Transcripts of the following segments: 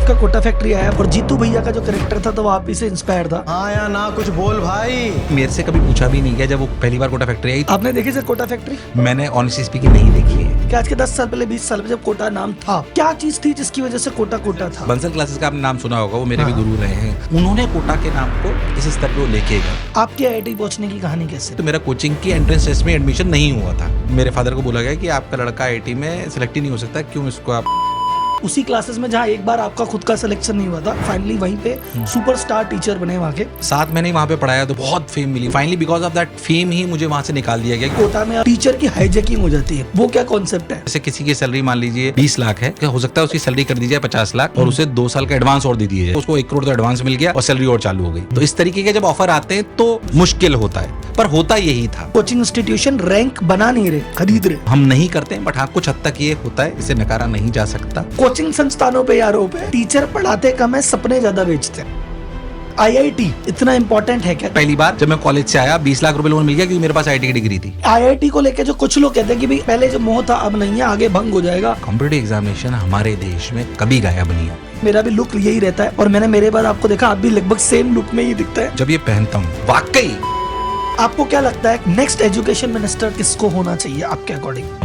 आपका कोटा फैक्ट्री आया और जीतू भैया का जो कैरेक्टर था तो वो आप ही से इंस्पायर था। हाँ या ना कुछ बोल भाई। मेरे से कभी पूछा भी नहीं गया जब वो पहली बार कोटा फैक्ट्री आई। आपने देखी सर कोटा फैक्ट्री? मैंने ऑनेस्टली स्पीकिंग नहीं देखी है। कि आज के 10 साल पहले 20 साल पहले जब कोटा नाम था, क्या चीज थी जिसकी वजह से कोटा कोटा था? बंसल क्लासेस का आपने नाम सुना होगा, वो मेरे भी हाँ। गुरु रहे हैं। उन्होंने कोटा के नाम को इस स्तर पे लेके गए। आपकी आईआईटी पहुंचने की कहानी कैसे? तो मेरा कोचिंग की एंट्रेंस टेस्ट में एडमिशन नहीं हुआ था। मेरे फादर को बोला गया कि आपका लड़का आईआईटी में सिलेक्ट ही नहीं हो सकता, क्यों इसको आप। उसी क्लासेस में जहाँ एक बार आपका खुद का सिलेक्शन नहीं हुआ था, फाइनली वहीं पे सुपरस्टार टीचर बने वहाँ के। 7 महीने वहाँ पे पढ़ाया तो बहुत फेम मिली। Finally because of that fame ही मुझे वहाँ से निकाल दिया गया। कोटा में टीचर की हाईजैकिंग हो जाती है, वो क्या कॉन्सेप्ट है? जैसे किसी की सैलरी मान लीजिए 20 लाख है, क्या हो सकता है उसकी सैलरी कर दी जाए 50 लाख और उसे 2 साल का एडवांस और दे दिया जाए। उसको 1 करोड़ तो एडवांस मिल गया और सैलरी और चालू हो गई। तो इस तरीके के जब ऑफर आते हैं तो मुश्किल होता है, पर होता यही था। कोचिंग इंस्टीट्यूशन रैंक बना नहीं रहे, खरीद रहे। हम नहीं करते हैं, बट हाँ कुछ हद तक ये होता है, इसे नकारा नहीं जा सकता। कोचिंग संस्थानों पे आरोप है टीचर पढ़ाते कम है, सपने ज्यादा बेचते हैं। आईआईटी इतना इंपॉर्टेंट है क्या? पहली बार जब मैं कॉलेज से आया 20 लाख रुपए लोन मिल गया क्योंकि मेरे पास आईआईटी की डिग्री थी। आईआईटी को लेकर जो कुछ लोग कहते हैं कि भाई पहले जो मोह था अब नहीं है, आगे भंग हो जाएगा। कॉम्पिटिटिव एग्जामिनेशन हमारे देश में कभी गायब नहीं है। मेरा भी लुक यही रहता है और मैंने मेरे बाद आपको देखा, आप भी लगभग सेम लुक में ही दिखता है। जब ये पहनता हूँ वाकई। आपको क्या लगता है नेक्स्ट एजुकेशन मिनिस्टर किसको होना चाहिए आपके अकॉर्डिंग?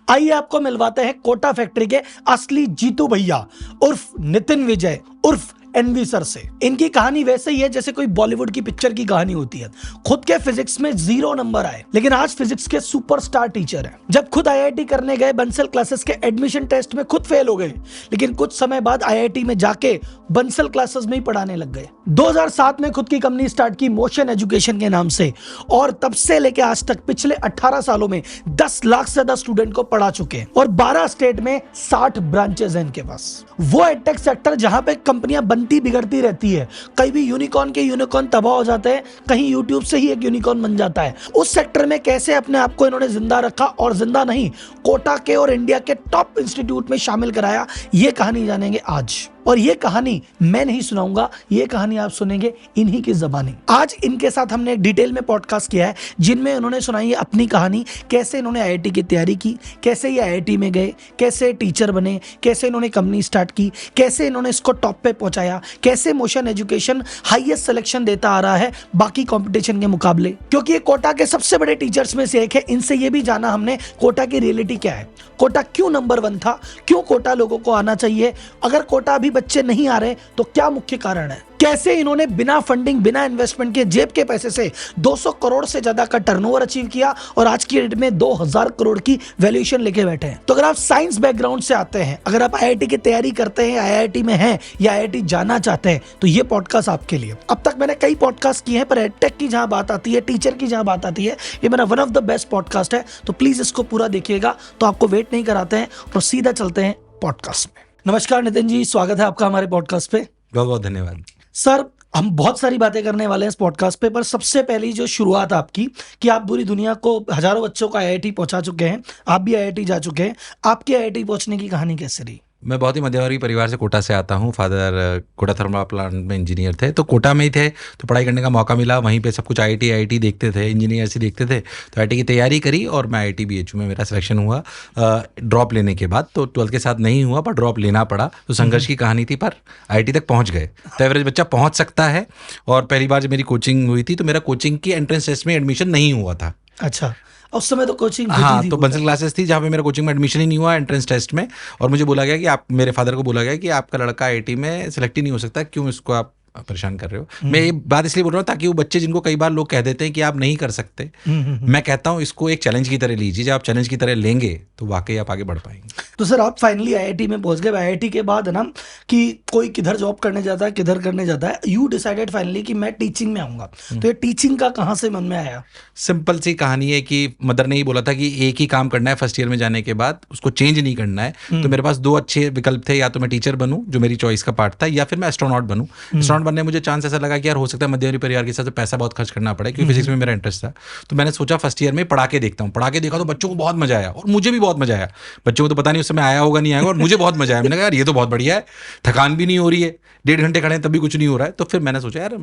आइए आपको मिलवाते हैं कोटा फैक्ट्री के असली जीतू भैया उर्फ नितिन विजय उर्फ एनवी सर से। इनकी कहानी वैसे ही है जैसे कोई बॉलीवुड की पिक्चर की कहानी होती है। खुद के फिजिक्स में 0 नंबर आए, लेकिन आज फिजिक्स के सुपरस्टार टीचर हैं। जब खुद आईआईटी करने गए, बंसल क्लासेस के एडमिशन टेस्ट में खुद फेल हो गए, लेकिन कुछ समय बाद आईआईटी में जाके बंसल क्लासेस में ही पढ़ाने लग गए। 2007 में खुद की कंपनी स्टार्ट की मोशन एजुकेशन के नाम से, और तब से लेके आज तक पिछले 18 सालों में 10 लाख से ज्यादा स्टूडेंट को पढ़ा चुके हैं और 12 स्टेट में 60 ब्रांचेस हैं इनके पास। वो एडटेक सेक्टर जहां पे कंपनियां बनती बिगड़ती रहती है, कहीं भी यूनिकॉर्न के यूनिकॉर्न तबाह हो जाते हैं, कहीं यूट्यूब से ही एक यूनिकॉर्न बन जाता है। उस सेक्टर में कैसे अपने आप को इन्होंने जिंदा रखा और जिंदा नहीं, कोटा के और इंडिया के टॉप इंस्टीट्यूट में शामिल कराया, ये कहानी जानेंगे आज। और ये कहानी मैं नहीं सुनाऊंगा, ये कहानी आप सुनेंगे इन्हीं की ज़बानी। आज इनके साथ हमने एक डिटेल में पॉडकास्ट किया है जिनमें उन्होंने सुनाई है अपनी कहानी, कैसे इन्होंने आईआईटी की तैयारी की, कैसे ये आईआईटी में गए, कैसे टीचर बने, कैसे इन्होंने कंपनी स्टार्ट की, कैसे इन्होंने इसको टॉप पे पहुंचाया, कैसे मोशन एजुकेशन हाईएस्ट सिलेक्शन देता आ रहा है बाकी कंपटीशन के मुकाबले, क्योंकि ये कोटा के सबसे बड़े टीचर्स में से एक है। इनसे ये भी जाना हमने कोटा की रियलिटी क्या है, कोटा क्यों नंबर 1 था, क्यों कोटा लोगों को आना चाहिए, अगर कोटा अभी बच्चे नहीं आ रहे तो क्या मुख्य कारण है, कैसे इन्होंने बिना फंडिंग बिना इन्वेस्टमेंट के जेब के पैसे से 200 करोड़ से ज्यादा का टर्नओवर अचीव किया और आज की डेट में 2000 करोड़ की वैल्यूएशन लेके बैठे हैं। तो अगर आप साइंस बैकग्राउंड से आते हैं, अगर आप आईआईटी की तैयारी करते हैं, आईआईटी में हैं या आईआईटी जाना चाहते हैं, तो ये पॉडकास्ट आपके लिए। अब तक मैंने कई पॉडकास्ट किए हैं, पर एडटेक की जहां बात आती है, टीचर की जहां बात आती है, ये मेरा one of the best podcast है। तो प्लीज इसको पूरा देखिएगा। तो आपको वेट नहीं कराते हैं और सीधा चलते हैं पॉडकास्ट में। नमस्कार नितिन जी, स्वागत है आपका हमारे पॉडकास्ट पे। बहुत बहुत धन्यवाद सर, हम बहुत सारी बातें करने वाले हैं इस पॉडकास्ट पे, पर सबसे पहली जो शुरुआत आपकी कि आप पूरी दुनिया को हजारों बच्चों को आईआईटी पहुंचा चुके हैं, आप भी आईआईटी जा चुके हैं, आपकी आईआईटी पहुंचने की कहानी कैसे रही? मैं बहुत ही मध्यवर्गीय परिवार से कोटा से आता हूँ। फादर कोटा थर्मल प्लांट में इंजीनियर थे, तो कोटा में ही थे, तो पढ़ाई करने का मौका मिला। वहीं पे सब कुछ आईआईटी देखते थे, इंजीनियर्स ही देखते थे, तो आईआईटी की तैयारी करी और मैं आईआईटी बीएचयू में मेरा सिलेक्शन हुआ ड्रॉप लेने के बाद। तो 12th के साथ नहीं हुआ, पर ड्रॉप लेना पड़ा। तो संघर्ष की कहानी थी, पर आईआईटी तक पहुँच गए। तो एवरेज बच्चा पहुँच सकता है। और पहली बार जब मेरी कोचिंग हुई थी तो मेरा कोचिंग की एंट्रेंस टेस्ट में एडमिशन नहीं हुआ था। अच्छा, उस समय तो कोचिंग हाँ, थी, तो बंसल क्लासेस थी जहाँ पे मेरा कोचिंग में एडमिशन ही नहीं हुआ एंट्रेंस टेस्ट में। और मुझे बोला गया कि आप, मेरे फादर को बोला गया कि आपका लड़का आईआईटी में सिलेक्ट ही नहीं हो सकता, क्यों इसको आप परेशान कर रहे हो। मैं ये बात इसलिए बोल रहा हूँ ताकि वो बच्चे जिनको कई बार लोग कह देते हैं कि आप नहीं कर सकते, मैं कहता हूँ इसको एक चैलेंज की तरह लीजिए। जब आप चैलेंज की तरह लेंगे तो वाकई आप आगे बढ़ पाएंगे। तो सर, आप फाइनली आईआईटी में पहुंच गए। आईआईटी के बाद है ना कि कोई किधर जॉब करने जाता है, किधर करने जाता है, यू डिसाइडेड फाइनली कि मैं टीचिंग में आऊंगा। तो ये टीचिंग का कहाँ से मन में आया? सिंपल सी कहानी है कि मदर ने ही बोला था कि एक ही काम करना है फर्स्ट ईयर में जाने के बाद, उसको चेंज नहीं करना है। तो मेरे पास 2 अच्छे विकल्प थे, या तो मैं टीचर बनूं जो मेरी चॉइस का पार्ट था, या फिर मैं एस्ट्रोनॉट बनूं। एस्ट्रोनॉट एस्ट्रोनॉट बनने में मुझे चांस ऐसा लगा कि यार हो सकता है मध्यवर्गीय परिवार के साथ तो पैसा बहुत खर्च करना पड़े, क्योंकि फिजिक्स में मेरा इंटरेस्ट था। तो मैंने सोचा फर्स्ट ईयर में पढ़ा के देखता हूँ। पढ़ा के देखा तो बच्चों को बहुत मजा आया और मुझे भी बहुत मजा आया। बच्चों को तो पता नहीं उस समय आया होगा नहीं आएगा, और मुझे बहुत मजा आया। मैंने कहा यार ये तो बहुत बढ़िया है, थकान भी नहीं हो रही है, 1.5 घंटे खड़े हैं तब भी कुछ नहीं हो रहा है। तो फिर मैंने सोचा यार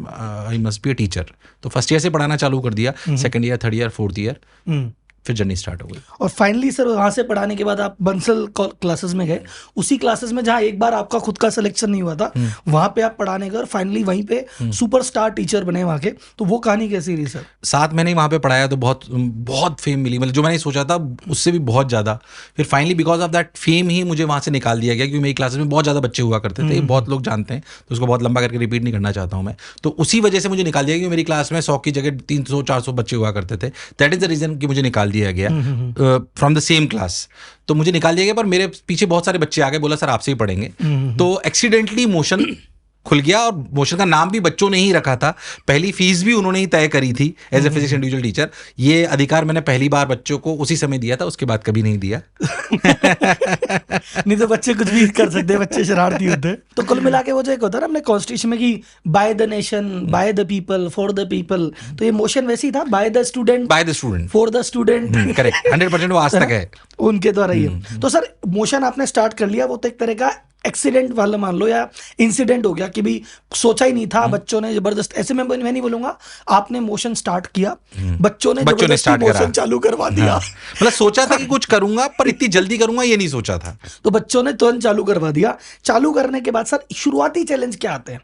I must be a teacher. तो फर्स्ट ईयर से पढ़ाना चालू कर दिया, second year, third year, fourth year, फिर जर्नी स्टार्ट हो गई। और फाइनली सर वहाँ से पढ़ाने के बाद आप बंसल क्लासेस में गए, उसी क्लासेस में जहाँ एक बार आपका खुद का सिलेक्शन नहीं हुआ था, वहाँ पे आप पढ़ाने गए और फाइनली वहीं पे सुपरस्टार टीचर बने वहाँ के। तो वो कहानी कैसी रही सर? 7 महीने वहाँ पे पढ़ाया तो बहुत फेम मिली, मतलब जो मैंने सोचा था उससे भी बहुत ज़्यादा। फिर finally because of that fame ही मुझे वहाँ से निकाल दिया गया, क्योंकि मेरी क्लासेस में बहुत ज़्यादा बच्चे हुआ करते थे, बहुत लोग जानते हैं, तो उसको बहुत लंबा करके रिपीट नहीं करना चाहता हूँ मैं। तो उसी वजह से मुझे निकाल दिया, क्योंकि मेरी क्लास में 100 की जगह 300-400 बच्चे हुआ करते थे। दैट इज़ द रीज़न कि मुझे निकाल दिया गया फ्रॉम द सेम क्लास। तो मुझे निकाल दिया गया, पर मेरे पीछे बहुत सारे बच्चे आ गए, बोला सर आपसे ही पढ़ेंगे। तो एक्सीडेंटली मोशन खुल गया, और मोशन का नाम भी बच्चों ने ही रखा था, पहली फीस भी उन्होंने ही तय करी थी as a physics individual teacher. ये अधिकार मैंने पहली बार बच्चों को उसी समय दिया था, उसके बाद कभी नहीं दिया। नहीं तो बच्चे कुछ भी कर सकते हैं, बच्चे शरारती होते हैं। तो कुल मिला के वो जो एक होता है ना अपने कॉन्स्टिट्यूशन में कि by the nation, by the people, for the people, तो ये मोशन वैसी था, by the student, for the student. Correct, 100% वो आज तक है उनके द्वारा ही। तो सर मोशन आपने स्टार्ट कर लिया, वो तो एक तरह का एक्सीडेंट वाला मान लो या इंसिडेंट हो गया कि भी सोचा ही नहीं था, बच्चों ने जबरदस्त, ऐसे मैं नहीं बोलूंगा, आपने मोशन स्टार्ट किया, बच्चों ने जबरदस्ती मोशन चालू करवा दिया। मतलब सोचा था कि कुछ करूंगा, पर इतनी जल्दी करूंगा ये नहीं सोचा था। तो बच्चों ने तुरंत चालू करवा दिया। चालू करने के बाद सर शुरुआती चैलेंज क्या आते हैं?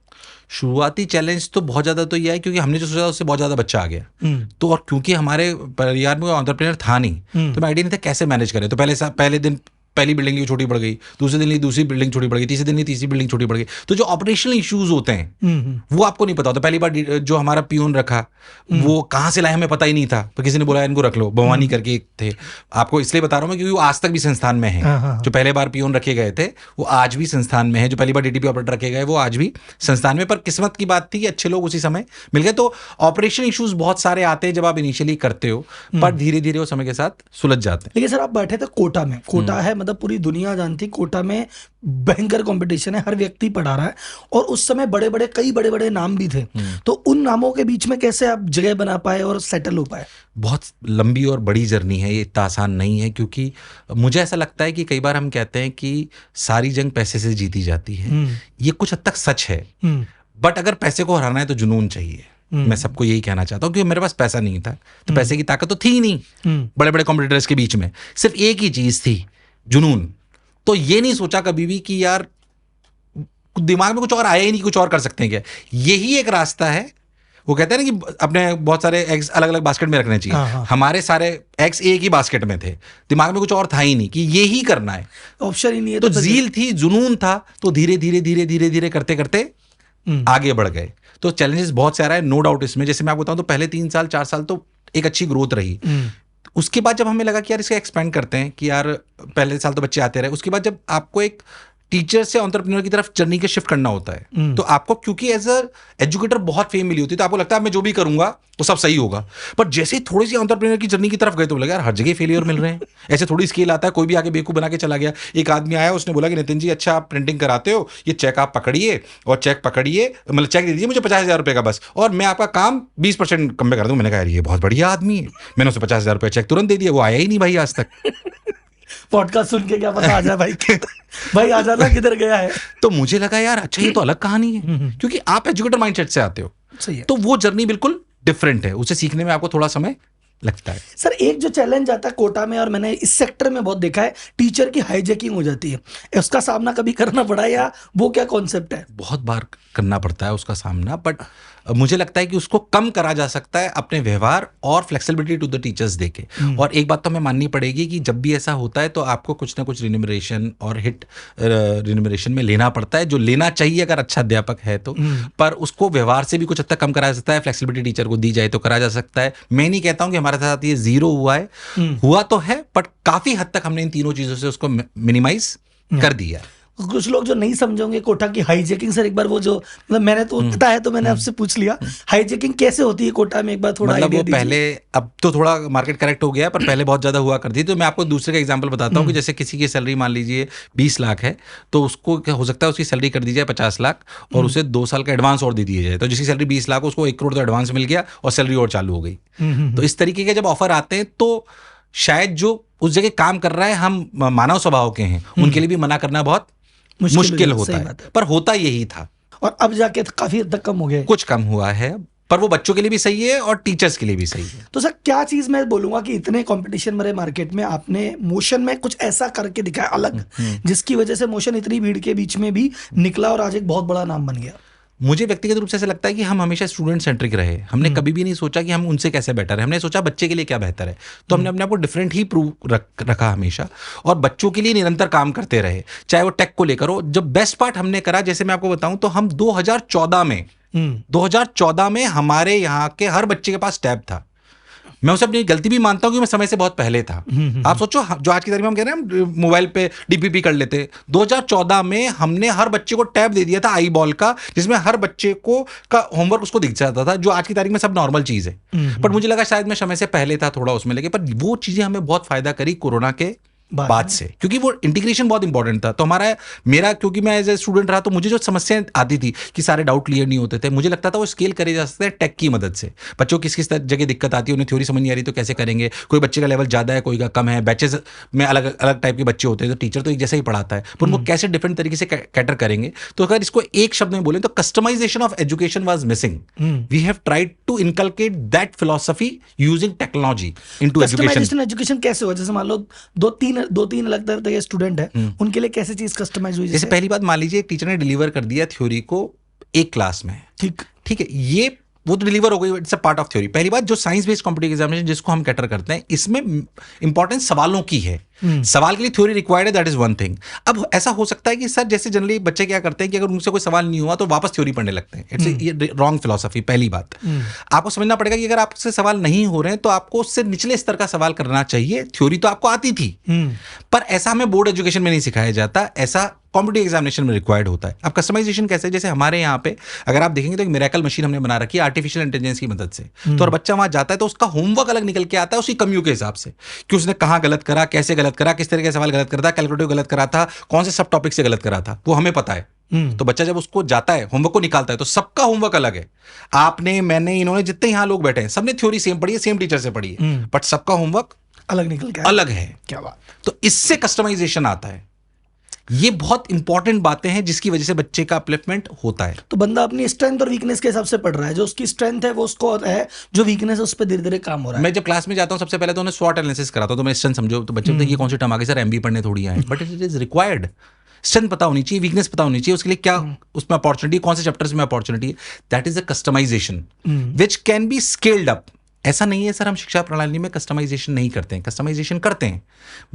शुरुआती चैलेंज तो बहुत ज़्यादा तो ये है, क्योंकि हमने जो सोचा उससे बहुत ज़्यादा बच्चा आ गया। तो और क्योंकि हमारे परिवार में कोई एंटरप्रेन्योर था नहीं, तो मैं आइडिया नहीं था कैसे मैनेज करें। तो पहले दिन पहली बिल्डिंग की छोटी पड़ गई, दूसरे दिन दूसरी बिल्डिंग छोटी पड़ गई, तीसरे दिन तीसरी बिल्डिंग छोटी पड़ गई। तो जो ऑपरेशनल इश्यूज होते हैं वो आपको नहीं पता होता। पहली बार जो हमारा पियून रखा वो कहाँ से लाए हमें पता ही नहीं था, तो किसी ने बोला इनको रख लो, भवानी करके थे। आपको इसलिए बता रहा हूँ मैं क्योंकि वो आज तक भी संस्थान में है। जो पहले बार पियून रखे गए थे वो आज भी संस्थान में है, जो पहली बार डीटीपी ऑपरेटर रखे गए वो आज भी संस्थान में। पर किस्मत की बात थी कि अच्छे लोग उसी समय मिल गए। तो ऑपरेशन इश्यूज बहुत सारे आते हैं जब आप इनिशियली करते हो, पर धीरे धीरे वो समय के साथ सुलझ जाते हैं। लेकिन सर आप बैठे थे कोटा में, कोटा है मतलब पूरी दुनिया जानती, कोटा में भयंकर कंपटीशन है, हर व्यक्ति पढ़ा रहा है, और उस समय कई बड़े बड़े नाम भी थे। तो उन नामों के बीच में कैसे आप जगह बना पाए और सेटल हो पाए? बहुत लंबी और बड़ी जर्नी है, ये इतना आसान नहीं है। क्योंकि मुझे ऐसा लगता है कि कई बार हम कहते हैं कि सारी जंग पैसे से जीती जाती है, ये कुछ हद तक सच है। बट अगर पैसे को हराना है तो जुनून चाहिए। मैं सबको यही कहना चाहता हूँ, क्योंकि मेरे पास पैसा नहीं था, तो पैसे की ताकत तो थी ही नहीं बड़े बड़े कॉम्पिटिटर्स के बीच में। सिर्फ एक ही चीज थी, जुनून। तो ये नहीं सोचा कभी भी कि यार दिमाग में कुछ और आया ही नहीं, कुछ और कर सकते हैं क्या। यही एक रास्ता है। वो कहते हैं ना कि अपने बहुत सारे एग्स अलग अलग बास्केट में रखने चाहिए। हाँ। हमारे सारे एग्स एक ही बास्केट में थे, दिमाग में कुछ और था ही नहीं कि यही करना है, ऑप्शन ही नहीं है। तो जील थी, जुनून था, तो धीरे धीरे धीरे धीरे धीरे करते करते आगे बढ़ गए। तो चैलेंजेस बहुत सारा है, नो डाउट इसमें। जैसे मैं आपको बताऊं तो पहले 3 साल 4 साल तो एक अच्छी ग्रोथ रही। उसके बाद जब हमें लगा कि यार इसका एक्सपेंड करते हैं, कि यार पहले साल तो बच्चे आते रहे, उसके बाद जब आपको एक टीचर से एंटरप्रेन्योर की तरफ जर्नी के शिफ्ट करना होता है, तो आपको क्योंकि एज अ एजुकेटर बहुत फेम मिली होती है, तो आपको लगता है मैं जो भी करूंगा वो सब सही होगा। पर जैसे ही थोड़ी सी एंटरप्रेन्योर की जर्नी की तरफ गए तो लगा यार हर जगह फेलियर मिल रहे हैं। ऐसे थोड़ी स्केल आता है, कोई भी आगे बेवकूफ बना के चला गया। एक आदमी आया, उसने बोला कि नितिन जी अच्छा आप प्रिंटिंग कराते हो, ये चेक आप पकड़िए और चेक पकड़िए, मतलब चेक दे दीजिए मुझे 50,000 रुपये का बस, और मैं आपका काम 20% कम में कर दूँ। मैंने कहा यार ये बहुत बढ़िया आदमी है, मैंने उसे 50,000 रुपये चेक तुरंत दे दिया। वो आया ही नहीं भाई आज तक। पॉडकास्ट सुन के क्या पता आ जाए भाई भाई आ जाना किधर गया है। तो मुझे लगा यार अच्छा ये तो अलग कहानी है, क्योंकि आप एजुकेटर माइंडसेट से आते हो। सही है। तो वो जर्नी बिल्कुल डिफरेंट है, उसे सीखने में आपको थोड़ा समय लगता है। सर एक जो चैलेंज आता है कोटा में, और मैंने इस सेक्टर में बहुत देखा है, टीचर की हाईजैकिंग हो जाती है, उसका सामना कभी करना पड़ा या वो क्या कॉन्सेप्ट है? बहुत बार करना पड़ता है उसका सामना, बट मुझे लगता है कि उसको कम करा जा सकता है अपने व्यवहार और फ्लेक्सिबिलिटी टू द टीचर्स देके। और एक बात तो हमें माननी पड़ेगी कि जब भी ऐसा होता है तो आपको कुछ ना कुछ रिन्यूमरेशन और हिट रिन्यूमरेशन में लेना पड़ता है, जो लेना चाहिए अगर अच्छा अध्यापक है तो। पर उसको व्यवहार से भी कुछ हद तक कम करा जा सकता है, फ्लेक्सिबिलिटी टीचर को दी जाए तो करा जा सकता है। मैं नहीं कहता हूं कि हमारे साथ ये जीरो हुआ है, हुआ तो है, बट काफी हद तक हमने इन तीनों चीजों से उसको मिनिमाइज कर दिया। कुछ लोग जो नहीं समझेंगे कोटा की हाईजैकिंग, सर एक बार वो जो मतलब मैंने तो पता है तो मैंने आपसे पूछ लिया, हाईजैकिंग कैसे होती है कोटा में, एक बार थोड़ा मतलब आइडिया वो पहले, अब तो थोड़ा मार्केट करेक्ट हो गया है, पर पहले बहुत ज़्यादा हुआ करती थी। तो मैं आपको दूसरे का एग्जांपल बताता हूँ कि जैसे किसी की सैलरी मान लीजिए 20 लाख है, तो उसको क्या हो सकता है, उसकी सैलरी कर दी जाए 50 लाख और उसे 2 साल का एडवांस और दे दिया जाए। तो जिसकी सैलरी 20 लाख उसको 1 करोड़ तो एडवांस मिल गया और सैलरी और चालू हो गई। तो इस तरीके के जब ऑफर आते हैं तो शायद जो उस जगह काम कर रहा है, हम मानव स्वभाव के हैं, उनके लिए भी मना करना बहुत मुश्किल होता है, पर होता यही था। और अब जाके काफी हद तक कम हो गया, कुछ कम हुआ है, पर वो बच्चों के लिए भी सही है और टीचर्स के लिए भी सही है। तो सर क्या चीज मैं बोलूंगा कि इतने कंपटीशन भरे मार्केट में आपने मोशन में कुछ ऐसा करके दिखाया अलग, जिसकी वजह से मोशन इतनी भीड़ के बीच में भी निकला और आज एक बहुत बड़ा नाम बन गया। मुझे व्यक्तिगत रूप से ऐसा लगता है कि हम हमेशा स्टूडेंट सेंट्रिक रहे। हमने कभी भी नहीं सोचा कि हम उनसे कैसे बेटर है, हमने सोचा बच्चे के लिए क्या बेहतर है। तो हमने अपने आप को डिफरेंट ही रखा हमेशा, और बच्चों के लिए निरंतर काम करते रहे, चाहे वो टेक को लेकर हो। जब बेस्ट पार्ट हमने करा, जैसे मैं आपको बताऊं, तो हम 2014 में हमारे यहाँ के हर बच्चे के पास टैब था। मैं उसे अपनी गलती भी मानता हूं कि मैं समय से बहुत पहले था। आप सोचो, जो आज की तारीख में हम कह रहे हैं मोबाइल पे डीपीपी कर लेते, 2014 में हमने हर बच्चे को टैब दे दिया था आई बॉल का, जिसमें हर बच्चे को का होमवर्क उसको दिख जाता था, जो आज की तारीख में सब नॉर्मल चीज है। पर मुझे लगा शायद मैं समय से पहले था थोड़ा उसमें लेके, पर वो चीजें हमें बहुत फायदा करी कोरोना के बाद से, क्योंकि वो इंटीग्रेशन बहुत इंपॉर्टेंट था। तो क्योंकि मैं एज ए स्टूडेंट रहा, तो मुझे जो समस्याएं आती थी कि सारे डाउट क्लियर नहीं होते थे, मुझे लगता था वो स्केल करे जा सकते हैं टेक की मदद से। बच्चों किस किस जगह दिक्कत आती है, उन्हें थ्योरी समझ नहीं आ रही तो कैसे करेंगे, कोई बच्चे का लेवल ज्यादा है, कोई का कम है, बैचेस में अलग अलग टाइप के बच्चे होते हैं, तो टीचर तो एक जैसा ही पढ़ाता है, पर उनको कैसे डिफरेंट तरीके से कैटर करेंगे। तो अगर इसको एक शब्द में बोले तो customisation of education was missing. We have tried to inculcate that philosophy using technology into education. Education कैसे हुआ, जैसे मान लो दो तीन अलग तरह के स्टूडेंट है, उनके लिए कैसे चीज कस्टमाइज हुई? जैसे पहली बात मान लीजिए एक टीचर ने डिलीवर कर दिया थ्योरी को एक क्लास में, ठीक है, ये वो तो डिलीवर हो गई, it's a part of theory. पहली बात, जो साइंस बेस्ड कॉम्पिटिटिव एग्जामिनेशन जिसको हम कैटर करते हैं, इसमें इंपॉर्टेंस सवालों की है। सवाल के लिए थ्योरी रिक्वायर्ड है, दैट इज वन थिंग। अब ऐसा हो सकता है कि सर, जैसे जनरली बच्चे क्या करते हैं कि अगर उनसे कोई सवाल नहीं हुआ तो वापस थ्योरी पढ़ने लगते हैं। It's wrong philosophy. पहली बात, आपको समझना पड़ेगा कि अगर आपसे सवाल नहीं हो रहे हैं तो आपको उससे निचले स्तर का सवाल करना चाहिए। थ्योरी तो आपको आती थी, पर ऐसा हमें बोर्ड एजुकेशन में नहीं सिखाया जाता, ऐसा कॉम्पिटिटिव एग्जामिनेशन में रिक्वायर्ड होता है। अब कस्टमाइजेशन कैसे, जैसे हमारे यहाँ पे अगर आप देखेंगे तो एक मिरेकल मशीन हमने बना रखी है आर्टिफिशियल इंटेलिजेंस की मदद से। तो और बच्चा वहां जाता है तो उसका होमवर्क अलग निकल के आता है उसकी कमियों के हिसाब से, कि उसने कहाँ गलत करा, कैसे गलत करा, किस तरह के सवाल गलत करा था, कैलकुलेटिव गलत करा था, कौन से सब टॉपिक से गलत करा था, वो हमें पता है। तो बच्चा जब उसको जाता है होमवर्क को निकालता है तो सबका होमवर्क अलग है। आपने, मैंने, इन्होंने, जितने यहाँ लोग बैठे हैं, सबने थ्योरी सेम पढ़ी है, सेम टीचर से पढ़ी है, बट सबका होमवर्क अलग निकल के अलग है। क्या बात। तो इससे कस्टमाइजेशन आता है। ये बहुत इंपॉर्टेंट बातें हैं जिसकी वजह से बच्चे का अपलिफ्टमेंट होता है। तो बंदा अपनी स्ट्रेंथ और वीकनेस के हिसाब से पढ़ रहा है, जो उसकी स्ट्रेंथ है वो उसको है, जो वीकनेस है उस पर धीरे धीरे काम हो रहा है। मैं जब क्लास में जाता हूं सबसे पहले तो उन्हें स्वॉट एनालिसिस कराता हूं, तो मैं स्ट्रेंथ समझो, तो बच्चे बोलते हैं ये कौन सी टर्म आ गई सर, एमबी पढ़ने थोड़ी आए, but it is required. Strength पता होनी चाहिए, वीकनेस पता होनी चाहिए, उसके लिए क्या उसमें अपॉर्चुनिटी, कौन से चैप्टर्स में अपॉर्चुनिटी है, that is a customisation which can be scaled up. ऐसा नहीं है सर हम शिक्षा प्रणाली में कस्टमाइजेशन नहीं करते हैं, कस्टमाइजेशन करते हैं,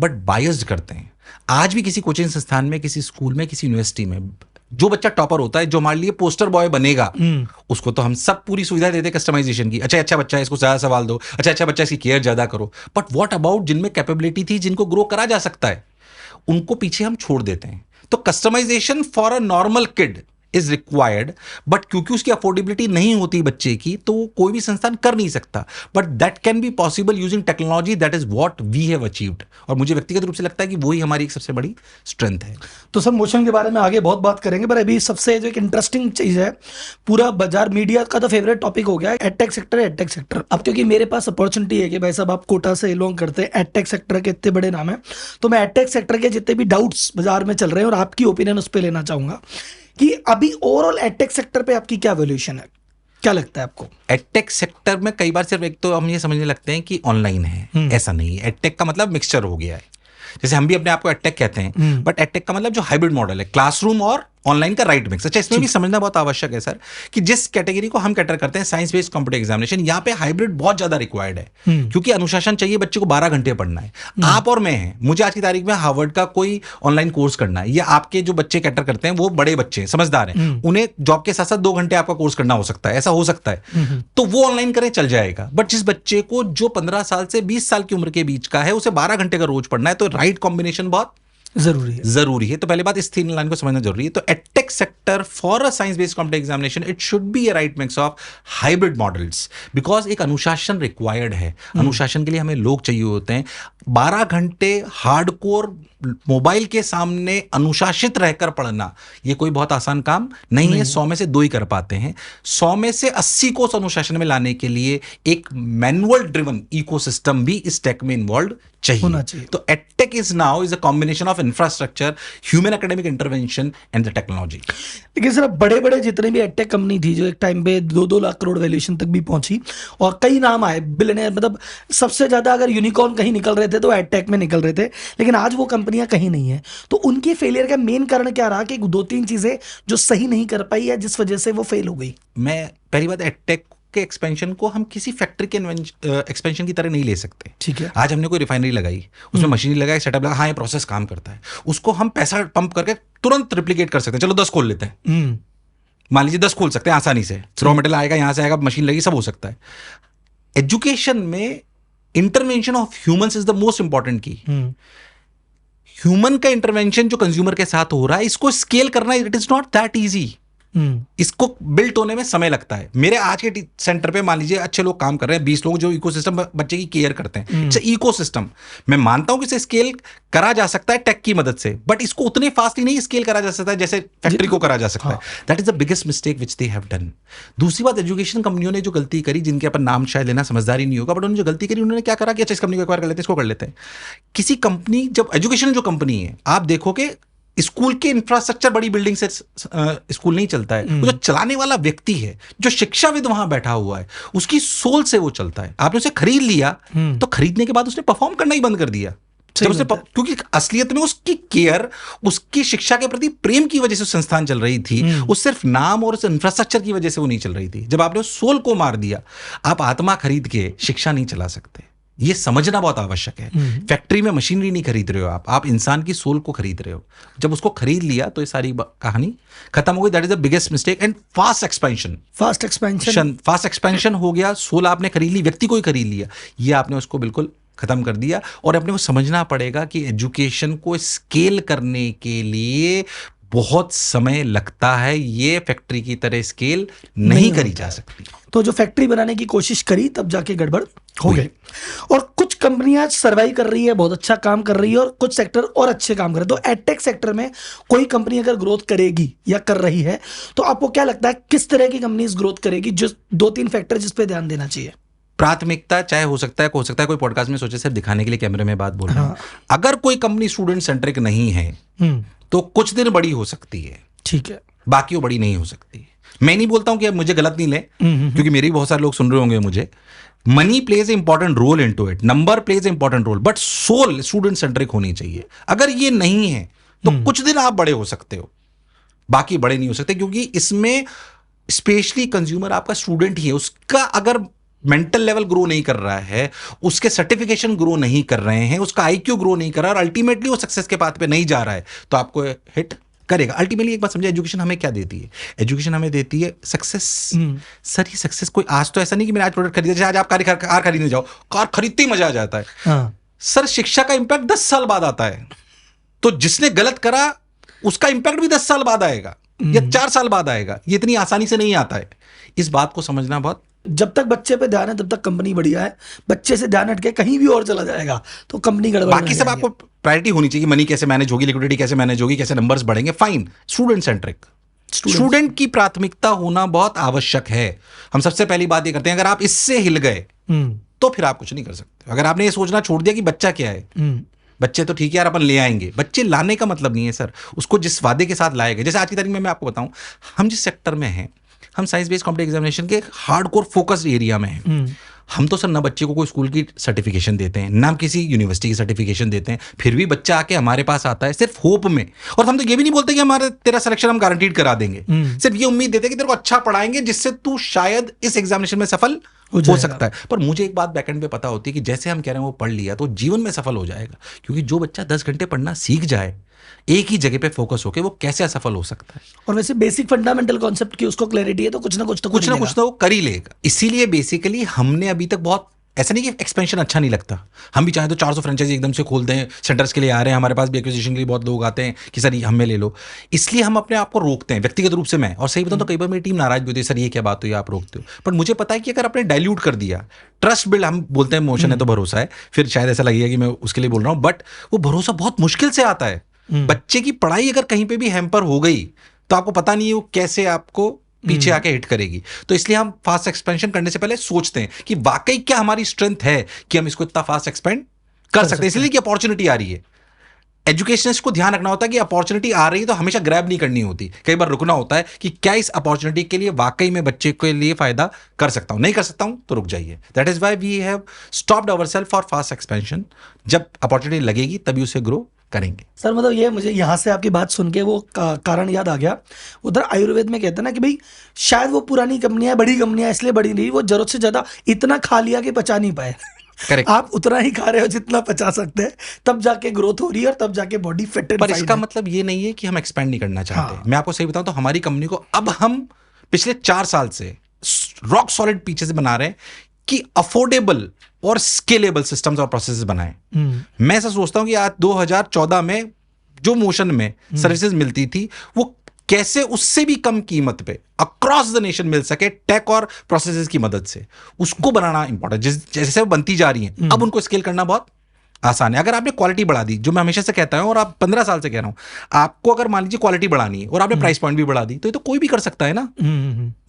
बट बायस्ड करते हैं। आज भी किसी कोचिंग संस्थान में, किसी स्कूल में, किसी यूनिवर्सिटी में जो बच्चा टॉपर होता है, जो हमारे लिए पोस्टर बॉय बनेगा, उसको तो हम सब पूरी सुविधा देते हैं कस्टमाइजेशन की। अच्छा बच्चा है, इसको ज्यादा सवाल दो, अच्छा बच्चा, इसकी केयर ज्यादा करो। बट व्हाट अबाउट जिनमें कैपेबिलिटी थी, जिनको ग्रो करा जा सकता है, उनको पीछे हम छोड़ देते हैं। तो customisation for a normal kid is required, but क्योंकि उसकी अफोर्डेबिलिटी नहीं होती बच्चे की, तो कोई भी संस्थान कर नहीं सकता। But that can be possible using technology, that is what we have achieved. और मुझे व्यक्तिगत रूप से लगता है कि वही हमारी एक सबसे बड़ी स्ट्रेंथ है। तो सब मोशन के बारे में आगे बहुत बात करेंगे, पर अभी सबसे जो एक इंटरेस्टिंग चीज है, पूरा बाजार मीडिया का तो फेवरेट टॉपिक हो गया है एडटेक सेक्टर। अब क्योंकि मेरे पास अपॉर्चुनिटी है कि भाई साहब आप कोटा से बिलोंग करते हैं, एडटेक सेक्टर के इतने बड़े नाम है, तो मैं एडटेक सेक्टर के जितने भी डाउट्स बाजार में चल रहे हैं और आपकी ओपिनियन उस पर लेना चाहूंगा कि अभी ओवरऑल एडटेक सेक्टर पे आपकी क्या वैल्यूएशन है, क्या लगता है आपको? एडटेक सेक्टर में कई बार सिर्फ एक तो हम ये समझने लगते हैं कि ऑनलाइन है, ऐसा नहीं है। एडटेक का मतलब मिक्सचर हो गया है। जैसे हम भी अपने आप को एडटेक कहते हैं, बट एडटेक का मतलब जो हाइब्रिड मॉडल है, क्लासरूम और ऑनलाइन का राइट मिक्स। अच्छा, इसमें भी समझना बहुत आवश्यक है सर कि जिस कैटेगरी को हम कैटर करते हैं साइंस बेस्ड कॉम्पिटिटिव एग्जामिनेशन, यहाँ पे हाइब्रिड बहुत ज्यादा रिक्वायर्ड है, क्योंकि अनुशासन चाहिए, बच्चे को 12 घंटे पढ़ना है। आप और मैं हैं, मुझे आज की तारीख में हार्वर्ड का कोई ऑनलाइन कोर्स करना है, या आपके जो बच्चे कैटर करते हैं वो बड़े बच्चे समझदार हैं, उन्हें जॉब के साथ साथ 2 घंटे आपका कोर्स करना हो सकता है, ऐसा हो सकता है, तो वो ऑनलाइन करें, चल जाएगा। बट जिस बच्चे को जो 15 साल से 20 साल की उम्र के बीच का है, उसे 12 घंटे का रोज पढ़ना है, तो राइट कॉम्बिनेशन बहुत जरूरी है। तो पहले बात इस तीन लाइन को समझना जरूरी है। तो edtech sector for a science based competitive examination it should be a right mix of hybrid models, because एक अनुशासन रिक्वायर्ड है। अनुशासन के लिए हमें लोग चाहिए होते हैं। 12 घंटे हार्डकोर मोबाइल के सामने अनुशासित रहकर पढ़ना ये कोई बहुत आसान काम नहीं है। 100 में से 2 ही कर पाते हैं। 100 में से 80 को उस अनुशासन में लाने के लिए एक मैनुअल ड्रिवन इकोसिस्टम भी इस टेक में इन्वॉल्व चाहिए। तो edtech is now is a combination of infrastructure, human academic intervention and the technology. लेकिन सर बड़े बड़े जितने भी एडटेक कंपनी थी जो एक टाइम पे 2-2 लाख करोड़ वैल्यूएशन तक भी पहुंची और कई नाम आए बिलियनियर, मतलब सबसे ज्यादा अगर यूनिकॉर्न कहीं निकल रहे थे तो एडटेक में निकल रहे थे, लेकिन आज वो कंपनियां कहीं नहीं है। तो उनकी फेलियर का मेन कारण क्या रहा कि 2-3 चीजें जो सही नहीं कर पाई है जिस वजह से वो फेल हो गई? मैं पहली बात, एडटेक के एक्सपेंशन को हम किसी फैक्ट्री के एक्सपेंशन की तरह नहीं ले सकते। ठीक है, आज हमने कोई रिफाइनरी लगाई, उसमें मशीनरी लगाई, सेटअप लगा, हाँ ये प्रोसेस काम करता है, उसको हम पैसा पंप करके तुरंत रिप्लिकेट कर सकते हैं। चलो 10 खोल लेते हैं, मान लीजिए 10 खोल सकते हैं आसानी से। रॉ मटेरियल आएगा, यहां से आएगा, मशीन लगी, सब हो सकता है। एजुकेशन में intervention of humans is the most important की। ह्यूमन का इंटरवेंशन जो कंज्यूमर के साथ हो रहा है, इसको स्केल करना it is not that easy. इसको बिल्ट होने में समय लगता है। मेरे आज के सेंटर पे मान लीजिए अच्छे लोग काम कर रहे हैं, 20 लोग जो इकोसिस्टम बच्चे की केयर करते हैं। It's ecosystem. मैं मानता हूं कि इसे स्केल करा जा सकता है टेक की मदद से, बट इसको उतने फास्टली नहीं स्केल करा जा सकता है जैसे फैक्ट्री को करा जा सकता है। That is the biggest mistake which they have done. दूसरी बात, एजुकेशन कंपनियों ने जो गलती करी, जिनके अपन नाम शायद लेना समझदारी नहीं होगा, बट उन्होंने जो गलती करी, उन्होंने क्या करा कि अच्छा इस कंपनी को एक्वायर कर लेते हैं, इसको कर लेते हैं। किसी कंपनी, जब एजुकेशन जो कंपनी है, आप देखोगे स्कूल के इंफ्रास्ट्रक्चर, बड़ी बिल्डिंग से स्कूल नहीं चलता है। वो जो चलाने वाला व्यक्ति है, जो शिक्षाविद वहां बैठा हुआ है, उसकी सोल से वो चलता है। आपने उसे खरीद लिया तो खरीदने के बाद उसने परफॉर्म करना ही बंद कर दिया। जब उसने क्योंकि असलियत में उसकी केयर, उसकी शिक्षा के प्रति प्रेम की वजह से संस्थान चल रही थी, उस सिर्फ नाम और उस इंफ्रास्ट्रक्चर की वजह से वो नहीं चल रही थी। जब आपने उस सोल को मार दिया, आप आत्मा खरीद के शिक्षा नहीं चला सकते। ये समझना बहुत आवश्यक है। फैक्ट्री में मशीनरी नहीं खरीद रहे हो आप इंसान की सोल को खरीद रहे हो। जब उसको खरीद लिया तो ये सारी कहानी खत्म हो गई। That is the biggest mistake. And fast expansion हो गया। सोल आपने खरीद ली, व्यक्ति को ही खरीद लिया, ये आपने उसको बिल्कुल खत्म कर दिया। और अपने को समझना पड़ेगा कि एजुकेशन को स्केल करने के लिए बहुत समय लगता है। ये फैक्ट्री की तरह स्केल नहीं करी जा सकती। तो जो फैक्ट्री बनाने की कोशिश करी तब जाके गड़बड़ हो गई। और कुछ कंपनियां सर्वाइव कर रही है, बहुत अच्छा काम कर रही है, और कुछ सेक्टर और अच्छे काम कर रहे हैं। तो एडटेक सेक्टर में कोई कंपनी अगर ग्रोथ करेगी या कर रही है, तो आपको क्या लगता है किस तरह की कंपनीज ग्रोथ करेगी? जो 2-3 फैक्टर जिस पे ध्यान देना चाहिए। प्राथमिकता चाहे हो सकता है कोई पॉडकास्ट में सोचे सिर्फ दिखाने के लिए कैमरे में बात बोल रहा हूं। अगर कोई कंपनी स्टूडेंट सेंट्रिक नहीं है तो कुछ दिन बड़ी हो सकती है, ठीक है, बाकी वो बड़ी नहीं हो सकती। मैं नहीं बोलता हूं कि अब मुझे गलत नहीं ले, क्योंकि मेरे भी बहुत सारे लोग सुन रहे होंगे मुझे। Money plays important role into it, number plays important role, but soul student centric होनी चाहिए। अगर ये नहीं है तो कुछ दिन आप बड़े हो सकते हो, बाकी बड़े नहीं हो सकते। क्योंकि इसमें स्पेशली कंज्यूमर आपका स्टूडेंट ही है। उसका अगर मेंटल लेवल ग्रो नहीं कर रहा है, उसके सर्टिफिकेशन ग्रो नहीं कर रहे हैं, उसका आईक्यू ग्रो नहीं कर रहा है, और अल्टीमेटली वो सक्सेस के पाथ पे नहीं जा रहा है, तो आपको हिट करेगा। अल्टीमेटली एक बात समझे, एजुकेशन हमें क्या देती है? एजुकेशन हमें देती है सक्सेस। सर ये सक्सेस कोई आज तो ऐसा नहीं कि मैंने आज प्रोडक्ट खरीदा, जैसे आज आप कार खरीदने जाओ, कार खरीदते ही मजा आ जाता है। सर शिक्षा का इंपैक्ट 10 साल बाद आता है। तो जिसने गलत करा उसका इंपैक्ट भी 10 साल बाद आएगा या 4 साल बाद आएगा। ये इतनी आसानी से नहीं आता है। इस बात को समझना बहुत, जब तक बच्चे पे ध्यान है तब तक कंपनी बढ़िया है। बच्चे से ध्यान हटके कहीं भी और चला जाएगा तो कंपनी गड़बड़। बाकी सब आपको प्रायोरिटी होनी चाहिए। मनी कैसे मैनेज होगी, लिक्विडिटी कैसे मैनेज होगी, कैसे नंबर्स बढ़ेंगे, फाइन। स्टूडेंट सेंट्रिक, स्टूडेंट की प्राथमिकता होना बहुत आवश्यक है। हम सबसे पहली बात ये करते हैं, अगर आप इससे हिल गए तो फिर आप कुछ नहीं कर सकते। अगर आपने ये सोचना छोड़ दिया कि बच्चा क्या है, बच्चे तो ठीक है यार अपन ले आएंगे, बच्चे लाने का मतलब नहीं है सर उसको जिस वादे के साथ लाएंगे। जैसे आज की तारीख में मैं आपको बताऊं, हम जिस सेक्टर में हैं, हम साइंस बेस्ड कॉम्पिटेटिव एग्जामिनेशन के हार्डकोर फोकस्ड एरिया में हैं। हम तो सर ना बच्चे को कोई स्कूल की सर्टिफिकेशन देते हैं, ना किसी यूनिवर्सिटी की सर्टिफिकेशन देते हैं, फिर भी बच्चा आके हमारे पास आता है सिर्फ होप में। और हम तो ये भी नहीं बोलते कि हमारे तेरा सिलेक्शन हम गारंटीड करा देंगे, सिर्फ ये उम्मीद देते हैं कि तेरे को अच्छा पढ़ाएंगे जिससे तू शायद इस एग्जामिनेशन में सफल हो सकता है। पर मुझे एक बात बैकएंड पे पता होती है कि जैसे हम कह रहे हैं वो पढ़ लिया तो जीवन में सफल हो जाएगा। क्योंकि जो बच्चा 10 घंटे पढ़ना सीख जाए, एक ही जगह पे फोकस होके, वो कैसे असफल हो सकता है? और वैसे बेसिक फंडामेंटल कॉन्सेप्ट की उसको क्लैरिटी है तो कुछ ना कुछ तो वो कर ही लेगा। इसीलिए बेसिकली हमने अभी तक बहुत ऐसा नहीं कि एक्सपेंशन अच्छा नहीं लगता, हम भी चाहें तो 400 फ्रेंचाइजी एकदम से खोल दें, सेंटर्स के लिए आ रहे हैं, हमारे पास भी एक्विजिशन के लिए बहुत लोग आते हैं कि सर हमें ले लो, इसलिए हम अपने आप को रोकते हैं व्यक्तिगत रूप से मैं। और सही बताऊं तो कई बार मेरी टीम नाराज भी होती है, सर ये क्या बात हुई आप रोकते हो, पर मुझे पता है कि अगर आपने डाइल्यूट कर दिया, ट्रस्ट बिल्ड हम बोलते हैं, मोशन है तो भरोसा है, फिर शायद ऐसा लगेगा कि मैं उसके लिए बोल रहा हूँ, बट वो भरोसा बहुत मुश्किल से आता है। बच्चे की पढ़ाई अगर कहीं पे भी हैम्पर हो गई तो आपको पता नहीं है वो कैसे आपको पीछे आके हिट करेगी। तो इसलिए हम फास्ट एक्सपेंशन करने से पहले सोचते हैं कि वाकई क्या हमारी स्ट्रेंथ है कि हम इसको इतना फास्ट एक्सपेंड कर सकते हैं, इसलिए कि अपॉर्चुनिटी आ रही है। एजुकेशनिस्ट को ध्यान रखना होता है कि अपॉर्चुनिटी आ रही है तो हमेशा ग्रैब नहीं करनी होती, कई बार रुकना होता है कि क्या इस अपॉर्चुनिटी के लिए वाकई में बच्चे के लिए फायदा कर सकता हूं, नहीं कर सकता हूं तो रुक जाइए। That is why we have stopped ourself for fast expansion. जब अपॉर्चुनिटी लगेगी तभी उसे ग्रो करेंगे। सर मतलब ये मुझे यहाँ से आपकी बात सुन के वो कारण याद आ गया, उधर आयुर्वेद में कहते हैं ना कि भाई शायद वो पुरानी कंपनियां बड़ी कंपनियां इसलिए बड़ी नहीं, वो जरूरत से ज्यादा इतना खा लिया कि पचा नहीं पाए। करेक्ट। आप उतना ही खा रहे हो जितना पचा सकते हैं, तब जाके ग्रोथ हो रही है और तब जाके बॉडी फिट एंड पर इसका मतलब ये नहीं है कि हम एक्सपेंड नहीं करना चाहते। हाँ। मैं आपको सही बताऊं तो हमारी कंपनी को अब हम पिछले 4 साल से रॉक सॉलिड पीछे से बना रहे हैं कि अफोर्डेबल और स्केलेबल सिस्टम्स और प्रोसेसेस बनाएं। मैं ऐसा सोचता हूं कि आज 2014 में जो मोशन में सर्विसेज मिलती थी वो कैसे उससे भी कम कीमत पे अक्रॉस द नेशन मिल सके टेक और प्रोसेसेस की मदद से, उसको बनाना इंपॉर्टेंट। जैसे वो बनती जा रही हैं अब उनको स्केल करना बहुत आसान है। अगर आपने क्वालिटी बढ़ा दी, जो मैं हमेशा से कहता हूं और आप 15 साल से कह रहा हूं, आपको अगर मान लीजिए क्वालिटी बढ़ानी है और आपने प्राइस पॉइंट भी बढ़ा दी तो ये तो कोई भी कर सकता है ना।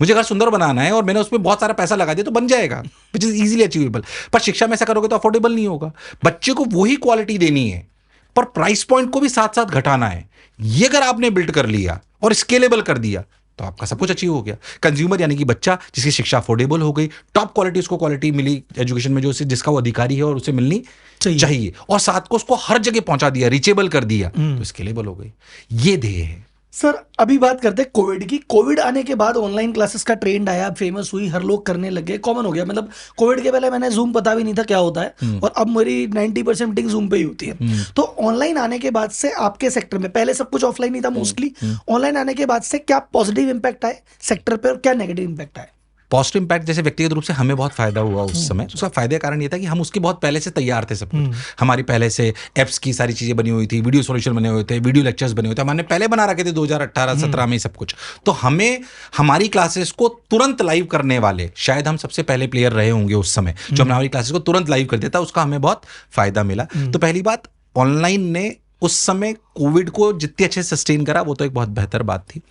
मुझे घर सुंदर बनाना है और मैंने उसमें बहुत सारा पैसा लगा दिया तो बन जाएगा, विच इज इजीली अचीवेबल। पर शिक्षा में ऐसा करोगे तो अफोर्डेबल नहीं होगा। बच्चे को वही क्वालिटी देनी है पर प्राइस पॉइंट को भी साथ साथ घटाना है। ये अगर आपने बिल्ड कर लिया और स्केलेबल कर दिया तो आपका सब कुछ अचीव हो गया। कंज्यूमर यानी कि बच्चा जिसकी शिक्षा अफोर्डेबल हो गई, टॉप क्वालिटी उसको क्वालिटी मिली एजुकेशन में जो जिसका वो अधिकारी है और उसे मिलनी चाहिए, और साथ को उसको हर जगह पहुंचा दिया, रीचेबल कर दिया तो स्केलेबल हो गई। ये ध्येय है। सर अभी बात करते हैं कोविड की। कोविड आने के बाद ऑनलाइन क्लासेस का ट्रेंड आया, फेमस हुई, हर लोग करने लगे, कॉमन हो गया। मतलब कोविड के पहले मैंने जूम पता भी नहीं था क्या होता है और अब मेरी 90% मीटिंग जूम पे ही होती है। तो ऑनलाइन आने के बाद से आपके सेक्टर में, पहले सब कुछ ऑफलाइन ही था मोस्टली, ऑनलाइन आने के बाद से क्या पॉजिटिव इंपैक्ट आए सेक्टर पे और क्या नेगेटिव इंपैक्ट आए? पॉजिटिव इंपैक्ट जैसे व्यक्तिगत रूप से हमें बहुत फायदा हुआ उस समय। उसका फायदे का कारण ये था कि हम उसके बहुत पहले से तैयार थे, सब कुछ हमारी पहले से एप्स की सारी चीजें बनी हुई थी, वीडियो सॉल्यूशन बने हुए थे, वीडियो लेक्चर्स बने हुए थे, हमने पहले बना रखे थे 2018-17 में सब कुछ। तो हमें हमारी क्लासेस को तुरंत लाइव करने वाले, शायद हम सबसे पहले प्लेयर रहे होंगे उस समय जो हमने हमारी क्लासेस को तुरंत लाइव कर देता, उसका हमें बहुत फायदा मिला। तो पहली बात, ऑनलाइन ने उस समय कोविड को जितने अच्छे सस्टेन करा वो तो एक बहुत बेहतर बात थी।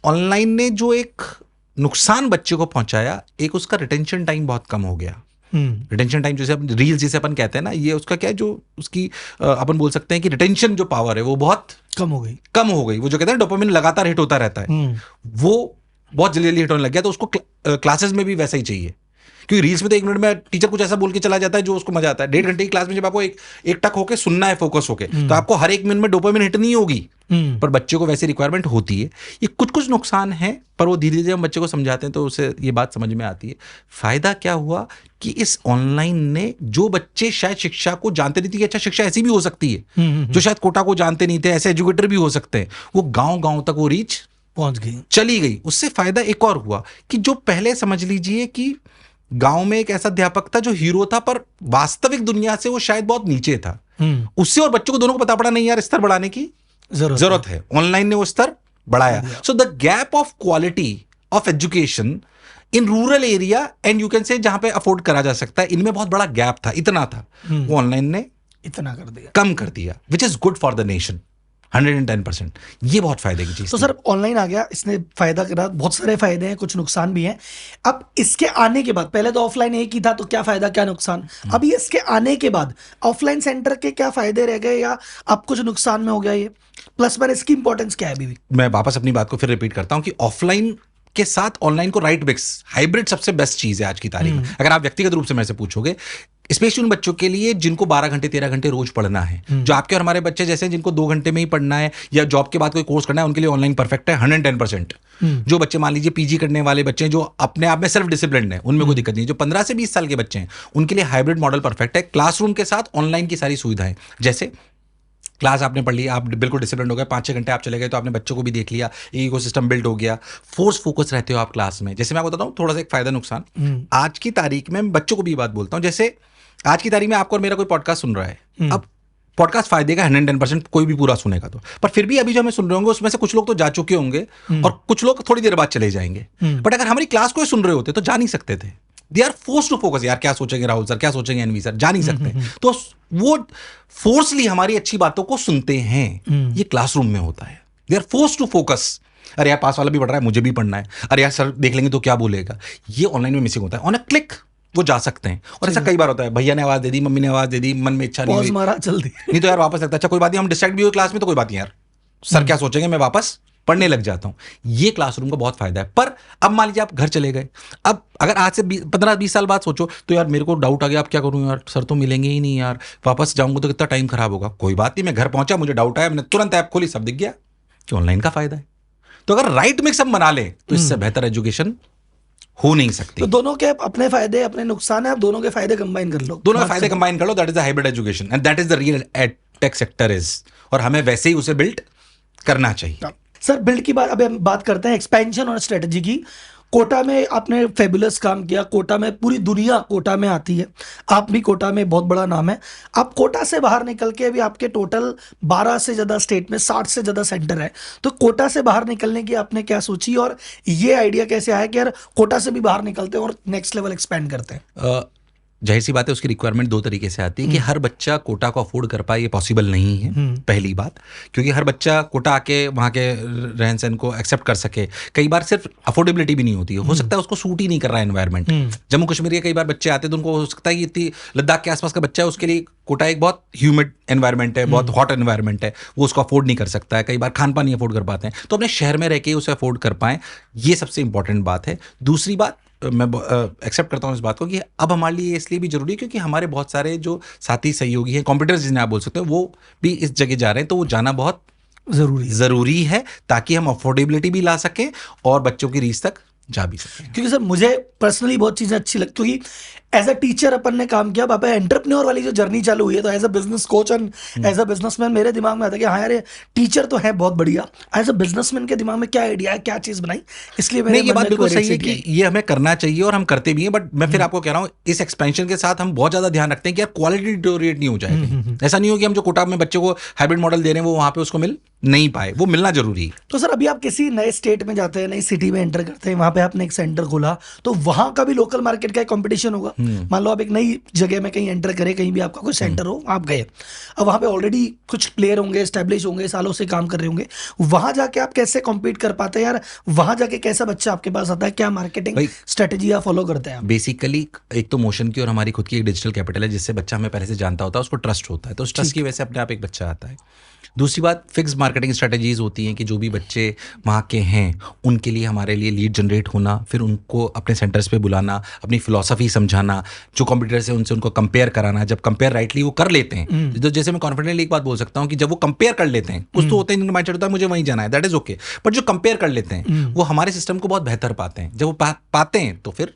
ऑनलाइन ने जो एक नुकसान बच्चे को पहुंचाया, एक उसका रिटेंशन टाइम बहुत कम हो गया। रिटेंशन टाइम जैसे रील्स जिसे अपन कहते हैं ना, ये उसका क्या है, जो उसकी अपन बोल सकते हैं कि रिटेंशन जो पावर है वो बहुत कम हो गई। वो जो कहते हैं डोपामिन लगातार हिट होता रहता है, वो बहुत जल्दी जल्दी हिट होने लग गया। तो उसको क्लासेस में भी वैसा ही चाहिए, क्योंकि रील्स में तो 1 मिनट में टीचर कुछ ऐसा बोल के चला जाता है जो उसको मजा आता है। 1.5 घंटे की क्लास में जब आपको एक टक होके सुनना है, फोकस होके, तो आपको हर 1 मिनट में डोपामिन हिट नहीं होगी, पर बच्चे को वैसी रिक्वायरमेंट होती है। ये कुछ नुकसान है, पर वो धीरे धीरे हम बच्चे को समझाते हैं तो उसे ये बात समझ में आती है। फायदा क्या हुआ कि इस ऑनलाइन ने, जो बच्चे शायद शिक्षा को जानते नहीं थे कि अच्छा शिक्षा ऐसी भी हो सकती है, जो शायद कोटा को जानते नहीं थे, ऐसे एजुकेटर भी हो सकते हैं, वो गांव तक वो रीच पहुंच गई, चली गई। उससे फायदा एक और हुआ कि जो पहले समझ लीजिए कि गांव में एक ऐसा अध्यापक था जो हीरो था, पर वास्तविक दुनिया से वो शायद बहुत नीचे था, उससे और बच्चों को दोनों को पता पड़ा नहीं यार स्तर बढ़ाने की जरूरत है। ऑनलाइन ने वो स्तर बढ़ाया। So the gap of quality of education in rural area and you can say जहां पे अफोर्ड करा जा सकता है, इनमें बहुत बड़ा गैप था, इतना था, वो ऑनलाइन ने इतना कर दिया, कम कर दिया, which is good for the nation. 110%। ये बहुत फायदे की चीज। तो सर ऑनलाइन आ गया, इसने फायदा करा, बहुत सारे फायदे हैं, कुछ नुकसान भी हैं। अब इसके आने के बाद, पहले तो ऑफलाइन एक ही था, तो क्या फायदा क्या नुकसान, अभी इसके आने के बाद ऑफलाइन सेंटर के क्या फायदे रह गए या अब कुछ नुकसान में हो गया, ये प्लस माइनस इसकी इंपॉर्टेंस क्या है अभी भी? मैं वापस अपनी बात को फिर रिपीट करता हूं कि ऑफलाइन के साथ ऑनलाइन को राइट मिक्स, हाइब्रिड सबसे बेस्ट चीज है आज की तारीख में। अगर आप व्यक्तिगत रूप से मेरे से पूछोगे, स्पेशली उन बच्चों के लिए जिनको 12 घंटे 13 घंटे रोज पढ़ना है, जो आपके और हमारे बच्चे जैसे हैं जिनको 2 घंटे में ही पढ़ना है या जॉब के बाद कोई कोर्स करना है, उनके लिए ऑनलाइन परफेक्ट है 110%। जो बच्चे मान लीजिए पीजी करने वाले बच्चे हैं जो अपने आप में सेल्फ डिसिप्लिन है, उनमें कोई दिक्कत नहीं। जो 15 से 20 साल के बच्चे हैं उनके लिए हाइब्रिड मॉडल परफेक्ट है, क्लासरूम के साथ ऑनलाइन की सारी सुविधाएं। जैसे क्लास आपने पढ़ ली, आप बिल्कुल डिसिप्लिन हो गए, 5-6 घंटे आप चले गए तो आपने बच्चों को भी देख लिया, एक इकोसिस्टम बिल्ड हो गया, फोर्स फोकस रहते हो आप क्लास में। जैसे मैं आपको बताता हूँ थोड़ा सा एक फायदा नुकसान, आज की तारीख में बच्चों को भी बात बोलता हूँ, जैसे आज की तारीख में आपको और मेरा कोई पॉडकास्ट सुन रहा है, अब पॉडकास्ट फायदे का 110% कोई भी पूरा सुनेगा तो, पर फिर भी अभी जो हमें सुन रहे होंगे उसमें से कुछ लोग तो जा चुके होंगे और कुछ लोग थोड़ी देर बाद चले जाएंगे, बट अगर हमारी क्लास को सुन रहे होते तो जा नहीं सकते थे। They are force to focus, यार क्या सोचेंगे राहुल सर, क्या सोचेंगे एनवी सर, जा नहीं सकते, तो वो फोर्सली हमारी अच्छी बातों को सुनते हैं। ये क्लासरूम में होता है, they are force to focus. अरे यार पास वाला भी पढ़ रहा है, मुझे भी पढ़ना है, अरे यार सर देख लेंगे तो क्या बोलेगा, ये ऑनलाइन में मिसिंग होता है। ऑन अ क्लिक वो जा सकते हैं, और ऐसा कई बार होता है, भैया ने आवाज दे दी, मम्मी ने आवाज दे दी, मन में इच्छा नहीं हुई, मारा चल दी, नहीं तो यार वापस लगता है, अच्छा कोई बात नहीं, हम डिस्ट्रैक्ट भी हुए क्लास में तो कोई बात नहीं यार, सर क्या सोचेंगे, मैं वापस पढ़ने लग जाता हूं। ये क्लासरूम का बहुत फायदा है। पर अब मान लीजिए आप घर चले गए, अब अगर आज से 15-20 साल बाद सोचो तो यार मेरे को डाउट आ गया, अब क्या करूं यार, सर तो मिलेंगे ही नहीं यार, वापस जाऊंगा तो कितना टाइम खराब होगा। कोई बात नहीं, मैं घर पहुंचा, मुझे डाउट आया, मैंने तुरंत ऐप खोली, सब दिख गया कि ऑनलाइन का फायदा है। तो अगर राइट मिक्स हम बना ले तो इससे बेहतर एजुकेशन हो नहीं सकती। तो दोनों के अपने फायदे अपने नुकसान है, आप दोनों के फायदे कंबाइन कर लो, दोनों के फायदे कंबाइन कर लो, that is the hybrid education and that is the real tech sector is, और हमें वैसे ही उसे बिल्ड करना चाहिए। सर बिल्ड की बात, अभी हम बात करते हैं एक्सपेंशन और स्ट्रेटजी की। कोटा में आपने फेबुलस काम किया, कोटा में पूरी दुनिया कोटा में आती है, आप भी कोटा में बहुत बड़ा नाम है। आप कोटा से बाहर निकल के अभी आपके टोटल 12 से ज़्यादा स्टेट में 60 से ज़्यादा सेंटर है, तो कोटा से बाहर निकलने की आपने क्या सोची और ये आइडिया कैसे आया कि यार कोटा से भी बाहर निकलते हैं और नेक्स्ट लेवल एक्सपेंड करते हैं? जाहिर सी बात है, उसकी रिक्वायरमेंट दो तरीके से आती है कि हर बच्चा कोटा को अफोर्ड कर पाए, ये पॉसिबल नहीं है पहली बात, क्योंकि हर बच्चा कोटा आके वहाँ के रहन सहन को एक्सेप्ट कर सके। कई बार सिर्फ अफोर्डेबिलिटी भी नहीं होती है, हो सकता है उसको सूट ही नहीं कर रहा है एनवायरनमेंट। जम्मू कश्मीर के कई बार बच्चे आते हैं तो उनको हो सकता है कि इतनी लद्दाख के आसपास का बच्चा है, उसके लिए कोटा एक बहुत ह्यूमिड एनवायरनमेंट है, बहुत हॉट एनवायरनमेंट है, वो उसको अफोर्ड नहीं कर सकता है, कई बार खान पान नहीं अफोर्ड कर पाते हैं, तो अपने शहर में रह के उसे अफोर्ड कर पाएं, ये सबसे इंपॉर्टेंट बात है। दूसरी बात, मैं एक्सेप्ट करता हूँ इस बात को कि अब हमारे लिए इसलिए भी जरूरी है क्योंकि हमारे बहुत सारे जो साथी सहयोगी हैं, कॉम्पिटिटर्स जिन्हें आप बोल सकते हैं, वो भी इस जगह जा रहे हैं, तो वो जाना बहुत जरूरी है ताकि हम अफोर्डेबिलिटी भी ला सकें और बच्चों की रीच तक जा भी सकें। क्योंकि सर मुझे पर्सनली बहुत चीज़ें अच्छी लगती, क्योंकि एज अ टीचर अपन ने काम किया, पापा एंटरप्रेन्योर वाली जो जर्नी चालू हुई है, तो as a business coach and as a businessman मेरे दिमाग में आता है कि हाँ यार ये टीचर तो है बहुत बढ़िया, एज अ बिजनेसमैन के दिमाग में क्या आइडिया है, क्या चीज़ बनाई, इसलिए मैंने ये बात बिल्कुल सही है कि ये हमें करना चाहिए और हम करते भी हैं, बट मैं फिर आपको कह रहा हूँ इस एक्सपेंशन के साथ हम बहुत ज़्यादा ध्यान रखते हैं कि यार क्वालिटी डिटोरिएट नहीं हो जाएगी। ऐसा नहीं हो कि हम जो कोटा में बच्चों को हाइब्रिड मॉडल दे रहे हैं वो वहाँ पे उसको मिल नहीं पाए, वो मिलना जरूरी है। तो सर अभी आप किसी नए स्टेट में जाते हैं, नई सिटी में एंटर करते हैं, वहाँ पे आपने एक सेंटर खोला, तो वहाँ का भी लोकल मार्केट का एक कंपटीशन होगा। मान लो आप एक नई जगह में कहीं एंटर करें, कहीं भी आपका कोई सेंटर हो, आप गए, अब वहाँ पे ऑलरेडी कुछ प्लेयर होंगे, एस्टेब्लिश होंगे, सालों से काम कर रहे होंगे, वहाँ जाके आप कैसे कॉम्पीट कर पाते हैं यार? वहाँ जाके कैसा बच्चा आपके पास आता है, क्या मार्केटिंग स्ट्रेटेजी आप फॉलो करते हैं? बेसिकली एक तो मोशन की और हमारी खुद की एक डिजिटल कैपिटल है, जिससे बच्चा हमें पहले से जानता होता है, उसको ट्रस्ट होता है, तो उस ट्रस्ट की वजह से अपने आप एक बच्चा आता है। दूसरी बात, फिक्स मार्केटिंग स्ट्रेटजीज होती हैं कि जो भी बच्चे वहाँ के हैं उनके लिए हमारे लिए लीड जनरेट होना, फिर उनको अपने सेंटर्स पे बुलाना, अपनी फिलॉसफी समझाना, जो कॉम्पिटिटर्स है उनसे उनको कंपेयर कराना। जब कंपेयर राइटली वो कर लेते हैं, तो जैसे मैं कॉन्फिडेंटली एक बात बोल सकता हूँ कि जब वो कंपेयर कर लेते हैं, कुछ तो होते हैं जिनका माइंडसेट होता है मुझे वहीं जाना है, दैट इज ओके, बट जो कंपेयर कर लेते हैं वो हमारे सिस्टम को बहुत बेहतर पाते हैं। जब वो पाते हैं तो फिर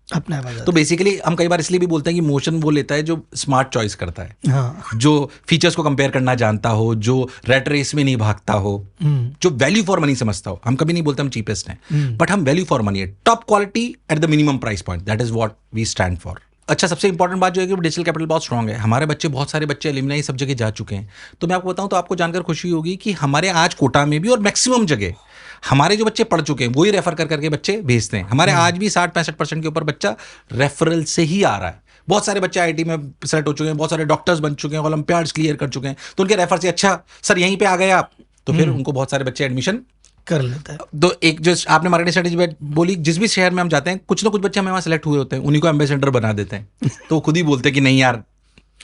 अपना तो बेसिकली हम कई बार इसलिए भी बोलते हैं कि मोशन वो लेता है जो स्मार्ट चॉइस करता है, हाँ। जो फीचर्स को कंपेयर करना जानता हो, जो रेट रेस में नहीं भागता हो, जो वैल्यू फॉर मनी समझता हो। हम कभी नहीं बोलते हम चीपेस्ट हैं, बट हम वैल्यू फॉर मनी है, top quality at the minimum price point, that is what we stand for. अच्छा, सबसे इंपॉर्टेंट बात जो है कि डिजिटल कैपिटल बहुत स्ट्रांग है। हमारे बच्चे, बहुत सारे बच्चे एलुमनाई सब जगह जा चुके हैं। तो मैं आपको बताऊं तो आपको जानकर खुशी होगी कि हमारे आज कोटा में भी और मैक्सिमम जगह हमारे जो बच्चे पढ़ चुके हैं वही रेफर कर करके बच्चे भेजते हैं। हमारे आज भी 60-65% के ऊपर बच्चा रेफरल से ही आ रहा है। बहुत सारे बच्चे आईटी में सेलेक्ट हो चुके हैं, बहुत सारे डॉक्टर्स बन चुके हैं, ओलंपियाड्स क्लियर कर चुके हैं, तो उनके रेफर से अच्छा सर यहीं पे आ गए आप, तो फिर उनको बहुत सारे बच्चे एडमिशन कर लेता है। तो एक जो आपने मार्केटिंग स्ट्रेटेजी बोली, जिस भी शहर में हम जाते हैं कुछ ना कुछ बच्चे हमें वहाँ सेलेक्ट हुए होते हैं, उन्हीं को एम्बेसडर बना देते हैं। तो खुद ही बोलते हैं कि नहीं यार,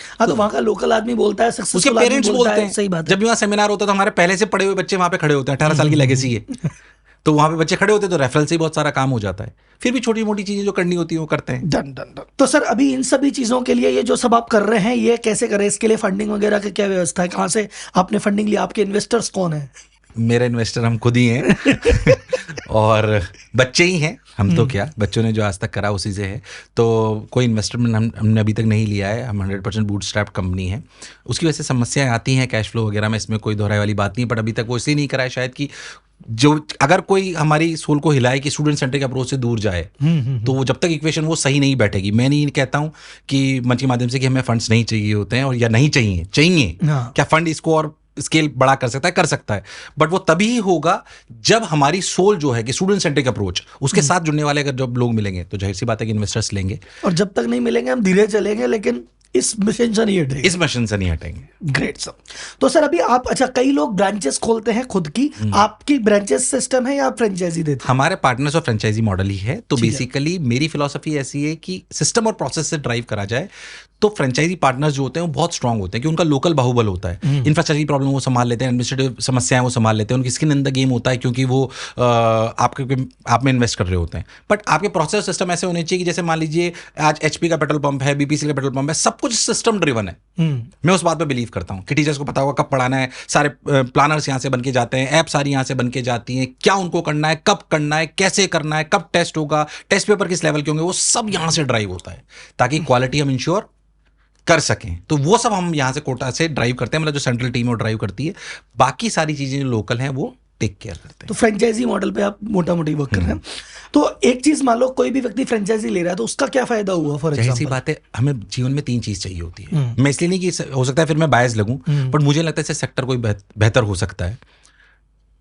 हाँ, तो वहाँ का लोकल आदमी बोलता है, उसके पेरेंट्स बोलते हैं। सही बात है। जब भी वहाँ सेमिनार होता है तो हमारे पहले से पढ़े हुए बच्चे वहाँ पे खड़े होते हैं, 18 साल की लेगेसी है, तो वहाँ पे बच्चे खड़े होते हैं, तो रेफरल से ही बहुत सारा काम हो जाता है। फिर भी छोटी मोटी चीजें जो करनी होती है वो करते हैं। Done done done. तो सर अभी इन सभी चीजों के लिए ये जो सब आप कर रहे हैं, ये कैसे कर रहे हैं? इसके लिए फंडिंग वगैरह की क्या व्यवस्था है? कहाँ से आपने फंडिंग ली? आपके इन्वेस्टर्स कौन है? मेरे इन्वेस्टर हम खुद ही हैं और बच्चे ही हैं हम, तो क्या, बच्चों ने जो आज तक करा उसी से है। तो कोई इन्वेस्टमेंट हमने अभी तक नहीं लिया है, हम 100% बूटस्ट्रैप कंपनी है। उसकी वजह से समस्याएं आती हैं कैश फ्लो वगैरह में, इसमें कोई दोहराई वाली बात नहीं है, बट अभी तक वो इसलिए नहीं करा है शायद कि जो अगर कोई हमारी सोल को हिलाए कि स्टूडेंट सेंट्रिक अप्रोच से दूर जाए, तो वो जब तक इक्वेशन वो सही नहीं बैठेगी। मैं नहीं कहता हूं कि मंच के माध्यम से कि हमें फंड्स नहीं चाहिए होते हैं और या नहीं चाहिए क्या फंड इसको और स्केल बड़ा कर सकता है, बट वो तभी ही होगा जब हमारी सोल जो है कि स्टूडेंट सेंट्रिक अप्रोच, उसके साथ जुड़ने वाले अगर जब लोग मिलेंगे तो जाहिर सी बात है कि इन्वेस्टर्स लेंगे। और जब तक नहीं मिलेंगे हम धीरे चलेंगे, लेकिन इस मिशन से नहीं हटेंगे, इस मिशन से नहीं हटेंगे। Great sir. तो सर अभी आप, अच्छा, कई लोग ब्रांचेस खोलते हैं खुद की, आपकी ब्रांचेस सिस्टम है या फ्रेंचाइजी देते हैं? हमारे पार्टनर्स और फ्रेंचाइजी मॉडल ही है। तो बेसिकली मेरी फिलॉसफी ऐसी है कि सिस्टम और प्रोसेस से ड्राइव करा जाए। तो फ्रेंचाइजी पार्टनर्स जो होते हैं वो बहुत स्ट्रांग होते हैं कि उनका लोकल बाहुबल होता है, इंफ्रास्ट्रक्चर की प्रॉब्लम वो संभाल लेते हैं, एडमिनिस्ट्रेटिव समस्याएं वो संभाल लेते हैं, उनकी स्किन इन द गेम होता है क्योंकि वो आप में इन्वेस्ट कर रहे होते हैं। बट आपके प्रोसेस सिस्टम ऐसे होने चाहिए कि जैसे मान लीजिए आज HP का पेट्रोल पंप है, BPCL का पेट्रोल पंप है, सब कुछ सिस्टम ड्रिवन है। मैं उस बात पे बिलीव करता हूँ कि टीचर्स को पता होगा कब पढ़ाना है, सारे प्लानर्स यहाँ से बन के जाते हैं, ऐप सारी यहाँ से बन के जाती हैं, क्या उनको करना है, कब करना है, कैसे करना है, कब टेस्ट होगा, टेस्ट पेपर किस लेवल के होंगे, वो सब यहाँ से ड्राइव होता है ताकि क्वालिटी हम इंश्योर कर सकें। तो वो सब हम यहाँ से कोटा से ड्राइव करते हैं, मतलब जो सेंट्रल टीम है वो ड्राइव करती है, बाकी सारी चीजें जो लोकल हैं वो टेक केयर करते हैं। तो फ्रेंचाइजी मॉडल पे आप मोटा मोटी वर्क कर रहे हैं। तो एक चीज मान लो कोई भी व्यक्ति फ्रेंचाइजी ले रहा है तो उसका क्या फायदा हुआ? फॉर एग्जांपल, ऐसी बात है, हमें जीवन में 3 चीज चाहिए होती है। मैं इसलिए नहीं कि हो सकता है फिर मैं बायस लगूं, बट मुझे लगता है सेक्टर कोई बेहतर हो सकता है।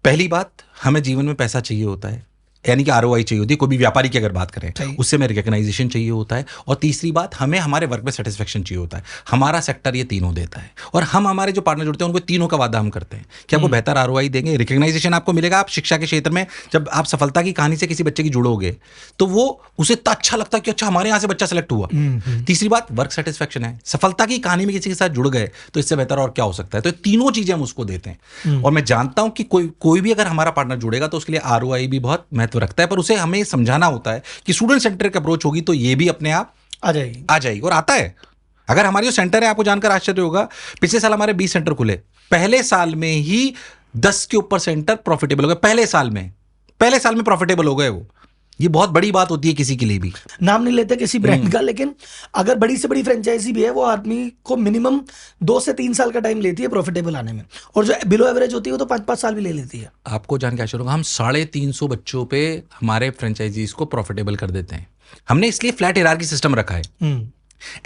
पहली बात, हमें जीवन में पैसा चाहिए होता है, यानी कि ROI चाहिए होती है। कोई भी व्यापारी की अगर बात करें उससे हमें रिकग्नाइजेशन चाहिए होता है। और तीसरी बात, हमें हमारे वर्क में सेटिस्फेक्शन चाहिए होता है। हमारा सेक्टर ये तीनों देता है और हम हमारे जो पार्टनर जुड़ते हैं उनको तीनों का वादा हम करते हैं कि आपको बेहतर ROI देंगे, रिकग्नाइजेशन आपको मिलेगा। आप शिक्षा के क्षेत्र में जब आप सफलता की कहानी से किसी बच्चे की जुड़ोगे तो वो उसे इतना अच्छा लगता है कि अच्छा हमारे यहाँ से बच्चा सेलेक्ट हुआ। तीसरी बात, वर्क सेटिस्फेक्शन है। सफलता की कहानी में किसी के साथ जुड़ गए तो इससे बेहतर और क्या हो सकता है। तो तीनों चीजें हम उसको देते हैं। और मैं जानता हूं कि कोई भी अगर हमारा पार्टनर जुड़ेगा तो उसके लिए ROI भी बहुत महत्व रखता है, पर उसे हमें समझाना होता है कि स्टूडेंट सेंट्रिक अप्रोच होगी तो ये भी अपने आप आ जाएगी और आता है। अगर हमारी जो सेंटर है, आपको जानकर आश्चर्य होगा, पिछले साल हमारे 20 सेंटर खुले, पहले साल में ही 10 के ऊपर सेंटर प्रॉफिटेबल हो गए। पहले साल में प्रॉफिटेबल हो गए। वो ये बहुत बड़ी बात होती है किसी के लिए भी। नाम नहीं लेते किसी ब्रांड का, लेकिन अगर बड़ी से बड़ी फ्रेंचाइजी भी है वो आदमी को मिनिमम 2 से 3 साल का टाइम लेती है प्रॉफिटेबल आने में, और जो बिलो एवरेज होती है वो तो 5-5 साल भी ले लेती है। आपको जान के आश्चर्य होगा, हम 350 बच्चों पे हमारे फ्रेंचाइजीज को प्रॉफिटेबल कर देते हैं। हमने इसलिए फ्लैट हिरार्की सिस्टम रखा है,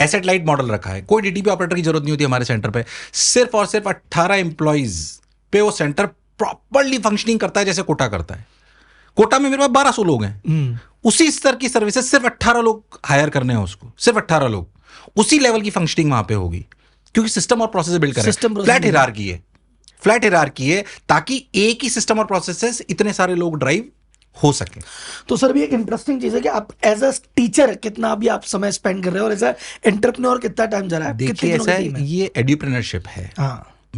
एसेट लाइट मॉडल रखा है। कोई DTP ऑपरेटर की जरूरत नहीं होती हमारे सेंटर पे। सिर्फ और सिर्फ 18 एम्प्लॉइज पे वो सेंटर प्रॉपरली फंक्शनिंग करता है जैसे कोटा करता है। कोटा में मेरे पास 1200 लोग हैं, उसी स्तर की सर्विसेज सिर्फ 18 लोग हायर करने हैं उसको, सिर्फ 18 लोग, उसी लेवल की फंक्शनिंग वहां पे होगी क्योंकि सिस्टम और प्रोसेस बिल्ड करें। फ्लैट हिरार्की है ताकि एक ही सिस्टम और प्रोसेसेस इतने सारे लोग ड्राइव हो सके। तो सर भी एक इंटरेस्टिंग चीज है कि आप एज अ टीचर कितना भी आप समय स्पेंड कर रहे हो और एज अ एंटरप्रेन्योर कितना टाइम जा रहा है? देखिए ऐसा है, ये एड्यूप्रेन्योरशिप है।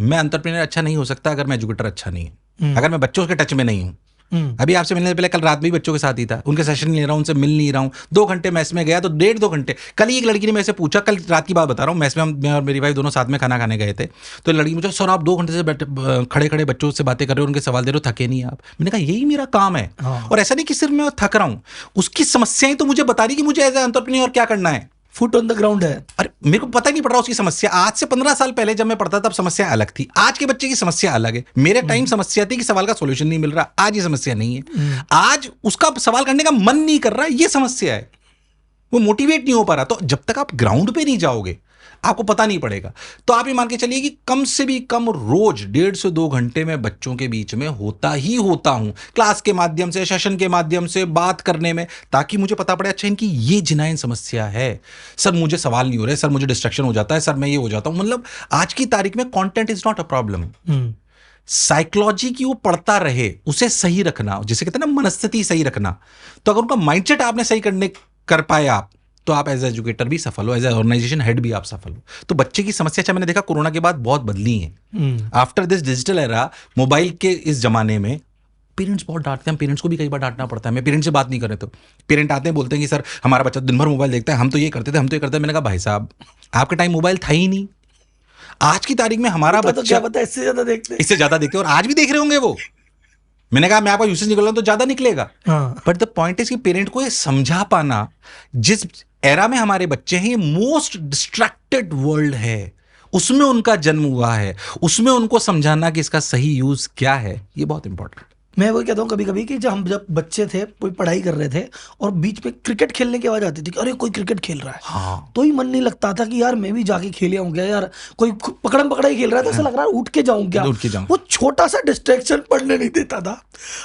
मैं एंटरप्रेन्योर अच्छा नहीं हो सकता अगर मैं एजुकेटर अच्छा नहीं है, अगर मैं बच्चों के टच में नहीं हूं। अभी आपसे मिलने से पहले कल रात भी बच्चों के साथ ही था, उनके सेशन नहीं ले रहा हूं, उनसे मिल नहीं रहा हूं। 2 घंटे मैस में गया तो 1.5-2 घंटे। कल ही एक लड़की ने मेरे से पूछा, कल रात की बात बता रहा हूं, मैस में मैं और मेरी वाइफ दोनों साथ में खाना खाने गए थे, तो लड़की मुझे, सर आप 2 घंटे से खड़े खड़े बच्चों से बातें कर रहे हो, उनके सवाल दे रहे हो, थके नहीं आप? मैंने कहा यही मेरा काम है। और ऐसा नहीं कि सिर्फ मैं थक रहा हूं, उसकी समस्याएं तो मुझे बता रही कि मुझे एज ए एंटरप्रेन्योर क्या करना है। फुट ऑन द ग्राउंड है। अरे मेरे को पता ही नहीं पड़ रहा उसकी समस्या। आज से 15 साल पहले जब मैं पढ़ता तब समस्या अलग थी, आज के बच्चे की समस्या अलग है। मेरे टाइम समस्या थी कि सवाल का सॉल्यूशन नहीं मिल रहा, आज ये समस्या नहीं है। आज उसका सवाल करने का मन नहीं कर रहा, ये समस्या है, वो मोटिवेट नहीं हो पा रहा। तो जब तक आप ग्राउंड पे नहीं जाओगे आपको पता नहीं पड़ेगा। तो आप ये मान के चलिए कि कम से भी कम रोज 1.5 से 2 घंटे में बच्चों के बीच में होता हूं, क्लास के माध्यम से, सेशन के माध्यम से बात करने में, ताकि मुझे पता पड़े अच्छा इनकी ये जिनाइन समस्या है, सर मुझे सवाल नहीं हो रहे, सर मुझे डिस्ट्रैक्शन हो जाता है, सर मैं ये हो जाता हूं। मतलब आज की तारीख में content is not a problem. Psychology की वो पढ़ता रहे, उसे सही रखना, जिसे कहते हैं ना मनस्थिति सही रखना। तो अगर उनका माइंडसेट आपने सही कर पाए आप, तो आप एज एजुकेटर भी सफल हो, एज ऑर्गेनाइजेशन हेड भी आप सफल हो। तो बच्चे की समस्या अच्छा मैंने देखा कोरोना के बाद बहुत बदली है। After this digital era, mobile के इस जमाने में पेरेंट्स बहुत डांटते हैं, पेरेंट्स को भी कई बार डांटना पड़ता है। मैं पेरेंट्स से बात नहीं कर रहे, तो पेरेंट आते हैं बोलते हैं कि सर हमारा बच्चा दिन भर मोबाइल देखता है, हम तो ये करते थे, हम तो ये करते हैं। मैंने कहा भाई साहब आपके टाइम मोबाइल था ही नहीं, आज की तारीख में हमारा बच्चा क्या पता इससे ज्यादा देखते और आज भी देख रहे होंगे वो। मैंने कहा मैं आपका यूसेज निकल रहा हूं तो ज्यादा निकलेगा। हाँ। बट द पॉइंट इज कि पेरेंट को ये समझा पाना, जिस एरा में हमारे बच्चे हैं, ये मोस्ट डिस्ट्रैक्टेड वर्ल्ड है, उसमें उनका जन्म हुआ है, उसमें उनको समझाना कि इसका सही यूज क्या है, ये बहुत इंपॉर्टेंट। मैं वही कहता हूँ कभी कभी कि जब बच्चे थे, कोई पढ़ाई कर रहे थे और बीच में क्रिकेट खेलने की आवाज आती थी कि अरे कोई क्रिकेट खेल रहा है, हाँ, तो ही मन नहीं लगता था कि यार मैं भी जाके खेल आऊं क्या, यार कोई पकड़म पकड़ाई खेल रहा था, ऐसा लग रहा है उठ के जाऊं क्या, उठ के जाऊं। वो छोटा सा डिस्ट्रैक्शन पढ़ने नहीं देता था।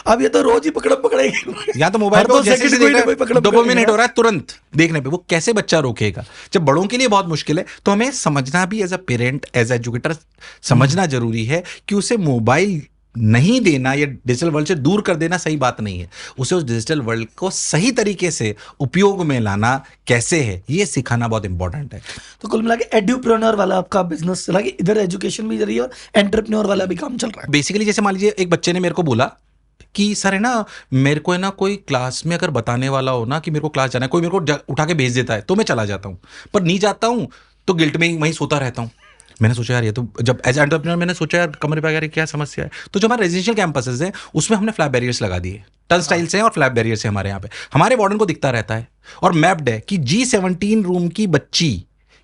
अब ये तो रोज ही पकड़म पकड़ाई खेल रहा है, या तो मोबाइल हर दो पे जैसे सेकंड कोई ना कोई पकड़म पकड़ाई डोपामिन खेल हिट रहा हो रहा है तुरंत देखने पे, वो कैसे बच्चा रोकेगा? जब बड़ों के लिए बहुत मुश्किल है, तो हमें समझना भी as a parent, as educator समझना जरूरी है कि उसे मोबाइल नहीं देना या डिजिटल वर्ल्ड से दूर कर देना सही बात नहीं है। उसे उस डिजिटल वर्ल्ड को सही तरीके से उपयोग में लाना कैसे है, ये सिखाना बहुत इंपॉर्टेंट है। तो कुल मिला के एड्यूप्रेन्योर वाला आपका बिजनेस चला कि इधर एजुकेशन भी जरिए और एंटरप्रेन्योर वाला भी काम चल रहा है। बेसिकली जैसे मान लीजिए एक बच्चे ने मेरे को बोला कि सर है ना, मेरे को है ना कोई क्लास में अगर बताने वाला हो ना कि मेरे को क्लास जाना है, कोई मेरे को उठा के भेज देता है तो मैं चला जाता हूँ, पर नहीं जाता हूँ तो गिल्ट में ही वहीं सोता रहता हूँ। मैंने सोचा यार ये तो, जब एज एंटरप्रेन्योर मैंने सोचा यार कमरे पे यार क्या समस्या है, तो जो हमारे रेजिडेंशियल कैंपसेस हैं उसमें हमने फ्लैप बैरियर्स लगा दिए, टर्न स्टाइल्स हैं और फ्लैप बैरियर्स हैं हमारे यहाँ पे, हमारे वार्डन को दिखता रहता है और मैप्ड है कि G17 रूम की बच्ची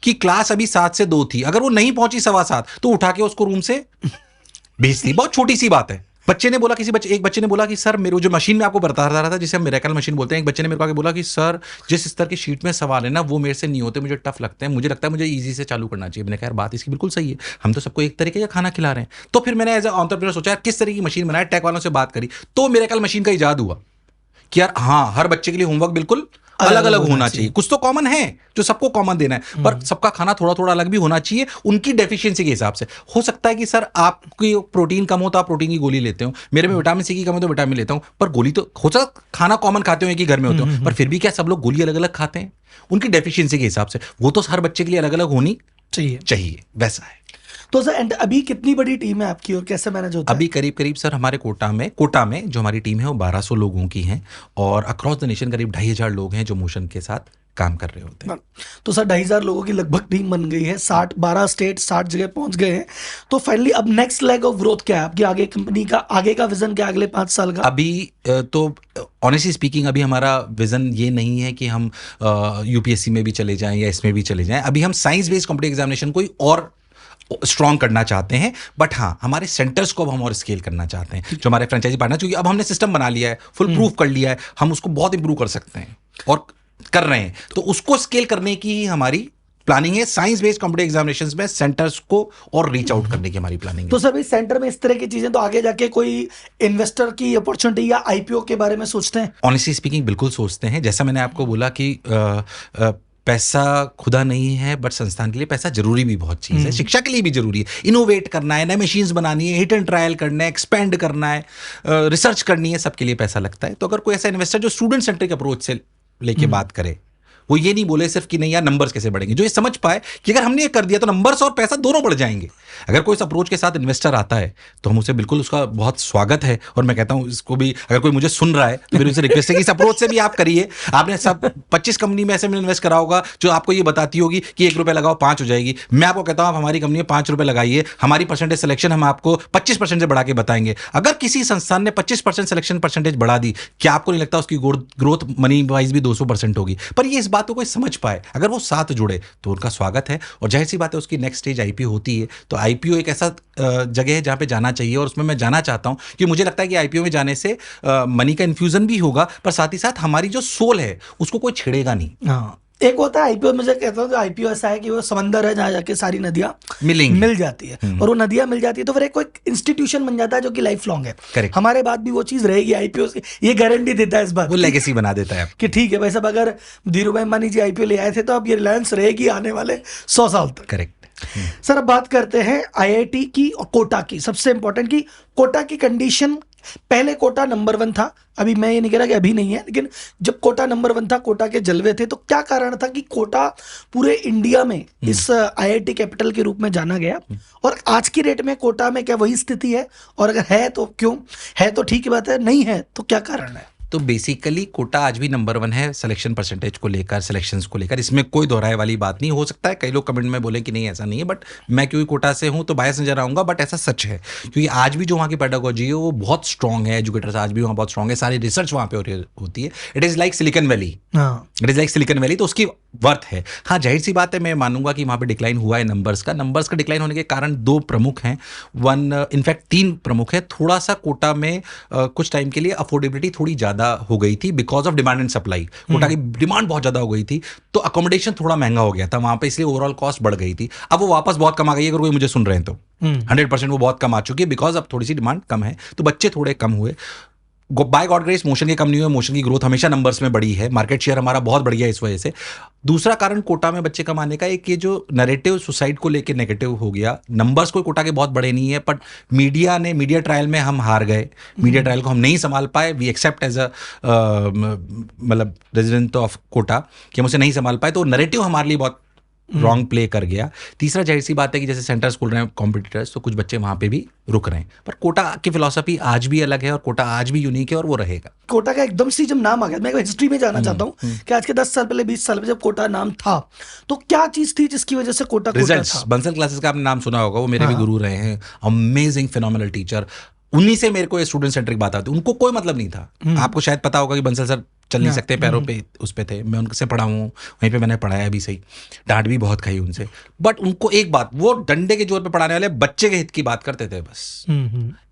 की क्लास अभी 7 से 2 थी, अगर वो नहीं पहुंची 7:15 तो उठा के उसको रूम से भेज दी। बहुत छोटी सी बात है। बच्चे ने बोला, एक बच्चे ने बोला कि सर मेरे जो मशीन में आपको बता रहा था जिसे हम मिरेकल मशीन बोलते हैं, एक बच्चे ने मेरे को आके बोला कि सर जिस स्तर की शीट में सवाल है ना वो मेरे से नहीं होते, मुझे टफ लगते हैं, मुझे लगता है मुझे इजी से चालू करना चाहिए। मैंने कहा यार बात इसकी बिल्कुल सही है, हम तो सबको एक तरीके का खाना खिला रहे हैं। तो फिर मैंने एज ए एंटरप्रेन्योर सोचा यार किस तरह की मशीन बनाए, टेक वालों से बात करी तो मिरेकल मशीन का इजाद हुआ कि यार हाँ हर बच्चे के लिए होमवर्क बिल्कुल अलग अलग होना चाहिए। कुछ तो कॉमन है जो सबको कॉमन देना है, पर सबका खाना थोड़ा थोड़ा अलग भी होना चाहिए उनकी डेफिशिएंसी के हिसाब से। हो सकता है कि सर आपकी प्रोटीन कम हो तो आप प्रोटीन की गोली लेते हो, मेरे में विटामिन सी की कम हो तो विटामिन लेता हूं, पर गोली तो हो सकता खाना कॉमन खाते हो एक ही घर में होते हो, पर फिर भी क्या सब लोग गोली अलग अलग खाते हैं उनकी डेफिशिएंसी के हिसाब से, वो तो हर बच्चे के लिए अलग अलग होनी चाहिए वैसा है। तो सर अभी कितनी बड़ी टीम है आपकी और कैसे मैनेज होता है? अभी करीब करीब सर हमारे कोटा में जो हमारी टीम है वो 1200 लोगों की है और अक्रॉस द नेशन करीब 2500 लोग हैं जो मोशन के साथ काम कर रहे होते हैं। तो सर 2500 लोगों की लगभग टीम बन गई है, 12 स्टेट 60 जगह पहुंच गए हैं। तो फाइनली अब नेक्स्ट लेग ऑफ ग्रोथ क्या है आपकी, आगे कंपनी का आगे का विजन क्या है अगले 5 साल का? अभी तो ऑनेस्टली स्पीकिंग अभी हमारा विजन ये नहीं है कि हम यूपीएससी में भी चले जाएं या इसमें भी चले जाएं। अभी हम साइंस बेस्ड कॉम्पिटिटिव एग्जामिनेशन कोई और स्ट्रॉन्ग करना चाहते हैं, बट हाँ हमारे सेंटर्स को अब हम और स्केल करना चाहते हैं, जो हमारे फ्रेंचाइजी पार्टनर, क्योंकि अब हमने सिस्टम बना लिया है, फुल प्रूफ कर लिया है, हम उसको बहुत इंप्रूव कर सकते हैं और कर रहे हैं, तो उसको स्केल करने की ही हमारी प्लानिंग है। साइंस बेस्ड कॉम्पिटिटिव एग्जामिनेशंस में सेंटर्स को और रीच आउट करने की हमारी प्लानिंग है। तो सर सेंटर में इस तरह की चीजें, तो आगे जाके कोई इन्वेस्टर की अपॉर्चुनिटी या आईपीओ के बारे में सोचते हैं? ऑनेस्टली स्पीकिंग बिल्कुल सोचते हैं। जैसा मैंने आपको बोला कि पैसा खुदा नहीं है, बट संस्थान के लिए पैसा जरूरी भी बहुत चीज़ है, शिक्षा के लिए भी जरूरी है। इनोवेट करना है, नए मशीन्स बनानी है, हिट एंड ट्रायल करना है, एक्सपेंड करना है, रिसर्च करनी है, सबके लिए पैसा लगता है। तो अगर कोई ऐसा इन्वेस्टर जो स्टूडेंट सेंट्रिक अप्रोच से लेके बात करे, वो ये नहीं बोले सिर्फ कि नहीं यार नंबर्स कैसे बढ़ेंगे, जो ये समझ पाए कि अगर हमने ये कर दिया तो नंबर्स और पैसा दोनों बढ़ जाएंगे। अगर कोई इस अप्रोच के साथ इन्वेस्टर आता है तो हम उसे बिल्कुल, उसका बहुत स्वागत है। और मैं कहता हूं इसको भी, अगर कोई मुझे सुन रहा है तो मेरी उनसे रिक्वेस्ट है कि इस अप्रोच से भी आप करिए। आपने सब 25 कंपनी में ऐसे में इन्वेस्ट करा होगा जो आपको ये बताती होगी कि 1 रुपये लगाओ 5 हो जाएगी। मैं आपको कहता हूं आप हमारी कंपनी में 5 रुपये लगाइए, हमारी परसेंटेज सिलेक्शन हम आपको 25% से बढ़ा के बताएंगे। अगर किसी संस्थान ने 25% सिलेक्शन परसेंटेज बढ़ा दी, क्या आपको नहीं लगता उसकी ग्रोथ मनी वाइज भी 200% होगी? पर ये इस बात को कोई समझ पाए, अगर वो साथ जुड़े तो उनका स्वागत है। और जाहिर सी बात है उसकी नेक्स्ट स्टेज आईपीओ होती है, तो आईपीओ एक ऐसा जगह है जहां पे जाना चाहिए, और उसमें मैं जाना चाहता हूं कि मुझे लगता है कि आईपीओ में जाने से मनी का इन्फ्यूजन भी होगा, पर साथ ही साथ हमारी जो सोल है उसको कोई छेड़ेगा नहीं। हाँ, एक होता है आईपीओ, मुझे कहता हूँ आईपीओ ऐसा है कि वो समंदर है जहाँ जाके सारी नदियां मिल जाती है, और वो नदियां मिल जाती है तो फिर एक इंस्टीट्यूशन बन जाता है जो कि लाइफ लॉन्ग है। करेक्ट। हमारे बाद भी वो चीज रहेगी। आईपीओ ये गारंटी देता है इस बात, वो लेगेसी बना देता है कि ठीक है भाई साहब, अगर धीरू भाई अंबानी जी आईपीओ ले आए थे तो अब ये रिलायंस रहेगी आने वाले 100 साल तक। करेक्ट। सर अब बात करते हैं आईआईटी की और कोटा की। सबसे इंपॉर्टेंट की कोटा की कंडीशन, पहले कोटा नंबर 1 था, अभी मैं ये नहीं कह रहा कि अभी नहीं है, लेकिन जब कोटा नंबर 1 था, कोटा के जलवे थे, तो क्या कारण था कि कोटा पूरे इंडिया में इस आईआईटी कैपिटल के रूप में जाना गया? और आज की डेट में कोटा में क्या वही स्थिति है? और अगर है तो क्यों? है तो ठीक बात है, नहीं है तो क्या कारण है? तो बेसिकली कोटा आज भी नंबर 1 है सिलेक्शन परसेंटेज को लेकर, सिलेक्शंस को लेकर, इसमें कोई दोहराए वाली बात नहीं। हो सकता है कई लोग कमेंट में बोले कि नहीं ऐसा नहीं है, बट मैं क्योंकि कोटा से हूँ तो बायस नजर आऊंगा, बट ऐसा सच है क्योंकि आज भी जो वहाँ की पेडागोजी है वो बहुत स्ट्रॉन्ग है, एजुकेटर्स आज भी वहाँ बहुत स्ट्रॉन्ग है, सारी रिसर्च वहाँ पे होती है। It is like silicon valley, it is like silicon valley, तो उसकी वर्थ है। हाँ, जाहिर सी बात है, मैं मानूंगा कि वहाँ पे डिक्लाइन हुआ है नंबर्स का डिक्लाइन होने के कारण 2 प्रमुख हैं, इनफैक्ट 3 प्रमुख है। थोड़ा सा कोटा में कुछ टाइम के लिए अफोर्डेबिलिटी थोड़ी ज़्यादा हो गई थी because of demand and supply. Kota की डिमांड बहुत ज़्यादा हो गई थी तो अकोमोडेशन थोड़ा महंगा हो गया था वहाँ पे, इसलिए ओवरऑल कॉस्ट बढ़ गई थी। अब वो वापस बहुत कम आ गई है, अगर कोई मुझे सुन रहे हैं तो 100% वो बहुत कम आ चुकी है बिकॉज अब थोड़ी सी डिमांड कम है, तो बच्चे थोड़े कम हुए। बाय गॉड ग्रेस मोशन के कम नहीं हुए, मोशन की ग्रोथ हमेशा नंबर्स में बढ़ी है, मार्केट शेयर हमारा बहुत बढ़ गया इस वजह से। दूसरा कारण कोटा में बच्चे कम आने का एक ये जो नैरेटिव सुसाइड को लेके नेगेटिव हो गया। नंबर्स कोई कोटा के बहुत बड़े नहीं है, बट मीडिया ट्रायल में हम हार गए, मीडिया ट्रायल को हम नहीं संभाल पाए। वी एक्सेप्ट एज अ मतलब रेजिडेंट ऑफ कोटा कि हम उसे नहीं संभाल पाए, तो नैरेटिव हमारे लिए बहुत रॉन्ग प्ले कर गया। तीसरा जाहिर सी बात है कि जैसे सेंटर्स खुल रहे हैं कॉम्पिटिटर्स, तो कुछ बच्चे वहां पे भी रुक रहे हैं, पर कोटा की फिलॉसफी आज भी अलग है और कोटा आज भी यूनिक है और वो रहेगा। कोटा का एकदम से जब नाम आ गया, मैं हिस्ट्री में जाना चाहता हूँ कि आज के 10 साल पहले 20 साल पहले जब कोटा नाम था तो क्या चीज थी जिसकी वजह से कोटा रिजल्ट्स था? बंसल क्लासेस का आपने नाम सुना होगा, वो मेरे भी गुरु रहे हैं, अमेजिंग फिनोमिनल टीचर। उन्हीं से मेरे को ये स्टूडेंट सेंट्रिक बात आती, उनको कोई मतलब नहीं था। आपको शायद पता होगा कि बंसल सर चल नहीं सकते पैरों पे, उस पे थे, मैं उनसे पढ़ा हूँ, वहीं पे मैंने पढ़ाया भी सही, डांट भी बहुत खाई उनसे, बट उनको एक बात, वो डंडे के जोर पे पढ़ाने वाले बच्चे के हित की बात करते थे बस।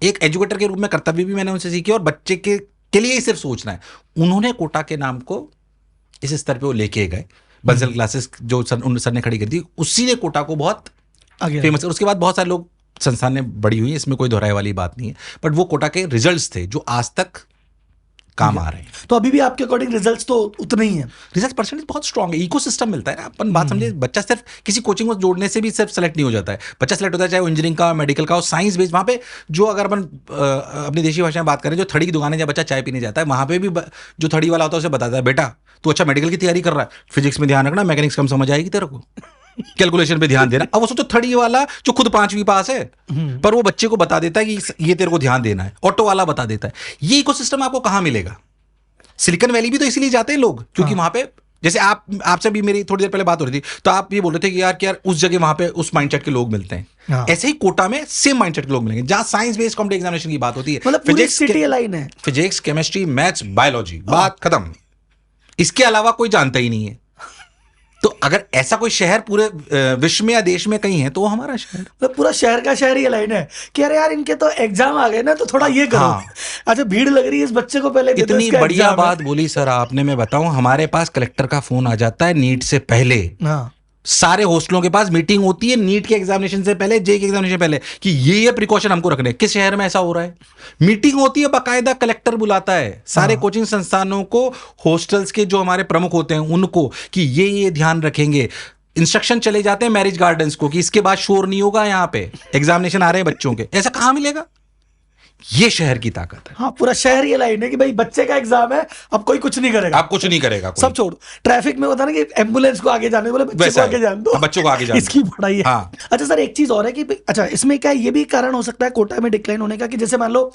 एक एजुकेटर के रूप में कर्तव्य भी मैंने उनसे सीखी और बच्चे के लिए ही सिर्फ सोचना है। उन्होंने कोटा के नाम को इस स्तर पे वो लेके गए। बंसल क्लासेस जो सर ने खड़ी कर दी, उसी ने कोटा को बहुत फेमस। उसके बाद बहुत सारे लोग संस्थान ने बड़ी हुई, इसमें कोई दोहराए वाली बात नहीं है, बट वो कोटा के रिजल्ट्स थे जो आज तक काम आ रहे हैं। तो अभी भी आपके अकॉर्डिंग रिजल्ट्स तो उतने ही हैं? रिजल्ट परसेंटेज बहुत स्ट्रांग है, इकोसिस्टम मिलता है ना, अपन बात समझे। बच्चा सिर्फ किसी कोचिंग में जोड़ने से भी सिर्फ सेलेक्ट नहीं हो जाता है, बच्चा सेलेक्ट होता है चाहे वो इंजीनियरिंग का, मेडिकल का, और साइंस बेस्ड। वहाँ पे जो अगर अपन अपनी देशी भाषा में बात करें, जो थड़ी की दुकान है जहाँ बच्चा चाय पीने जाता है, वहाँ पे भी जो थड़ी वाला होता है उसे बताता है, बेटा तू अच्छा मेडिकल की तैयारी कर रहा है, फिजिक्स में ध्यान रखना, मैकेनिक्स कम समझ आएगी तेरे को, कैलकुलेशन पे ध्यान देना। अब वो सोचो थर्ड वाला जो खुद 5वीं पास है, पर वो बच्चे को बता देता है कि ये तेरे को ध्यान देना है, ऑटो वाला बता देता है। ये इकोसिस्टम आपको कहां मिलेगा? सिलिकॉन वैली भी तो इसीलिए जाते हैं लोग, क्योंकि वहां पे जैसे आपसे भी मेरी थोड़ी देर पहले बात हो रही थी, तो आप ये बोल रहे थे कि यार उस जगह वहां पे उस माइंडसेट के लोग मिलते हैं। ऐसे ही कोटा में सेम माइंडसेट के लोग मिलेंगे, जहां साइंस बेस्ड कॉम्पिटिटिव एग्जामिनेशन की बात होती है, मतलब फिजिक्स सिटी लाइन है, फिजिक्स, केमिस्ट्री, मैथ्स, बायोलॉजी, बात खत्म। इसके अलावा कोई जानता ही नहीं है। तो अगर ऐसा कोई शहर पूरे विश्व में या देश में कहीं है तो वो हमारा शहर, तो पूरा शहर का शहर ये लाइन है कि अरे यार इनके तो एग्जाम आ गए ना, तो थोड़ा ये करो। हाँ। अच्छा, भीड़ लग रही है इस बच्चे को पहले। इतनी बढ़िया बात बोली सर आपने, मैं बताऊं, हमारे पास कलेक्टर का फोन आ जाता है नीट से पहले। हाँ। सारे हॉस्टलों के पास मीटिंग होती है नीट के एग्जामिनेशन से पहले, जे के एग्जामिनेशन से पहले, कि ये प्रिकॉशन हमको रखने। किस शहर में ऐसा हो रहा है? मीटिंग होती है, बाकायदा कलेक्टर बुलाता है सारे कोचिंग संस्थानों को, हॉस्टल्स के जो हमारे प्रमुख होते हैं उनको, कि ये ध्यान रखेंगे। इंस्ट्रक्शन चले जाते हैं मैरिज गार्डन्स को कि इसके बाद शोर नहीं होगा, यहाँ पे एग्जामिनेशन आ रहे हैं बच्चों के। ऐसा कहां मिलेगा? ये शहर की ताकत है। हाँ, पूरा शहर ये लाइन है कि भाई बच्चे का एग्जाम है, अब कोई कुछ नहीं करेगा, आप कुछ नहीं करेगा, सब छोड़ो। ट्रैफिक में होता ना कि एम्बुलेंस को आगे जाने बोले, बच्चे को आगे जान दो, बच्चों को आगे जाने इसकी पढ़ाई है। हाँ। अच्छा सर, एक चीज और है कि अच्छा इसमें क्या ये भी कारण हो सकता है कोटा में डिक्लाइन होने का, कि जैसे मान लो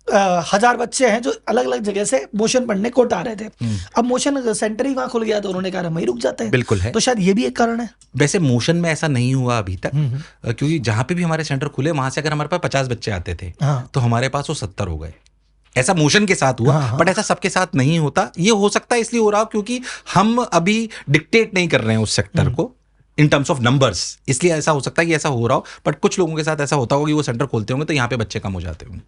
1000 बच्चे हैं जो अलग अलग जगह से मोशन पढ़ने कोटा आ रहे थे, अब मोशन सेंटर ही वहां खुल गया तो उन्होंने कहा वहीं रुक जाते हैं। बिल्कुल है, तो शायद ये भी एक कारण है। वैसे मोशन में ऐसा नहीं हुआ अभी तक, क्योंकि जहां पे भी हमारे सेंटर खुले वहां से अगर हमारे पास 50 बच्चे आते थे, तो हमारे पास वो 70 हो गए। ऐसा मोशन के साथ हुआ, बट ऐसा सबके साथ नहीं होता। ये हो सकता है इसलिए हो रहा हो क्योंकि हम अभी डिक्टेट नहीं कर रहे हैं उस सेक्टर को इन टर्म्स ऑफ नंबर्स, इसलिए ऐसा हो सकता है कि ऐसा हो रहा हो। बट कुछ लोगों के साथ ऐसा होता होगा कि वो सेंटर खोलते होंगे तो यहाँ पे बच्चे कम हो जाते होंगे।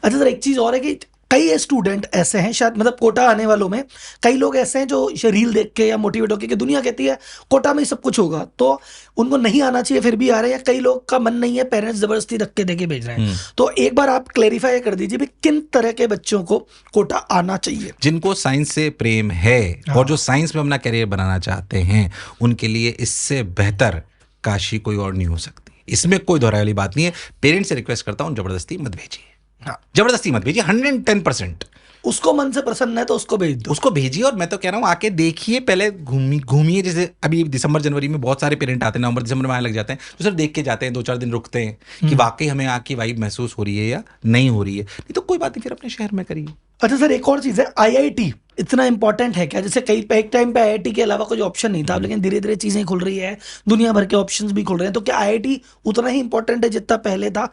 अच्छा सर, एक चीज और है कि कई स्टूडेंट ऐसे हैं, शायद मतलब कोटा आने वालों में कई लोग ऐसे हैं जो रील देख के या मोटिवेट होकर कि दुनिया कहती है कोटा में ही सब कुछ होगा, तो उनको नहीं आना चाहिए फिर भी आ रहे हैं, या कई लोग का मन नहीं है, पेरेंट्स जबरदस्ती धक्के देके भेज रहे हैं। तो एक बार आप क्लेरिफाई कर दीजिए भी किन तरह के बच्चों को कोटा आना चाहिए? जिनको साइंस से प्रेम है और जो साइंस में अपना करियर बनाना चाहते हैं, उनके लिए इससे बेहतर काशी कोई और नहीं हो सकती। इसमें कोई दोहराई वाली बात नहीं है। पेरेंट्स से रिक्वेस्ट करता हूँ, जबरदस्ती मत भेजिए। हाँ, जबरदस्ती मत भेजिए। 110% उसको मन से प्रसन्न है तो उसको भेज दो, उसको भेजिए। और मैं तो कह रहा हूँ आके देखिए, पहले घूमिए। जैसे अभी दिसंबर जनवरी में बहुत सारे पेरेंट आते हैं, नवंबर दिसंबर में आने लग जाते हैं, तो सिर्फ देख के जाते हैं, 2-4 दिन रुकते हैं कि वाकई हमें आके वाइब महसूस हो रही है या नहीं हो रही है। नहीं तो कोई बात नहीं, फिर अपने शहर में करिए। अच्छा सर, एक और चीज है, आईआईटी इतना इंपॉर्टेंट है क्या? जैसे कई एक टाइम पे आईआईटी के अलावा कोई ऑप्शन नहीं था, लेकिन धीरे धीरे चीजें खुल रही है, दुनिया भर के ऑप्शंस भी खुल रहे हैं, तो क्या आईआईटी उतना ही इंपॉर्टेंट है जितना पहले था?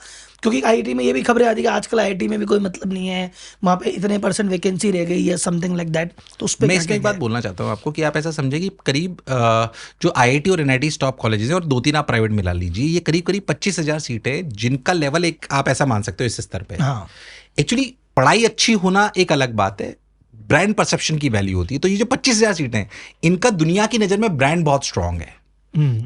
क्योंकि आईआईटी में ये भी खबरें आती है कि आजकल आईआईटी में भी कोई मतलब नहीं है, वहाँ पे इतने % वैकेंसी रह गई है, समथिंग लाइक दैट। तो उस पर मैं इसमें एक बात बोलना चाहता हूँ आपको कि आप ऐसा समझे कि करीब जो आईआईटी और एनआईटी टॉप कॉलेजेस हैं और 2-3 आप प्राइवेट मिला लीजिए, ये करीब करीब 25,000 सीटें जिनका लेवल एक आप ऐसा मान सकते हो इस स्तर पे। हाँ, एक्चुअली पढ़ाई अच्छी होना एक अलग बात है, ब्रांड परसेप्शन की वैल्यू होती है। तो ये जो 25,000 सीटें हैं, इनका दुनिया की नज़र में ब्रांड बहुत स्ट्रांग है।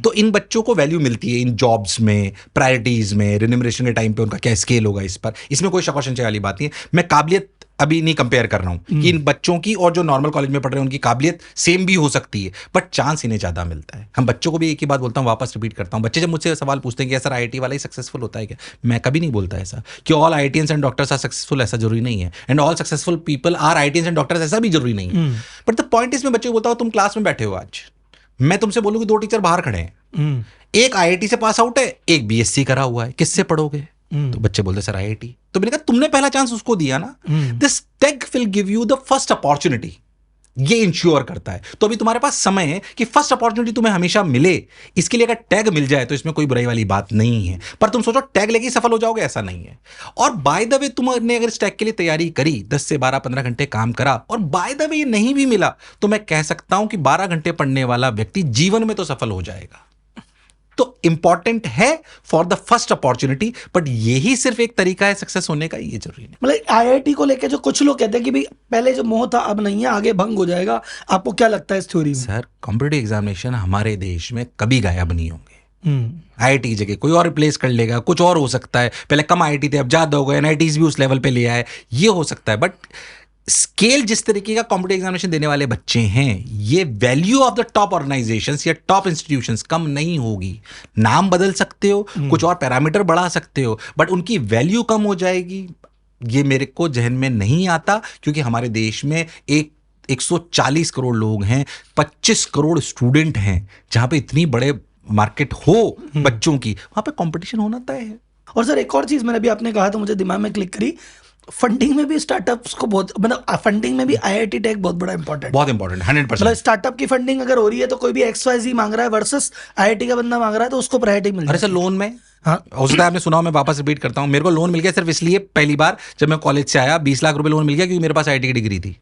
तो इन बच्चों को वैल्यू मिलती है इन जॉब्स में, प्रायोरिटीज में, रिन्यूमरेशन के टाइम पे उनका क्या स्केल होगा इस पर, इसमें कोई शक और संशय वाली बात नहीं है। मैं काबिलियत अभी नहीं कंपेयर कर रहा हूं कि इन बच्चों की और जो नॉर्मल कॉलेज में पढ़ रहे हैं उनकी काबिलियत सेम भी हो सकती है, बट चांस इन्हें ज्यादा मिलता है। हम बच्चों को भी एक ही बात बोलता हूं, वापस रिपीट करता हूं, बच्चे जब मुझसे सवाल पूछते हैं कि सर आईआईटी वाला ही सक्सेसफुल होता है क्या, मैं कभी नहीं बोलता ऐसा कि all IITians and doctors are successful, ऐसा जरूरी नहीं है, and all successful people are IITians and doctors, ऐसा भी जरूरी नहीं है। बट द पॉइंट इज, मैं बच्चे को बोलता हूं तुम क्लास में बैठे हो, आज मैं तुमसे बोलूं कि 2 टीचर बाहर खड़े हैं, एक आईआईटी से पास आउट है, एक बीएससी करा हुआ है, किससे पढ़ोगे? तो बच्चे बोलते सर आईआईटी। तो मैंने कहा तुमने पहला चांस उसको दिया ना, this tech will give you the first opportunity, ये इंश्योर करता है। तो अभी तुम्हारे पास समय है कि फर्स्ट अपॉर्चुनिटी तुम्हें हमेशा मिले, इसके लिए अगर टैग मिल जाए तो इसमें कोई बुराई वाली बात नहीं है। पर तुम सोचो टैग लेके सफल हो जाओगे, ऐसा नहीं है। और बाय द वे तुमने अगर इस टैग के लिए तैयारी करी, 10 से 12-15 घंटे काम करा, और बाय द वे ये नहीं भी मिला, तो मैं कह सकता हूं कि 12 घंटे पढ़ने वाला व्यक्ति जीवन में तो सफल हो जाएगा। तो इंपॉर्टेंट है for the first opportunity, but यही सिर्फ एक तरीका है सक्सेस होने का, ये जरूरी नहीं। मतलब आईआईटी को लेकर जो कुछ लोग कहते हैं कि भाई पहले जो मोह था अब नहीं है, आगे भंग हो जाएगा, आपको क्या लगता है इस थ्योरी में? सर, कॉम्पिटिटिव एग्जामिनेशन हमारे देश में कभी गायब नहीं होंगे। आईआईटी की जगह कोई और रिप्लेस कर लेगा, कुछ और हो सकता है, पहले कम आईआईटी थे अब ज्यादा हो गए, एनआईटीज भी उस लेवल पे ले आए, ये हो सकता है। बट स्केल जिस तरीके का कॉम्पिटिटिव एग्जामिनेशन देने वाले बच्चे हैं, ये value of the top organisations या टॉप इंस्टीट्यूशंस कम नहीं होगी। नाम बदल सकते हो, कुछ और पैरामीटर बढ़ा सकते हो, बट उनकी वैल्यू कम हो जाएगी, ये मेरे को जहन में नहीं आता। क्योंकि हमारे देश में 140 करोड़ लोग हैं, 25 करोड़ स्टूडेंट हैं, जहां पे इतनी बड़े मार्केट हो बच्चों की, वहां पे कंपटीशन होना तय है। और सर एक और चीज मैंने अभी आपने कहा तो मुझे दिमाग में क्लिक करी, फंडिंग में भी स्टार्टअप्स को बहुत, मतलब फंडिंग में भी आईआईटी टेक बहुत बड़ा इंपॉर्टेंट, बहुत इंपॉर्टेंट, 100%। मतलब स्टार्टअप की फंडिंग अगर हो रही है तो कोई भी XYZ मांग रहा है वर्सेस आईआईटी का बंदा मांग रहा है, तो उसको प्रायोरिटी मिल अरे जाती सर, लोन में हाँ, हो सकता है आपने सुना हो, मैं वापस रिपीट करता हूं, मेरे को लोन मिल गया सिर्फ इसलिए, पहली बार जब मैं कॉलेज से आया 20 लाख रुपए लोन मिल गया क्योंकि मेरे पास आईटी की डिग्री थी।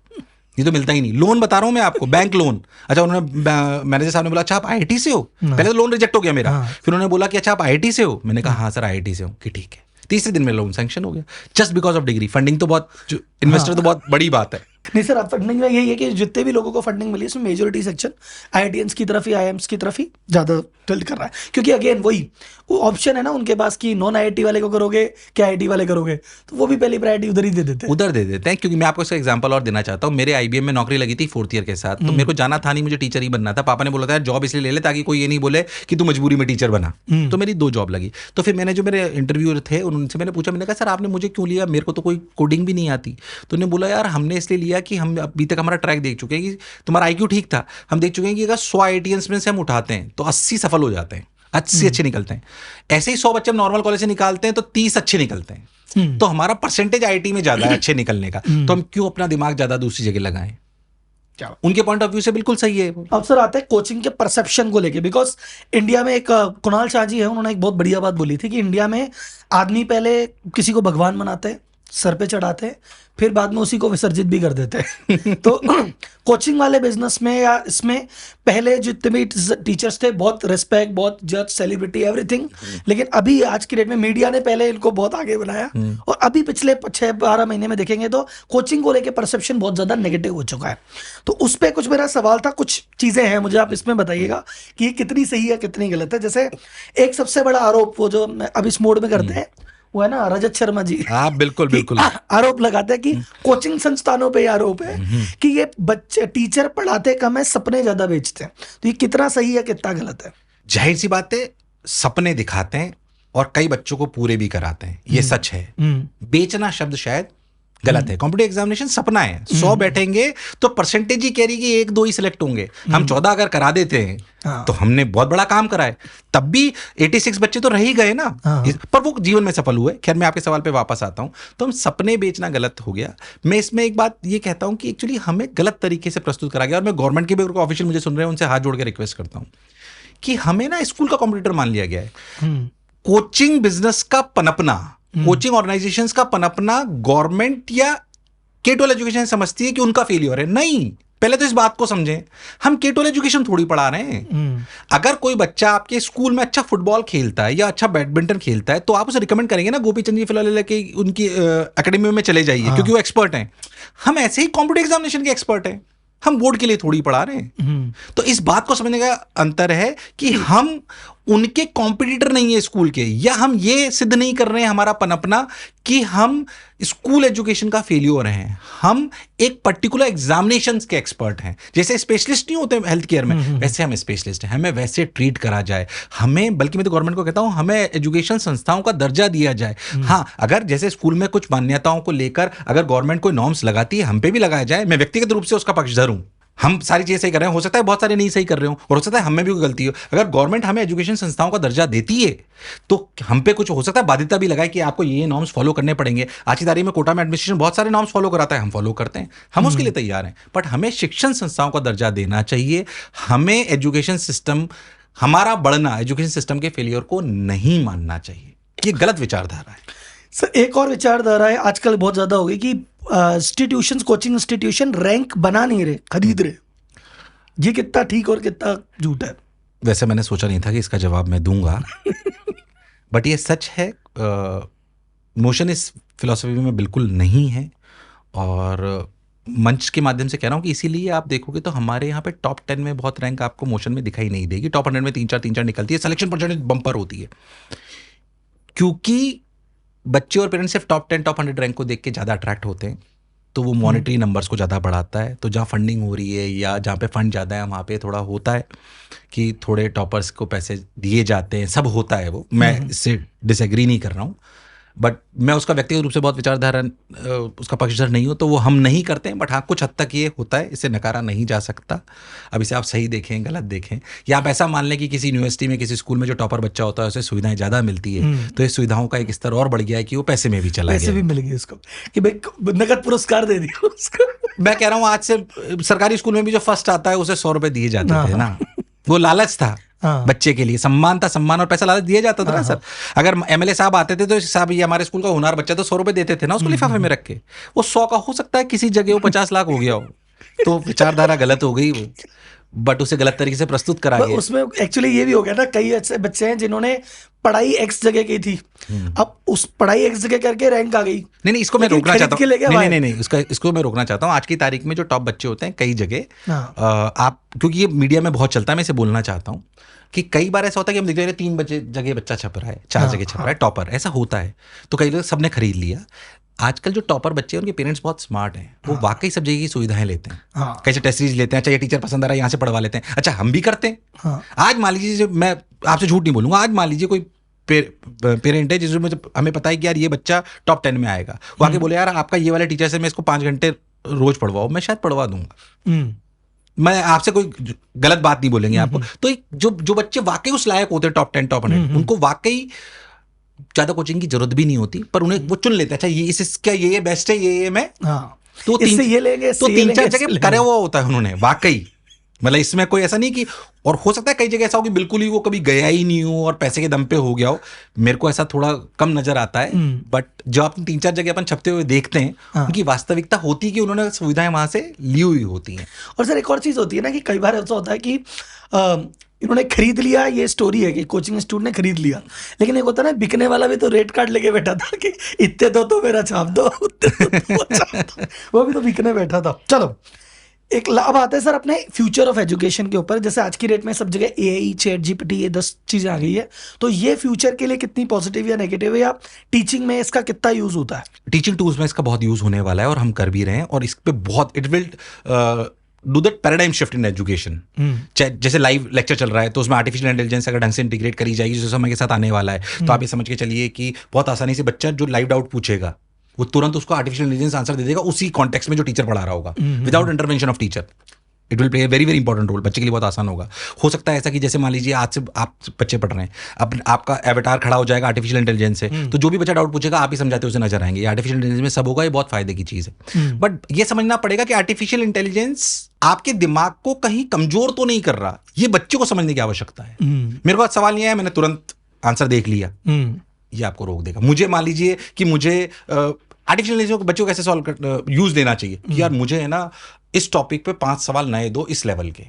ये तो मिलता ही नहीं, लोन बता रहा हूं मैं आपको, बैंक लोन। अच्छा, उन्होंने मैनेजर साहब ने बोला अच्छा आप आईआईटी से हो, पहले तो लोन रिजेक्ट हो गया मेरा, फिर उन्होंने बोला कि अच्छा आप आईआईटी से हो, मैंने कहा हाँ सर आईआईटी से हूँ, कि ठीक है। तीसरे दिन में लोन सैंक्शन हो गया, just because of degree. Funding तो बहुत, इन्वेस्टर तो बहुत बड़ी बात है। नहीं सर, अब फंडिंग में यही है कि जितने भी लोगों को फंडिंग मिली है उसमें मेजोरिटी सेक्शन आईआईटीएंस की तरफ ही, आईएम्स की तरफ ही ज्यादा टिल्ट कर रहा है, क्योंकि अगेन वही वो ऑप्शन है ना उनके पास कि नॉन आईआईटी वाले को करोगे क्या आईटी वाले करोगे, तो वो भी पहली प्रायोरिटी उधर ही दे देते हैं, उधर दे देते हैं। क्योंकि मैं आपको इसका एग्जांपल और देना चाहता हूँ, मेरे आईबीएम में नौकरी लगी थी 4th ईयर के साथ, तो मेरे को जाना था नहीं, मुझे टीचर ही बनना था। पापा ने बोला था जॉब इसलिए ले ले ताकि कोई ये नहीं बोले कि तू मजबूरी में टीचर बना, तो मेरी 2 जॉब लगी। तो फिर मैंने जो मेरे इंटरव्यूअर थे उनसे मैंने पूछा, मैंने कहा सर आपने मुझे क्यों लिया, मेरे को तो कोई कोडिंग भी नहीं आती। तो उन्होंने बोला यार हमने इसलिए लिया कि हम अभी तक हमारा ट्रैक देख चुके हैं कि तुम्हारा आईक्यू ठीक था, हम देख चुके हैं कि अगर 100 आईआईटीएंस में से हम उठाते हैं तो 80 सफल हो जाते हैं, 80 अच्छे निकलते हैं। ऐसे ही 100 बच्चे हम नॉर्मल कॉलेज से निकालते हैं तो 30 अच्छे निकलते हैं। तो हमारा परसेंटेज आईटी में ज्यादा है अच्छे निकलने का, तो हम क्यों अपना दिमाग ज्यादा दूसरी जगह लगाएं? उनके पॉइंट ऑफ व्यू से बिल्कुल सही है। अब सर आते हैं कोचिंग के परसेप्शन को लेके, बिकॉज इंडिया में एक कुणाल शाह जी है, उन्होंने एक बहुत बढ़िया बात बोली थी कि इंडिया में आदमी पहले किसी को भगवान बनाते हैं, सर पे चढ़ाते हैं, फिर बाद में उसी को विसर्जित भी कर देते हैं। तो कोचिंग वाले बिजनेस में या इसमें पहले जितने भी टीचर्स थे बहुत रिस्पेक्ट, बहुत जज, सेलिब्रिटी, एवरीथिंग, लेकिन अभी आज की डेट में मीडिया ने पहले इनको बहुत आगे बनाया, और अभी पिछले 6-12 महीने में देखेंगे तो कोचिंग को लेकर परसेप्शन बहुत ज्यादा नेगेटिव हो चुका है। तो उस पर कुछ मेरा सवाल था, कुछ चीजें हैं, मुझे आप इसमें बताइएगा कि ये कितनी सही है कितनी गलत है। जैसे एक सबसे बड़ा आरोप वो जो अब इस मोड में करते हैं वो है ना रजत शर्मा जी, हाँ बिल्कुल बिल्कुल आरोप लगाते हैं कि कोचिंग संस्थानों पे आरोप है कि ये बच्चे टीचर पढ़ाते कम है, सपने ज्यादा बेचते हैं। तो ये कितना सही है कितना गलत है? जाहिर सी बात है, सपने दिखाते हैं और कई बच्चों को पूरे भी कराते हैं, ये सच है। बेचना शब्द शायद गलत है। कॉम्पिटिटिव एग्जामिनेशन सपना है, 100 बैठेंगे तो परसेंटेज ही कह रही कि 1-2 ही सिलेक्ट होंगे। हम 14 अगर करा देते हैं तो हमने बहुत बड़ा काम करा है। तब भी 86 बच्चे तो रह ही गए ना, पर वो जीवन में सफल हुए। खैर मैं आपके सवाल पे वापस आता हूं। तो हम सपने बेचना गलत हो गया। मैं इसमें एक बात ये कहता हूं कि एक्चुअली हमें गलत तरीके से प्रस्तुत करा गया, और मैं गवर्नमेंट के भी ऑफिशियल मुझे सुन रहे हैं उनसे हाथ जोड़ के रिक्वेस्ट करता हूं कि हमें ना स्कूल का कॉम्पिटिटर मान लिया गया है। कोचिंग बिजनेस का पनपना, कोचिंग ऑर्गेनाइजेशंस का पनपना गवर्नमेंट या K-12 एजुकेशन समझती है कि उनका फेलियर है। नहीं, पहले तो इस बात को समझें, हम K-12 एजुकेशन थोड़ी पढ़ा रहे हैं। अगर कोई बच्चा आपके स्कूल में अच्छा फुटबॉल खेलता है या अच्छा बैडमिंटन खेलता है तो आप उसे रिकमेंड करेंगे ना, गोपी चंद जी फिलहाल के उनकी एकेडमी में चले जाइए, क्योंकि वो एक्सपर्ट हैं। हम ऐसे ही कॉम्पिटिटिव एग्जामिनेशन के एक्सपर्ट हैं, हम बोर्ड के लिए थोड़ी पढ़ा रहे हैं। तो इस बात को समझने का अंतर है कि हम उनके कॉम्पिटिटर नहीं है स्कूल के, या हम ये सिद्ध नहीं कर रहे हैं हमारा पनपना कि हम स्कूल एजुकेशन का फेलियर हैं। हम एक पर्टिकुलर एग्जामिनेशन के एक्सपर्ट हैं। जैसे स्पेशलिस्ट नहीं होते हेल्थ केयर में, वैसे हम स्पेशलिस्ट हैं, हमें वैसे ट्रीट करा जाए। हमें, बल्कि मैं तो गवर्नमेंट को कहता हूं, हमें एजुकेशन संस्थाओं का दर्जा दिया जाए। हाँ, अगर जैसे स्कूल में कुछ मान्यताओं को लेकर अगर गवर्नमेंट कोई नॉर्म्स लगाती है, हम पे भी लगाया जाए। मैं व्यक्तिगत रूप से उसका पक्षधर हूं। हम सारी चीजें सही कर रहे हैं, हो सकता है बहुत सारे नहीं सही कर रहे हो, और हो सकता है हमें भी कोई गलती हो। अगर गवर्नमेंट हमें एजुकेशन संस्थाओं का दर्जा देती है तो हम पे कुछ हो सकता है बाध्यता भी लगाए कि आपको ये नॉर्म्स फॉलो करने पड़ेंगे। आज की तारीख में कोटा में एडमिनिस्ट्रेशन बहुत सारे नॉर्म्स फॉलो कराता है, हम फॉलो करते हैं, हम उसके लिए तैयार हैं। बट हमें शिक्षण संस्थाओं का दर्जा देना चाहिए। हमें एजुकेशन सिस्टम, हमारा बढ़ना एजुकेशन सिस्टम के फेलियर को नहीं मानना चाहिए। ये गलत विचारधारा है सर। एक और विचारधारा है आजकल बहुत ज्यादा हो गई कि इंस्टीट्यूशंस, कोचिंग इंस्टीट्यूशन रैंक बना नहीं रहे, खरीद रहे। ये कितना ठीक और कितना झूठ है? वैसे मैंने सोचा नहीं था कि इसका जवाब मैं दूंगा बट ये सच है। मोशन इस फिलॉसफी में बिल्कुल नहीं है, और मंच के माध्यम से कह रहा हूँ कि इसीलिए आप देखोगे तो हमारे यहाँ पे टॉप 10 में बहुत रैंक आपको मोशन में दिखाई नहीं देगी। टॉप 100 में 3-4 निकलती है, सिलेक्शन परसेंटेज बम्पर होती है, क्योंकि बच्चे और पेरेंट्स सिर्फ टॉप 10, टॉप 100 रैंक को देख के ज़्यादा अट्रैक्ट होते हैं। तो वो मॉनिटरी नंबर्स को ज़्यादा बढ़ाता है। तो जहाँ फंडिंग हो रही है या जहाँ पे फंड ज़्यादा है, वहाँ पे थोड़ा होता है कि थोड़े टॉपर्स को पैसे दिए जाते हैं, सब होता है वो। मैं इससे डिसएग्री नहीं कर रहा हूँ, बट मैं उसका व्यक्तिगत रूप से बहुत विचारधारा उसका पक्षधर नहीं हूँ, तो वो हम नहीं करते हैं। बट हाँ, कुछ हद तक ये होता है, इसे नकारा नहीं जा सकता। अब इसे आप सही देखें, गलत देखें, या आप ऐसा मान लें कि किसी यूनिवर्सिटी में, किसी स्कूल में जो टॉपर बच्चा होता है उसे सुविधाएं ज़्यादा मिलती है, तो इस सुविधाओं का एक स्तर और बढ़ गया है कि वो पैसे में भी चला गया, पैसे भी मिल गए उसको कि भाई नकद पुरस्कार दे दिया उसको। मैं कह रहा हूँ आज से सरकारी स्कूल में भी जो फर्स्ट आता है उसे 100 रुपए दिए जाते थे ना, वो लालच था। बच्चे के लिए सम्मान था, सम्मान और पैसा लालच दिया जाता था ना सर। अगर एमएलए साहब आते थे तो साहब ये हमारे स्कूल का होनहार बच्चा, तो 100 रुपए देते थे ना उसको लिफाफे में रख के। वो 100 का हो सकता है किसी जगह वो 50 लाख हो गया हो, तो विचारधारा गलत हो गई वो, बट उसे गलत तरीके से प्रस्तुत करा गया। उसमें एक्चुअली ये भी हो गया ना, कई ऐसे बच्चे हैं जिन्होंने पढ़ाई एक्स जगह की थी, अब उस पढ़ाई एक्स जगह करके रैंक आ गई। नहीं, इसको मैं रोकना चाहता हूँ। नहीं, इसको मैं रोकना चाहता हूँ। आज की तारीख में जो टॉप बच्चे होते हैं कई जगह, आप, क्योंकि ये मीडिया में बहुत चलता है, मैं इसे बोलना चाहता हूँ कि कई बार ऐसा होता है कि हम देखते हैं 3 जगह बच्चा छप रहा है, 4 जगह छप रहा है टॉपर, ऐसा होता है। तो कई लोग सबने खरीद लिया। आजकल जो टॉपर बच्चे हैं उनके पेरेंट्स बहुत स्मार्ट हैं, वो वाकई सब जगह की सुविधाएं लेते हैं। कैसे टेस्ट सीरीज लेते हैं, अच्छा ये टीचर पसंद आ रहा है यहाँ से पढ़वा लेते हैं। अच्छा हम भी करते हैं। आज मान लीजिए, मैं आपसे झूठ नहीं बोलूंगा, आज मान लीजिए कोई पेरेंट है जिसमें हमें पता है कि यार ये बच्चा टॉप 10 में आएगा, वो आके बोले यार आपका ये वाले टीचर से मैं इसको 5 घंटे रोज पढ़वाओ, मैं शायद पढ़वा दूंगा। मैं आपसे कोई गलत बात नहीं बोलेंगे आपको। तो जो बच्चे वाकई उस लायक होते हैं टॉप 10, टॉप 100, उनको वाकई ज्यादा कोचिंग की जरूरत भी नहीं होती, पर उन्हें वो चुन लेते हैं। अच्छा ये क्या ये बेस्ट है, ये मैं, तो 3-4 जगह करे हुआ होता है उन्होंने वाकई। मतलब इसमें कोई ऐसा नहीं कि, और हो सकता है कई जगह ऐसा हो कि बिल्कुल ही वो कभी गया ही नहीं हो और पैसे के दम पे हो गया हो, मेरे को ऐसा थोड़ा कम नजर आता है। बट जो अपन 3-4 जगह अपन छपते हुए देखते हैं, उनकी वास्तविकता होती है कि उन्होंने सुविधाएं वहां से ली हुई होती हैं। और सर एक और चीज होती है ना कि कई बार ऐसा होता है कि इन्होंने खरीद लिया, ये स्टोरी है कि कोचिंग इंस्टीट्यूट ने खरीद लिया, लेकिन एक होता है ना बिकने वाला भी तो रेट कार्ड लेके बैठा था कि इतने दो तो मेरा छाप दो, वो भी तो बिकने बैठा था। चलो एक लाभ आता है सर अपने फ्यूचर ऑफ एजुकेशन के ऊपर। जैसे आज की डेट में सब जगह एआई, चैट जीपीटी, ये 10 चीजें आ गई है, तो ये फ्यूचर के लिए कितनी पॉजिटिव या नेगेटिव है, या टीचिंग में इसका कितना यूज होता है? टीचिंग टूल्स में इसका बहुत यूज होने वाला है और हम कर भी रहे हैं, और इस पे बहुत it will do that paradigm shift in education. जैसे लाइव लेक्चर चल रहा है तो उसमें आर्टिफिशियल इंटेलिजेंस अगर ढंग से इंटीग्रेट करी जाएगी जो समय के साथ आने वाला है, तो आप ये समझ के चलिए कि बहुत आसानी से बच्चा जो लाइव डाउट पूछेगा वो तुरंत उसको आर्टिफिशियल इंटेलिजेंस आंसर दे देगा उसी कॉन्टेक्स्ट में जो टीचर पढ़ा रहा होगा, without intervention of teacher. It will play a very very important role, बच्चे के लिए बहुत आसान होगा। हो सकता है ऐसा कि जैसे मान लीजिए आज से आप बच्चे पढ़ रहे हैं, अब आपका एवेटार खड़ा हो जाएगा आर्टिफिशियल इंटेलिजेंस से, तो जो भी बच्चा डाउट पूछेगा आप ही समझाते उसे नजर आएंगे। आर्टिफिशियल इंटेलिजेंस में सब होगा, ये बहुत फायदे की चीज है। बट ये समझना पड़ेगा कि आर्टिफिशियल इंटेलिजेंस आपके दिमाग को कहीं कमजोर तो नहीं कर रहा, ये बच्चे को समझने की आवश्यकता है। मेरे पास सवाल नहीं है, मैंने तुरंत आंसर देख लिया, ये आपको रोक देगा। मुझे मान लीजिए कि मुझे आर्टिफिशियल इंटेलिजेंस को बच्चों को कैसे सॉल्व यूज देना चाहिए कि यार मुझे है ना इस टॉपिक पे 5 सवाल नए दो इस लेवल के,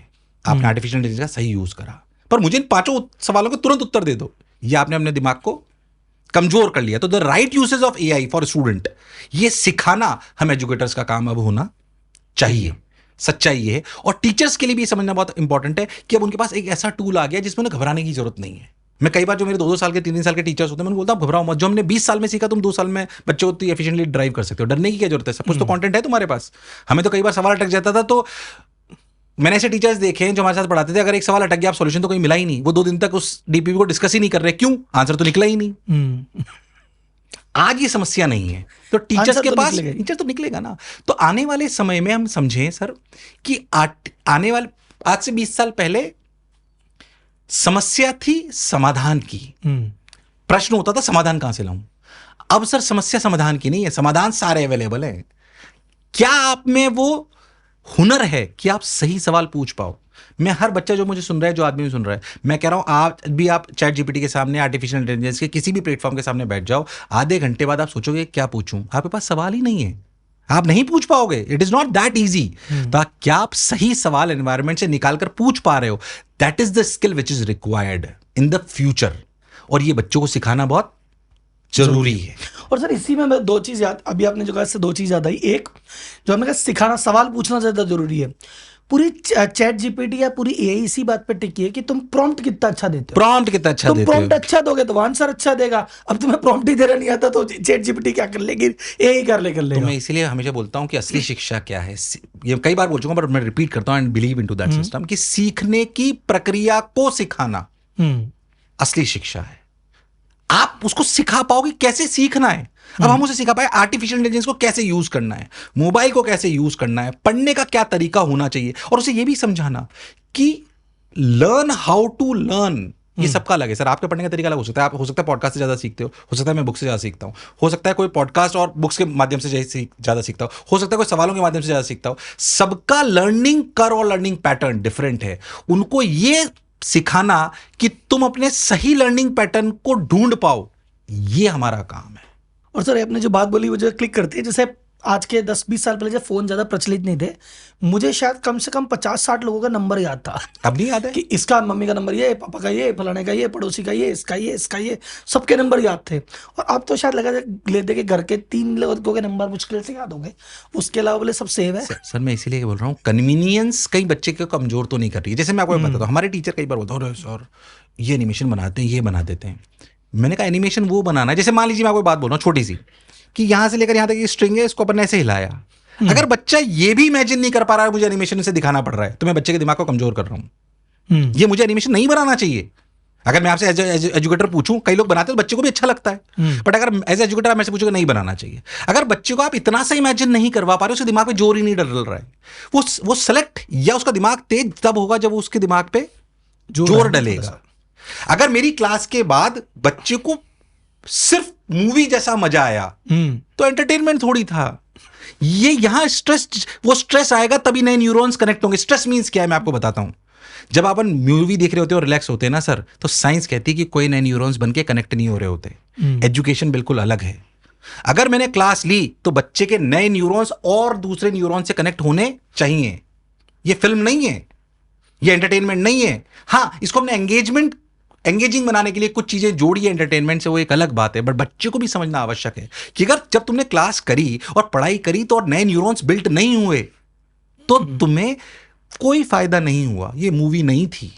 आपने आर्टिफिशियल इंटेलिजेंस का सही यूज करा, पर मुझे इन 5 सवालों को तुरंत उत्तर दे दो, ये आपने अपने दिमाग को कमजोर कर लिया। तो the right usage of AI for student, ये सिखाना हम एजुकेटर्स का काम अब होना चाहिए। सच्चाई ये है, और टीचर्स के लिए भी ये समझना बहुत इंपॉर्टेंट है कि अब उनके पास एक ऐसा टूल आ गया जिसमें उन्हें घबराने की जरूरत नहीं है। मैं कई बार जो मेरे 2-2 साल के 3-3 साल के टीचर्स होते हैं, मैं बोलता हूं घबराओ मत, जो हमने 20 साल में सीखा तुम 2 साल में बच्चों को एफिशिएंटली ड्राइव कर सकते हो, डरने की क्या जरूरत है, सब कुछ तो कंटेंट है तुम्हारे पास। हमें तो कई बार सवाल अटक जाता था, तो मैंने ऐसे टीचर्स देखे जो हमारे साथ पढ़ाते थे, अगर एक सवाल अटक गया आप सॉल्यूशन तो कहीं मिला ही नहीं, वो 2 दिन तक उस डीपीपी को डिस्कस ही नहीं कर रहे, क्यों? आंसर तो निकला ही नहीं। आज ये समस्या नहीं है, तो टीचर्स के पास आंसर तो निकलेगा ना। तो आने वाले समय में हम समझें सर कि आने वाले आज से 20 साल पहले समस्या थी समाधान की, प्रश्न होता था समाधान कहां से लाऊं। अब सर समस्या समाधान की नहीं है, समाधान सारे अवेलेबल है। क्या आप में वो हुनर है कि आप सही सवाल पूछ पाओ? मैं हर बच्चा जो मुझे सुन रहा है, जो आदमी भी सुन रहा है, मैं कह रहा हूं आप चैट जीपीटी के सामने, आर्टिफिशियल इंटेलिजेंस के किसी भी प्लेटफॉर्म के सामने बैठ जाओ, आधे घंटे बाद आप सोचोगे क्या पूछूं, आपके पास सवाल ही नहीं है, आप नहीं पूछ पाओगे। It is not that easy. तो क्या आप सही सवाल एनवायरमेंट से निकालकर पूछ पा रहे हो? That is the skill which is required in the future, और ये बच्चों को सिखाना बहुत जरूरी है। और सर इसी में 2 चीज याद, अभी आपने जो कहा इससे 2 चीज याद आई। एक जो हमने कहा सिखाना, सवाल पूछना ज्यादा जरूरी है। पूरी चैट जीपीटी या पूरी एआई इसी बात पे टिकी है कि तुम प्रॉम्प्ट कितना अच्छा देते हो। प्रॉम्प्ट कितना अच्छा देते हो, प्रॉम्प्ट अच्छा दोगे तो आंसर अच्छा देगा। अब तुम्हें प्रॉम्प्ट ही देना नहीं आता तो चैट जीपीटी क्या कर लेगी, एआई कर लेगा। तो मैं इसीलिए हमेशा बोलता हूं कि असली शिक्षा क्या है, ये कई बार बोल चुका हूं पर मैं रिपीट करता हूं, and believe into that system, कि सीखने की प्रक्रिया को सिखाना असली शिक्षा है। आप उसको सिखा पाओगे कैसे सीखना है। अब हम उसे सिखा पाए आर्टिफिशियल इंटेलिजेंस को कैसे यूज करना है, मोबाइल को कैसे यूज करना है, पढ़ने का क्या तरीका होना चाहिए, और उसे यह भी समझाना कि लर्न हाउ टू लर्न ये सबका अलग है। सर आपके पढ़ने का तरीका अलग हो सकता है, आप हो सकता है पॉडकास्ट से ज्यादा सीखते हो सकता है मैं बुक से ज्यादा सीखता हूं, हो सकता है कोई पॉडकास्ट और बुक्स के माध्यम से ज्यादा सीखता हो सकता है कोई सवालों के माध्यम से ज्यादा सीखता हो। सबका लर्निंग कर्व और लर्निंग पैटर्न डिफरेंट है। उनको ये सिखाना कि तुम अपने सही लर्निंग पैटर्न को ढूंढ पाओ, ये हमारा काम है। और सर आपने जो बात बोली वो जो क्लिक करती है, जैसे आज के 10-20 साल पहले जब फोन ज्यादा प्रचलित नहीं थे, मुझे शायद कम से कम 50-60 लोगों का नंबर याद था। अब नहीं याद है कि इसका मम्मी का नंबर ये, पापा का ये, फलाने का ये, पड़ोसी का ये, इसका ये, सबके नंबर याद थे। और अब तो शायद लगा लेते कि घर के 3 लोगों के नंबर मुश्किल से याद होंगे, उसके अलावा बोले सब सेव है। सर मैं इसीलिए बोल रहा हूँ, कन्वीनियंस कई बच्चे को कमजोर तो नहीं कर रही है। जैसे मैं आपको बताता हूँ, हमारे टीचर कई बार बोलते हैं सर ये एनिमेशन बनाते हैं, ये बना देते हैं। मैंने कहा एनिमेशन वो बनाना है, जैसे मान लीजिए मैं आपको बात बोल रहा हूँ छोटी सी, कि यहां से लेकर यहां तक ये स्ट्रिंग है, इसको अपन ने ऐसे हिलाया। अगर बच्चा ये भी इमेजिन नहीं कर पा रहा है, मुझे एनिमेशन से दिखाना पड़ रहा है, तो मैं बच्चे के दिमाग को कमजोर कर रहा हूं। ये मुझे एनिमेशन नहीं बनाना चाहिए। अगर मैं आपसे एज एजुकेटर पूछूं, कई लोग बनाते हैं तो बच्चे को भी अच्छा लगता है, बट अगर एज एजुकेटर आप मेरे से पूछोगे नहीं बनाना चाहिए। अगर बच्चे को आप इतना सा इमेजिन नहीं करवा पा रहे, उसके दिमाग में जोर ही नहीं डल रहा है, वो सेलेक्ट या उसका दिमाग तेज तब होगा जब उसके दिमाग पे जोर डलेगा। अगर मेरी क्लास के बाद बच्चे को सिर्फ मूवी जैसा मजा आया तो एंटरटेनमेंट थोड़ी था। ये यहां स्ट्रेस आएगा तभी नए न्यूरॉन्स कनेक्ट होंगे। स्ट्रेस मींस क्या है मैं आपको बताता हूं। जब अपन मूवी देख रहे होते हैं और रिलैक्स होते हैं ना सर, तो साइंस कहती है कि कोई नए न्यूरॉन्स बनके कनेक्ट नहीं हो रहे होते। एजुकेशन बिल्कुल अलग है। अगर मैंने क्लास ली तो बच्चे के नए न्यूरॉन्स और दूसरे न्यूरॉन्स से कनेक्ट होने चाहिए। ये फिल्म नहीं है, ये एंटरटेनमेंट नहीं है। हाँ, इसको हमने एंगेजिंग बनाने के लिए कुछ चीजें जोड़ी है एंटरटेनमेंट से, वो एक अलग बात है। बट बच्चे को भी समझना आवश्यक है कि अगर जब तुमने क्लास करी और पढ़ाई करी तो और नए न्यूरॉन्स बिल्ट नहीं हुए तो तुम्हें कोई फायदा नहीं हुआ। ये मूवी नहीं थी,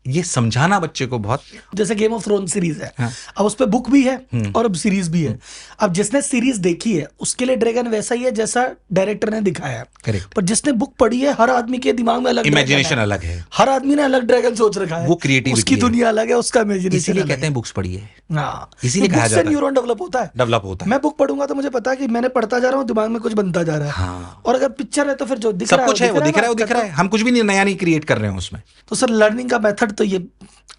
ये समझाना बच्चे को बहुत, जैसे गेम ऑफ थ्रोन सीरीज है, हाँ। अब उस पे बुक भी है और अब सीरीज भी है। अब जिसने सीरीज देखी है उसके लिए ड्रैगन वैसा ही है जैसा डायरेक्टर ने दिखाया है, करेक्ट, पर जिसने बुक पढ़ी है हर आदमी के दिमाग में अलग इमेजिनेशन अलग है, हर आदमी ने अलग ड्रैगन सोच रखा है, वो क्रिएटिविटी उसकी दुनिया अलग है, उसका इमेजिनेशन इसीलिए अलग कहते हैं बुक्स पढ़िए, हाँ, इसीलिए कहा जाता है न्यूरॉन डेवलप होता है, डेवलप होता है। मैं बुक पढ़ूंगा तो मुझे पता है कि मैंने पढ़ता जा रहा हूँ, दिमाग में कुछ बनता जा रहा है, हाँ, और अगर पिक्चर है तो फिर जो दिख सब रहा कुछ है वो दिख रहा है, वो ना, दिख रहा है, हम कुछ भी नया नहीं क्रिएट कर रहे हैं उसमें। तो सर लर्निंग का मेथड तो ये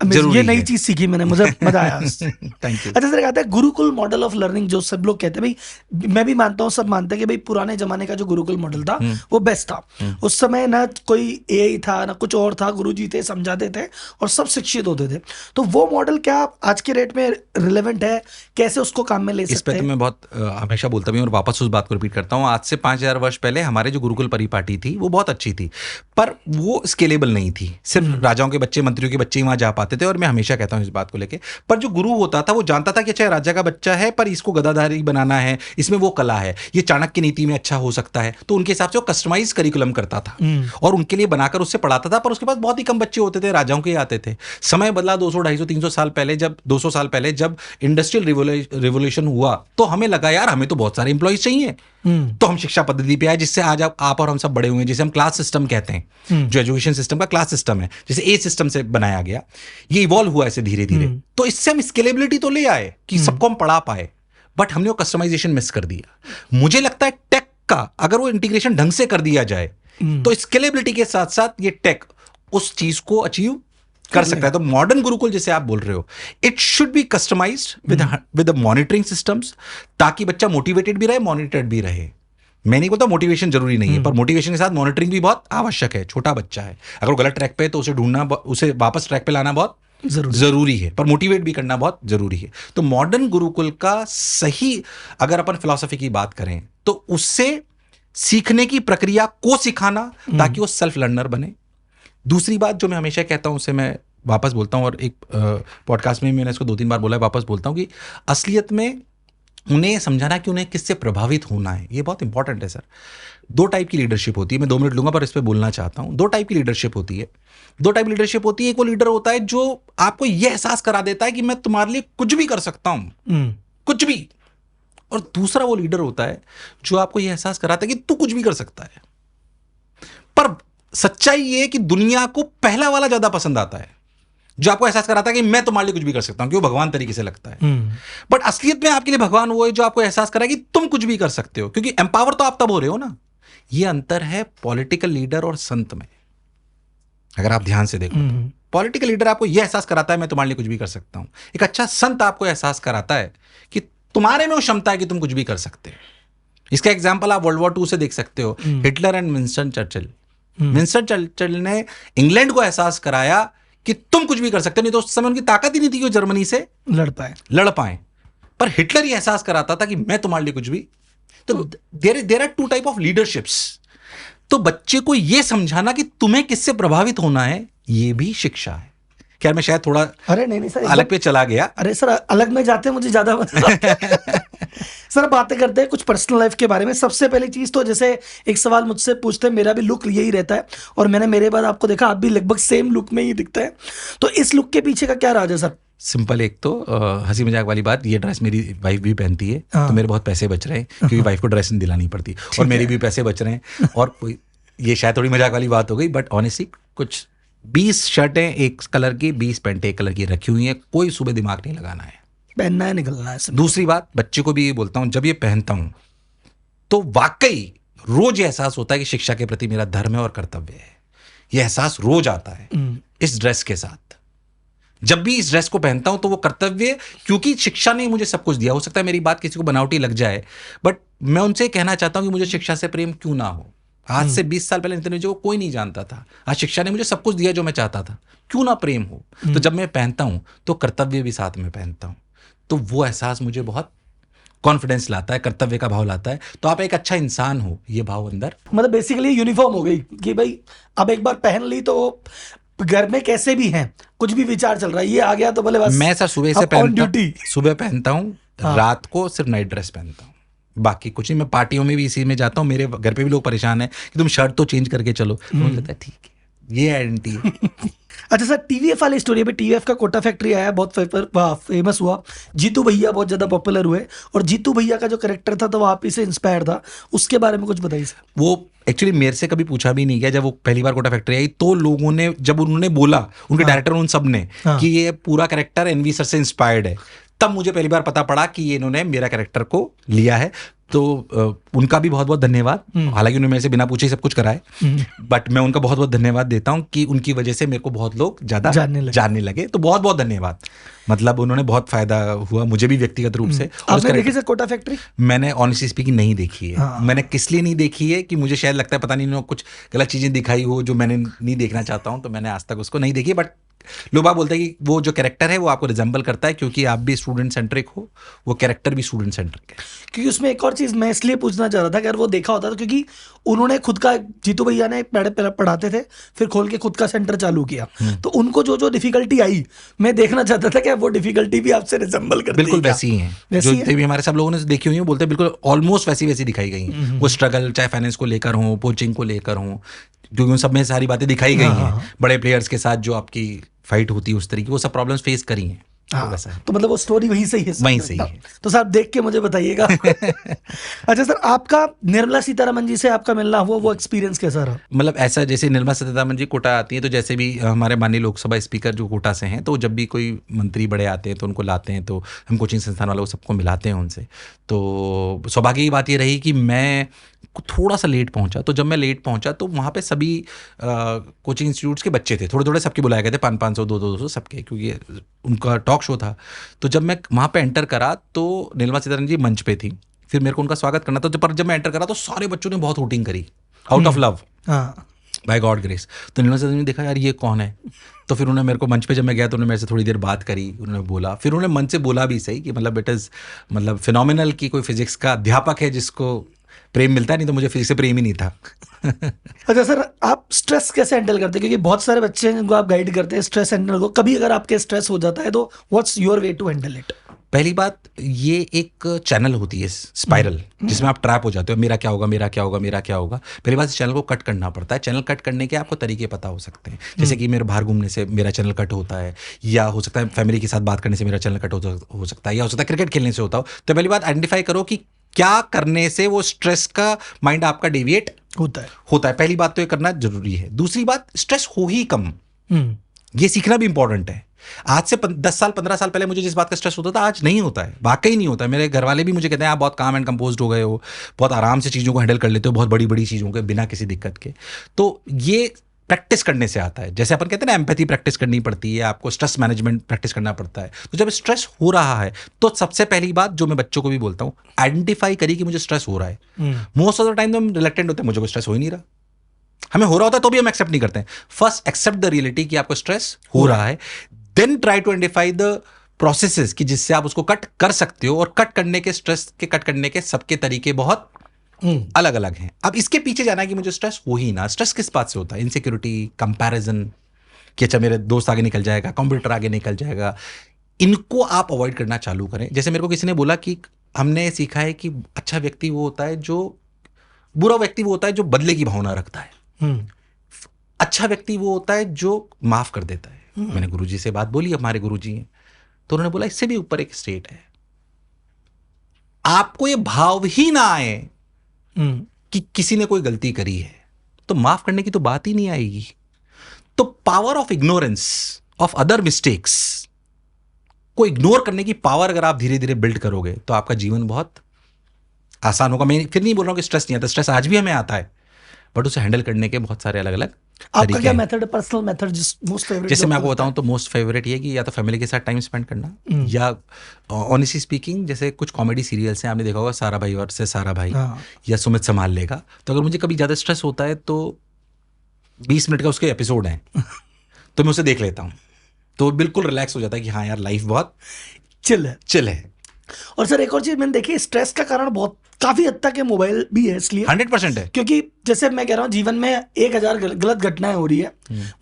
जरूरी नई है। चीज सीखी मैंने, मुझे मजा आया। Thank you. अच्छा सर, कहते हैं गुरुकुल मॉडल ऑफ लर्निंग, जो सब लोग कहते हैं भाई, मैं भी मानता हूँ, सब मानते हैं कि भाई पुराने जमाने का जो गुरुकुल मॉडल था वो बेस्ट था। उस समय ना कोई एआई था ना कुछ और था, गुरुजी थे, समझाते थे और सब शिक्षित होते थे। तो वो मॉडल क्या आज के रेट में रिलेवेंट है, कैसे उसको काम में ले इस सकते पे तो हैं? मैं बहुत हमेशा बोलता भी हूँ और वापस उस बात को रिपीट करता हूँ। आज से 5000 वर्ष पहले हमारे जो गुरुकुल परिपाटी थी वो बहुत अच्छी थी, पर वो स्केलेबल नहीं थी। सिर्फ राजाओं के बच्चे, मंत्रियों के बच्चे ही वहां जा पाते थे। और मैं हमेशा कहता हूँ इस बात को लेके, पर जो गुरु होता था वो जानता था कि अच्छा राजा का बच्चा है पर इसको गदाधारी बनाना है, इसमें वो कला है, ये चाणक्य नीति में अच्छा हो सकता है, तो उनके हिसाब से वो कस्टमाइज करिकुलम करता था और उनके लिए बनाकर उससे पढ़ाता था। पर उसके पास बहुत ही कम बच्चे होते थे, राजाओं के आते थे। समय बदला 200, 250, 300 साल पहले, जब 200 साल पहले जब इंडस्ट्रियल रिवोल्यूशन हुआ तो हमें लगा यार हमें तो बहुत सारे एम्प्लॉइज चाहिए, तो हम शिक्षा पद्धति पे आए जिससे आज आप और हम सब बड़े हुए हैं, जिसे हम क्लास सिस्टम कहते हैं। जो एजुकेशन सिस्टम का क्लास सिस्टम है, जिसे ए सिस्टम से बनाया गया, ये इवॉल्व हुआ ऐसे धीरे धीरे। तो इससे हम स्केलेबिलिटी तो ले आए कि सबको हम पढ़ा पाए, बट हमने वो कस्टमाइजेशन मिस कर दिया। मुझे लगता है टेक का अगर वो इंटीग्रेशन ढंग से कर दिया जाए तो स्केलेबिलिटी के साथ साथ ये टेक उस चीज को अचीव कर सकता है। तो मॉडर्न गुरुकुल जिसे आप बोल रहे हो, it should be customised with monitoring systems, ताकि बच्चा मोटिवेटेड भी रहे, मॉनिटर्ड भी रहे। मैं नहीं बोलता मोटिवेशन जरूरी नहीं है, पर मोटिवेशन के साथ मॉनिटरिंग भी बहुत आवश्यक है। छोटा बच्चा है, अगर वो गलत ट्रैक पे है तो उसे ढूंढना, उसे वापस ट्रैक पे लाना बहुत जरूरी है, पर मोटिवेट भी करना बहुत जरूरी है। तो मॉडर्न गुरुकुल का सही अगर अपन फिलॉसफी की बात करें तो उससे सीखने की प्रक्रिया को सिखाना ताकि वो सेल्फ लर्नर बने। दूसरी बात जो मैं हमेशा कहता हूं, उसे मैं वापस बोलता हूं, और एक पॉडकास्ट में मैंने इसको 2-3 बार बोला है, वापस बोलता हूं, कि असलियत में उन्हें समझाना कि उन्हें किससे प्रभावित होना है, ये बहुत इंपॉर्टेंट है सर। 2 टाइप की लीडरशिप होती है, मैं 2 मिनट लूंगा पर इस पर बोलना चाहता हूं। 2 टाइप की लीडरशिप होती है। 2 टाइप लीडरशिप होती है। एक वो लीडर होता है जो आपको यह एहसास करा देता है कि मैं तुम्हारे लिए कुछ भी कर सकता हूं, कुछ भी। और दूसरा वो लीडर होता है जो आपको यह एहसास कराता है कि तू कुछ भी कर सकता है। पर सच्चाई ये है कि दुनिया को पहला वाला ज्यादा पसंद आता है, जो आपको एहसास कराता है कि मैं तुम्हारे लिए कुछ भी कर सकता हूं, कि वो भगवान तरीके से लगता है। बट असलियत में आपके लिए भगवान वो है जो आपको एहसास कराए कि तुम कुछ भी कर सकते हो, क्योंकि एम्पावर तो आप तब हो रहे हो ना। ये अंतर है पॉलिटिकल लीडर और संत में। अगर आप ध्यान से देखो तो पॉलिटिकल लीडर आपको यह एहसास कराता है मैं तुम्हारे लिए कुछ भी कर सकता हूं। एक अच्छा संत आपको एहसास कराता है कि तुम्हारे में वो क्षमता है कि तुम कुछ भी कर सकते हो। इसका एग्जाम्पल आप वर्ल्ड वॉर 2 से देख सकते हो, Hitler and Winston Churchill. Winston Churchill ने इंग्लैंड को एहसास कराया कि तुम कुछ भी कर सकते हो, नहीं तो उस समय उनकी ताकत ही नहीं थी कि वो जर्मनी से लड़ पाए। पर हिटलर ये एहसास कराता था कि मैं तुम्हारे लिए कुछ भी। तो there are 2 type of leaderships. तो बच्चे को यह समझाना कि तुम्हें किससे प्रभावित होना है, ये भी शिक्षा है। क्या मैं शायद थोड़ा नहीं सर, अलग पे चला गया? अरे सर, अलग में जाते हैं मुझे ज्यादा सर बातें करते हैं कुछ पर्सनल लाइफ के बारे में। सबसे पहली चीज तो जैसे एक सवाल मुझसे पूछते हैं, मेरा भी लुक यही रहता है और मैंने मेरे बाद आपको देखा, आप भी लगभग सेम लुक में ही दिखता है। तो इस लुक के पीछे का क्या राज है सर? सिंपल, एक तो हंसी मजाक वाली बात, ये ड्रेस मेरी वाइफ भी पहनती है, तो मेरे बहुत पैसे बच रहे हैं क्योंकि वाइफ को ड्रेस नहीं दिलानी पड़ती, और मेरे भी पैसे बच रहे हैं। और ये शायद थोड़ी मजाक वाली बात हो गई, बट ऑनेस्टली कुछ 20 शर्टें एक कलर की, 20 पैंटें एक कलर की रखी हुई हैं, कोई सुबह दिमाग नहीं लगाना है, पहनना है, निकलना है। दूसरी बात, बच्चे को भी ये बोलता हूं, जब ये पहनता हूं तो वाकई रोज ये एहसास होता है कि शिक्षा के प्रति मेरा धर्म है और कर्तव्य है। ये एहसास रोज आता है इस ड्रेस के साथ। जब भी इस ड्रेस को पहनता हूं तो वो कर्तव्य, क्योंकि शिक्षा ने मुझे सब कुछ दिया। हो सकता है मेरी बात किसी को बनावटी लग जाए, बट मैं उनसे कहना चाहता हूं कि मुझे शिक्षा से प्रेम क्यों ना हो। आज से 20 साल पहले नितिन जो कोई नहीं जानता था, आज शिक्षा ने मुझे सब कुछ दिया जो मैं चाहता था, क्यों ना प्रेम हो। तो जब मैं पहनता हूं तो कर्तव्य भी साथ में पहनता हूं, तो वो एहसास मुझे बहुत कॉन्फिडेंस लाता है, कर्तव्य का भाव लाता है। तो आप एक अच्छा इंसान हो, ये भाव अंदर, मतलब बेसिकली यूनिफॉर्म हो गई कि भाई अब एक बार पहन ली तो घर में कैसे भी हैं, कुछ भी विचार चल रहा है, ये आ गया तो बोले बस। मैं सर सुबह से सुबह पहनता हूँ, रात को सिर्फ नाइट ड्रेस पहनता हूँ, बाकी कुछ नहीं। मैं पार्टियों में भी इसी में जाता हूँ। मेरे घर पे भी लोग परेशान हैं कि तुम शर्ट तो चेंज करके चलो, तो मुझे लगता है ठीक है, ये आइडेंटिटी है। अच्छा सर, टीवीएफ वाली स्टोरी पे, टीवीएफ का कोटा फैक्ट्री आया, बहुत फेमस हुआ, जीतू भैया बहुत ज्यादा पॉपुलर हुए, और जीतू भैया का जो कैरेक्टर था तो वो आप ही से इंस्पायर था, उसके बारे में कुछ बताइए सर। वो एक्चुअली मेरे से कभी पूछा भी नहीं गया। जब वो पहली बार कोटा फैक्ट्री आई तो लोगों ने, जब उन्होंने बोला, उनके डायरेक्टर उन सब ने कि ये पूरा कैरेक्टर एनवी सर से इंस्पायर्ड है, तब मुझे पहली बार पता पड़ा कि ये इन्होंने मेरा कैरेक्टर को लिया है। तो उनका भी बहुत बहुत धन्यवाद। हालांकि उन्होंने मेरे से बिना पूछे ही सब कुछ कराए, बट मैं उनका बहुत बहुत धन्यवाद देता हूं कि उनकी वजह से मेरे को बहुत लोग ज्यादा जानने लगे। तो बहुत बहुत धन्यवाद, मतलब उन्होंने बहुत फायदा हुआ मुझे भी व्यक्तिगत रूप से। आपने देखी सर कोटा फैक्ट्री? मैंने ऑनेस्टली स्पीकिंग नहीं देखी है। मैंने किस लिए नहीं देखी है कि मुझे शायद लगता है पता नहीं इन्होंने कुछ गलत चीजें दिखाई हो जो मैंने नहीं देखना चाहता हूं, तो मैंने आज तक उसको नहीं देखी। बट लोग बात बोलते हैं कि वो जो कैरेक्टर है वो आपको रिजेंबल करता है, क्योंकि आप भी स्टूडेंट सेंट्रिक हो, वो कैरेक्टर भी स्टूडेंट सेंट्रिक है। क्योंकि उसमें एक और चीज मैं इसलिए पूछना चाह रहा था, अगर वो देखा होता तो, क्योंकि उन्होंने खुद का, जीतू भैया ने पढ़ाते थे, फिर खोल के खुद का सेंटर चालू किया, तो उनको जो जो डिफिकल्टी आई, मैं देखना चाहता था कि वो डिफिकल्टी भी आपसे रिजेंबल करती है। बिल्कुल वैसी ही है जो भी हमारे सब लोगों ने देखी हुई है, बोलते हैं बिल्कुल ऑलमोस्ट वैसी दिखाई गई हैं। वो स्ट्रगल चाहे फाइनेंस को लेकर हो, कोचिंग को लेकर हो, क्योंकि उन सब में सारी बातें दिखाई गई हैं। बड़े प्लेयर्स के साथ जो आपकी फाइट होती है उस तरीके, वो सब प्रॉब्लम्स फेस करी हैं। तो मतलब वो स्टोरी वहीं से ही है, वहीं से ही है। तो सर देख के मुझे बताइएगा। अच्छा सर, आपका निर्मला सीतारमन जी से आपका मिलना हुआ, वो एक्सपीरियंस कैसा रहा? मतलब ऐसा, जैसे निर्मला सीतारमन जी कोटा आती है, तो जैसे भी हमारे माननीय लोकसभा स्पीकर जो कोटा से हैं, तो जब भी कोई मंत्री बड़े आते हैं तो उनको लाते हैं, तो हम कोचिंग संस्थान वालों को सबको मिलाते हैं उनसे। तो सौभाग्य की बात ये रही कि मैं थोड़ा सा लेट पहुंचा। तो जब मैं लेट पहुंचा तो वहाँ पे सभी कोचिंग इंस्टीट्यूट्स के बच्चे थे, थोड़े थोड़े सबके बुलाए गए थे, 500 200 सबके, क्योंकि उनका टॉक शो था। तो जब मैं वहाँ पे एंटर करा तो निर्मला सीतारमन जी मंच पे थी, फिर मेरे को उनका स्वागत करना था। पर जब मैं एंटर करा तो सारे बच्चों ने बहुत होटिंग करी, out of love, by god grace. तो निर्मला सीतारमन ने देखा यार ये कौन है, तो फिर उन्होंने मेरे को, मंच पे जब मैं गया तो उन्होंने मेरे से थोड़ी देर बात करी, उन्होंने बोला, फिर उन्होंने मंच से बोला भी सही कि मतलब इट इज़ मतलब फिनोमिनल कि कोई फिजिक्स का अध्यापक है जिसको प्रेम मिलता है, नहीं तो मुझे फिजिक्स से प्रेम ही नहीं था। अच्छा सर, आप स्ट्रेस कैसे हैंडल करते हैं? क्योंकि बहुत सारे बच्चे हैं जिनको आप गाइड करते हैं स्ट्रेस हैंडल को, कभी अगर आपके स्ट्रेस हो जाता है तो what's your way to handle it? पहली बात, ये एक चैनल होती है स्पाइरल, जिसमें आप ट्रैप हो जाते हो, मेरा क्या होगा, मेरा क्या होगा, मेरा क्या होगा। पहली बात, इस चैनल को कट करना पड़ता है। चैनल कट करने के आपको तरीके पता हो सकते हैं, जैसे कि मेरे बाहर घूमने से मेरा चैनल कट होता है, या हो सकता है फैमिली के साथ बात करने से मेरा चैनल कट हो सकता है, या हो सकता है क्रिकेट खेलने से होता हो। तो पहली बात आइडेंटिफाई करो कि क्या करने से वो स्ट्रेस का माइंड आपका डेविएट होता है। पहली बात तो ये करना जरूरी है। दूसरी बात, स्ट्रेस हो ही कम, ये सीखना भी इंपॉर्टेंट है। आज से 10 साल 15 साल पहले मुझे जिस बात का स्ट्रेस होता था, आज नहीं होता है, वाकई नहीं होता है। मेरे घर वाले भी मुझे कहते हैं आप बहुत काम एंड कंपोज्ड हो गए हो, बहुत आराम से चीज़ों को हैंडल कर लेते हो, बहुत बड़ी बड़ी चीज़ों के बिना किसी दिक्कत के। तो ये प्रैक्टिस करने से आता है। जैसे अपन कहते हैं ना, एम्पैथी प्रैक्टिस करनी पड़ती है, आपको स्ट्रेस मैनेजमेंट प्रैक्टिस करना पड़ता है। तो जब स्ट्रेस हो रहा है तो सबसे पहली बात जो मैं बच्चों को भी बोलता हूँ, आइडेंटिफाई करिए कि मुझे स्ट्रेस हो रहा है। मोस्ट ऑफ द टाइम तो हम रिलेक्टेंट होते हैं, मुझे कोई स्ट्रेस हो ही नहीं रहा, हमें हो रहा होता है तो भी हम एक्सेप्ट नहीं करते हैं। फर्स्ट एक्सेप्ट द रियलिटी कि आपको स्ट्रेस हो रहा है, then try to identify the processes कि जिससे आप उसको कट कर सकते हो। और कट करने के, स्ट्रेस के कट करने के सबके तरीके बहुत अलग अलग हैं। अब इसके पीछे जाना है कि मुझे स्ट्रेस हो ही ना। स्ट्रेस किस बात से होता है? इनसिक्योरिटी, कंपैरिजन, कि अच्छा मेरे दोस्त आगे निकल जाएगा, कंप्यूटर आगे निकल जाएगा, इनको आप अवॉइड करना चालू करें। जैसे मेरे को किसी ने बोला कि हमने सीखा है कि अच्छा व्यक्ति वो होता है जो, बुरा व्यक्ति वो होता है जो बदले की भावना रखता है, अच्छा व्यक्ति वो होता है जो माफ कर देता है। मैंने गुरुजी से बात बोली, हमारे गुरुजी हैं, तो उन्होंने बोला इससे भी ऊपर एक स्टेट है, आपको ये भाव ही ना आए कि किसी ने कोई गलती करी है तो माफ करने की तो बात ही नहीं आएगी। तो power of ignorance of other mistakes को इग्नोर करने की पावर अगर आप धीरे धीरे बिल्ड करोगे तो आपका जीवन बहुत आसान होगा। मैं फिर नहीं बोल रहा हूं कि स्ट्रेस नहीं आता, स्ट्रेस आज भी हमें आता है, बट उसे हैंडल करने के बहुत सारे अलग अलग आपका क्या मेथड है, पर्सनल मेथड मोस्ट फेवरेट? जैसे मैं आपको बताऊं तो मोस्ट फेवरेट ये कि या तो फैमिली के साथ टाइम स्पेंड करना, या ऑनेस्टली स्पीकिंग जैसे कुछ कॉमेडी सीरियल्स हैं, आपने देखा होगा सारा भाई वर्सेस सारा भाई, या सुमित संभाल लेगा। तो अगर मुझे कभी ज़्यादा स्ट्रेस होता है तो 20 मिनट का उसके एपिसोड है तो मैं उसे देख लेता हूँ, तो बिल्कुल रिलैक्स हो जाता है कि हाँ यार लाइफ बहुत चिल है। चिल है। और सर एक और चीज मैंने देखी, स्ट्रेस का कारण बहुत काफी हद तक ये मोबाइल भी है इसलिए 100% है। क्योंकि जैसे मैं कह रहा हूँ जीवन में 1000 गलत घटनाएं हो रही है,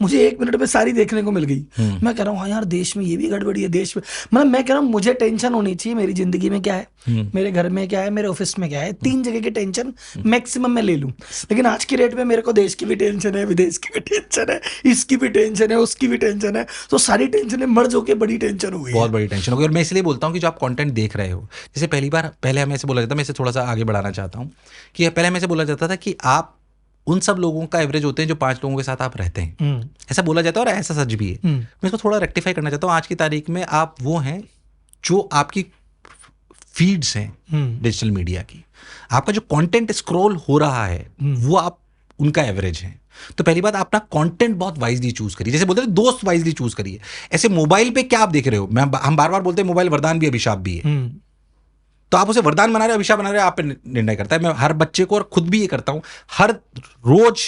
मुझे 1 मिनट में सारी देखने को मिल गई। मैं कह रहा हूँ हाँ यार देश में ये भी गड़बड़ी है, देश में मतलब मैं कह रहा हूँ मुझे टेंशन होनी चाहिए मेरी जिंदगी में क्या है, मेरे घर में क्या है, मेरे ऑफिस में क्या है, 3 जगह की टेंशन मैक्सिमम मैं ले लूँ। लेकिन आज की डेट में मेरे को देश की भी टेंशन है, विदेश की भी टेंशन है, इसकी भी टेंशन है, उसकी भी टेंशन है, तो सारी टेंशन मर्ज होकर बड़ी टेंशन हो गई बहुत बड़ी टेंशन होगी। और मैं इसलिए बोलता हूँ कि जो आप कंटेंट देख रहे हो, जैसे पहले हमें ऐसे बोला जाता है, मैं इसे थोड़ा सा आगे बढ़ाना चाहता हूँ कि पहले हमें ऐसे बोला जाता था कि आप उन सब लोगों का एवरेज होते हैं जो 5 लोगों के साथ आप रहते हैं, ऐसा बोला जाता है और ऐसा सच भी है। मैं इसको थोड़ा रेक्टिफाई करना चाहता हूँ। आज की तारीख में आप वो हैं जो आपकी फीड्स हैं डिजिटल मीडिया की, आपका जो कंटेंट स्क्रॉल हो रहा है वो आप उनका एवरेज है। तो पहली बात, अपना कंटेंट बहुत वाइजली चूज करिए। जैसे बोलते हैं दोस्त वाइजली चूज करिए। ऐसे मोबाइल पे क्या आप देख रहे हो, हम बार बार बोलते हैं मोबाइल वरदान भी अभिशाप भी है, तो आप उसे वरदान बना रहे हो अभिशाप बना रहे हो, आप पे निर्णय करता है। मैं हर बच्चे को और खुद भी ये करता हूं, हर रोज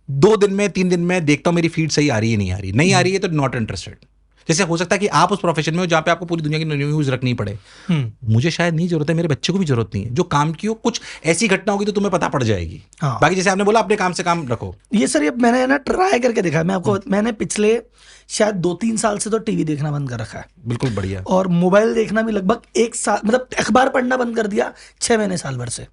2 दिन में 3 दिन में देखता हूं मेरी फीड सही आ रही है नहीं आ रही, नहीं आ रही है तो नॉट इंटरेस्टेड। जैसे हो सकता है कि आप उस प्रोफेशन में हो जहां पे आपको पूरी दुनिया की न्यूज रखनी पड़े, मुझे शायद नहीं जरूरत है, मेरे बच्चे को भी जरूरत नहीं है। जो काम की हो, कुछ ऐसी घटना होगी तो तुम्हें पता पड़ जाएगी। बाकी जैसे आपने बोला अपने काम से काम रखो। ये सर ये मैंने ना ट्राई करके देखा, मैं आपको मैंने पिछले शायद 2-3 साल से तो टीवी देखना बंद कर रखा है। बिल्कुल बढ़िया। और मोबाइल देखना भी लगभग 1 साल, मतलब अखबार पढ़ना बंद कर दिया 6 महीने साल भर से।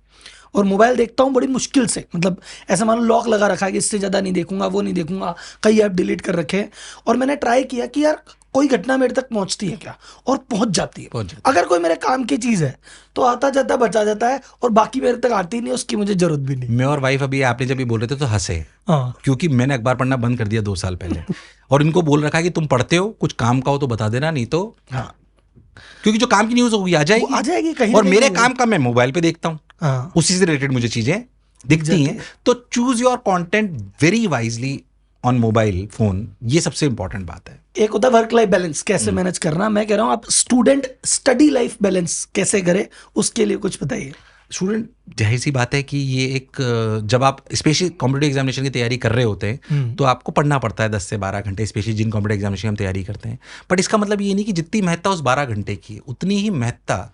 और मोबाइल देखता हूँ बड़ी मुश्किल से, मतलब ऐसा मान लो लॉक लगा रखा है कि इससे ज़्यादा नहीं देखूंगा, वो नहीं देखूंगा, कई ऐप डिलीट कर रखे हैं। और मैंने ट्राई किया कि यार कोई घटना मेरे तक पहुंचती है क्या, और पहुंच जाती है। अगर कोई मेरे काम की चीज़ है तो आता जाता बचा जाता है, और बाकी मेरे तक आती नहीं, उसकी मुझे जरूरत भी नहीं। मैं और वाइफ अभी आपने जब भी बोल रहे थे तो हंसे, क्योंकि मैंने अखबार पढ़ना बंद कर दिया 2 साल पहले। और इनको बोल रखा है कि तुम पढ़ते हो, कुछ काम का हो तो बता देना, नहीं तो क्योंकि जो काम की न्यूज होगी आ जाएगी कहीं। और मेरे काम का मैं मोबाइल पे देखता हूँ, उसी से रिलेटेड मुझे चीजें दिखती हैं। तो choose your content very wisely on mobile phone, ये सबसे इंपॉर्टेंट बात है। एक होता है वर्क लाइफ बैलेंस कैसे मैनेज करना, मैं कह रहा हूँ आप स्टूडेंट स्टडी लाइफ बैलेंस कैसे करें, उसके लिए कुछ बताइए। स्टूडेंट, जाहिर सी बात है कि ये एक, जब आप स्पेशली कॉम्पिटिटिव एग्जामिनेशन की तैयारी कर रहे होते हैं तो आपको पढ़ना पड़ता है 10 से 12 घंटे, स्पेशली जिन कॉम्पिटिटिव एग्जामिनेशन की हम तैयारी करते हैं। बट इसका मतलब ये नहीं कि जितनी महत्ता उस 12 घंटे की है उतनी ही महत्ता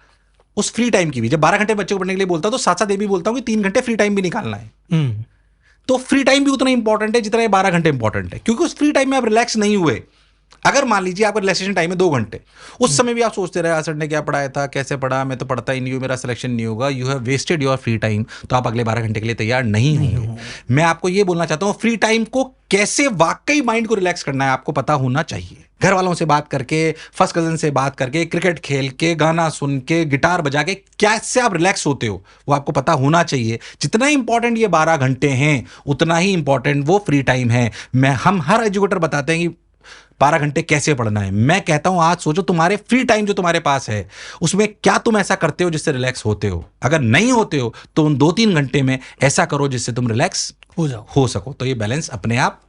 उस फ्री टाइम की भी। जब 12 घंटे बच्चे को पढ़ने के लिए बोलता हूँ तो साथ साथ ये भी बोलता हूँ कि 3 घंटे फ्री टाइम भी निकालना है। तो फ्री टाइम भी उतना इंपॉर्टेंट है जितना ये 12 घंटे इंपॉर्टेंट है, क्योंकि उस फ्री टाइम में आप रिलैक्स नहीं हुए। अगर मान लीजिए आपका रिलैक्सेशन टाइम है 2 घंटे, उस समय भी आप सोचते रहे सर ने क्या पढ़ाया था, कैसे पढ़ा, मैं तो पढ़ता ही नहीं हूँ, मेरा सिलेक्शन नहीं होगा, you have wasted your free time, तो आप अगले 12 घंटे के लिए तैयार नहीं होंगे। मैं आपको ये बोलना चाहता हूँ, फ्री टाइम को कैसे वाकई माइंड को रिलैक्स करना है आपको पता होना चाहिए। घर वालों से बात करके, फर्स्ट कजन से बात करके, क्रिकेट खेल के, गाना सुन के, गिटार बजा के कैसे आप रिलैक्स होते हो वो आपको पता होना चाहिए। जितना इंपॉर्टेंट ये 12 घंटे हैं उतना ही इंपॉर्टेंट वो फ्री टाइम है। हम हर एजुकेटर बताते हैं कि 12 घंटे कैसे पढ़ना है। मैं कहता हूं आज सोचो तुम्हारे फ्री टाइम जो तुम्हारे पास है उसमें क्या तुम ऐसा करते हो जिससे रिलैक्स होते हो। अगर नहीं होते हो तो उन 2-3 घंटे में ऐसा करो जिससे तुम रिलैक्स हो सको, तो ये बैलेंस अपने आप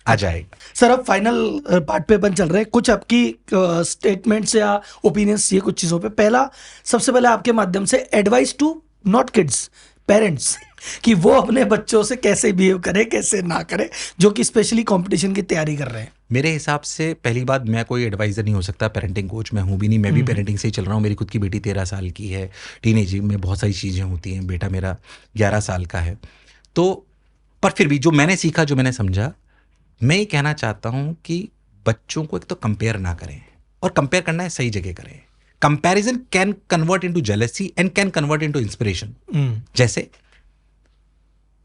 आ जाएगा। सर अब फाइनल पार्ट पे अपन चल रहे हैं, कुछ आपकी स्टेटमेंट्स या ओपिनियंस ये कुछ चीजों पे। पहला, सबसे पहले आपके माध्यम से advice to not kids, parents, कि वो अपने बच्चों से कैसे बिहेव करे, कैसे ना करे, जो कि स्पेशली कंपटीशन की तैयारी कर रहे हैं। मेरे हिसाब से पहली बात, मैं कोई एडवाइजर नहीं हो सकता, पेरेंटिंग कोच मैं हूँ भी नहीं, मैं भी पेरेंटिंग से ही चल रहा हूँ। मेरी खुद की बेटी 13 साल की है, टीनेज में बहुत सारी चीज़ें होती हैं, बेटा मेरा 11 साल का है। तो पर फिर भी जो मैंने सीखा, जो मैंने समझा, मैं ये कहना चाहता हूँ कि बच्चों को एक तो कंपेयर ना करें, और कंपेयर करना है सही जगह करें। Comparison can convert into jealousy and can convert into inspiration. जैसे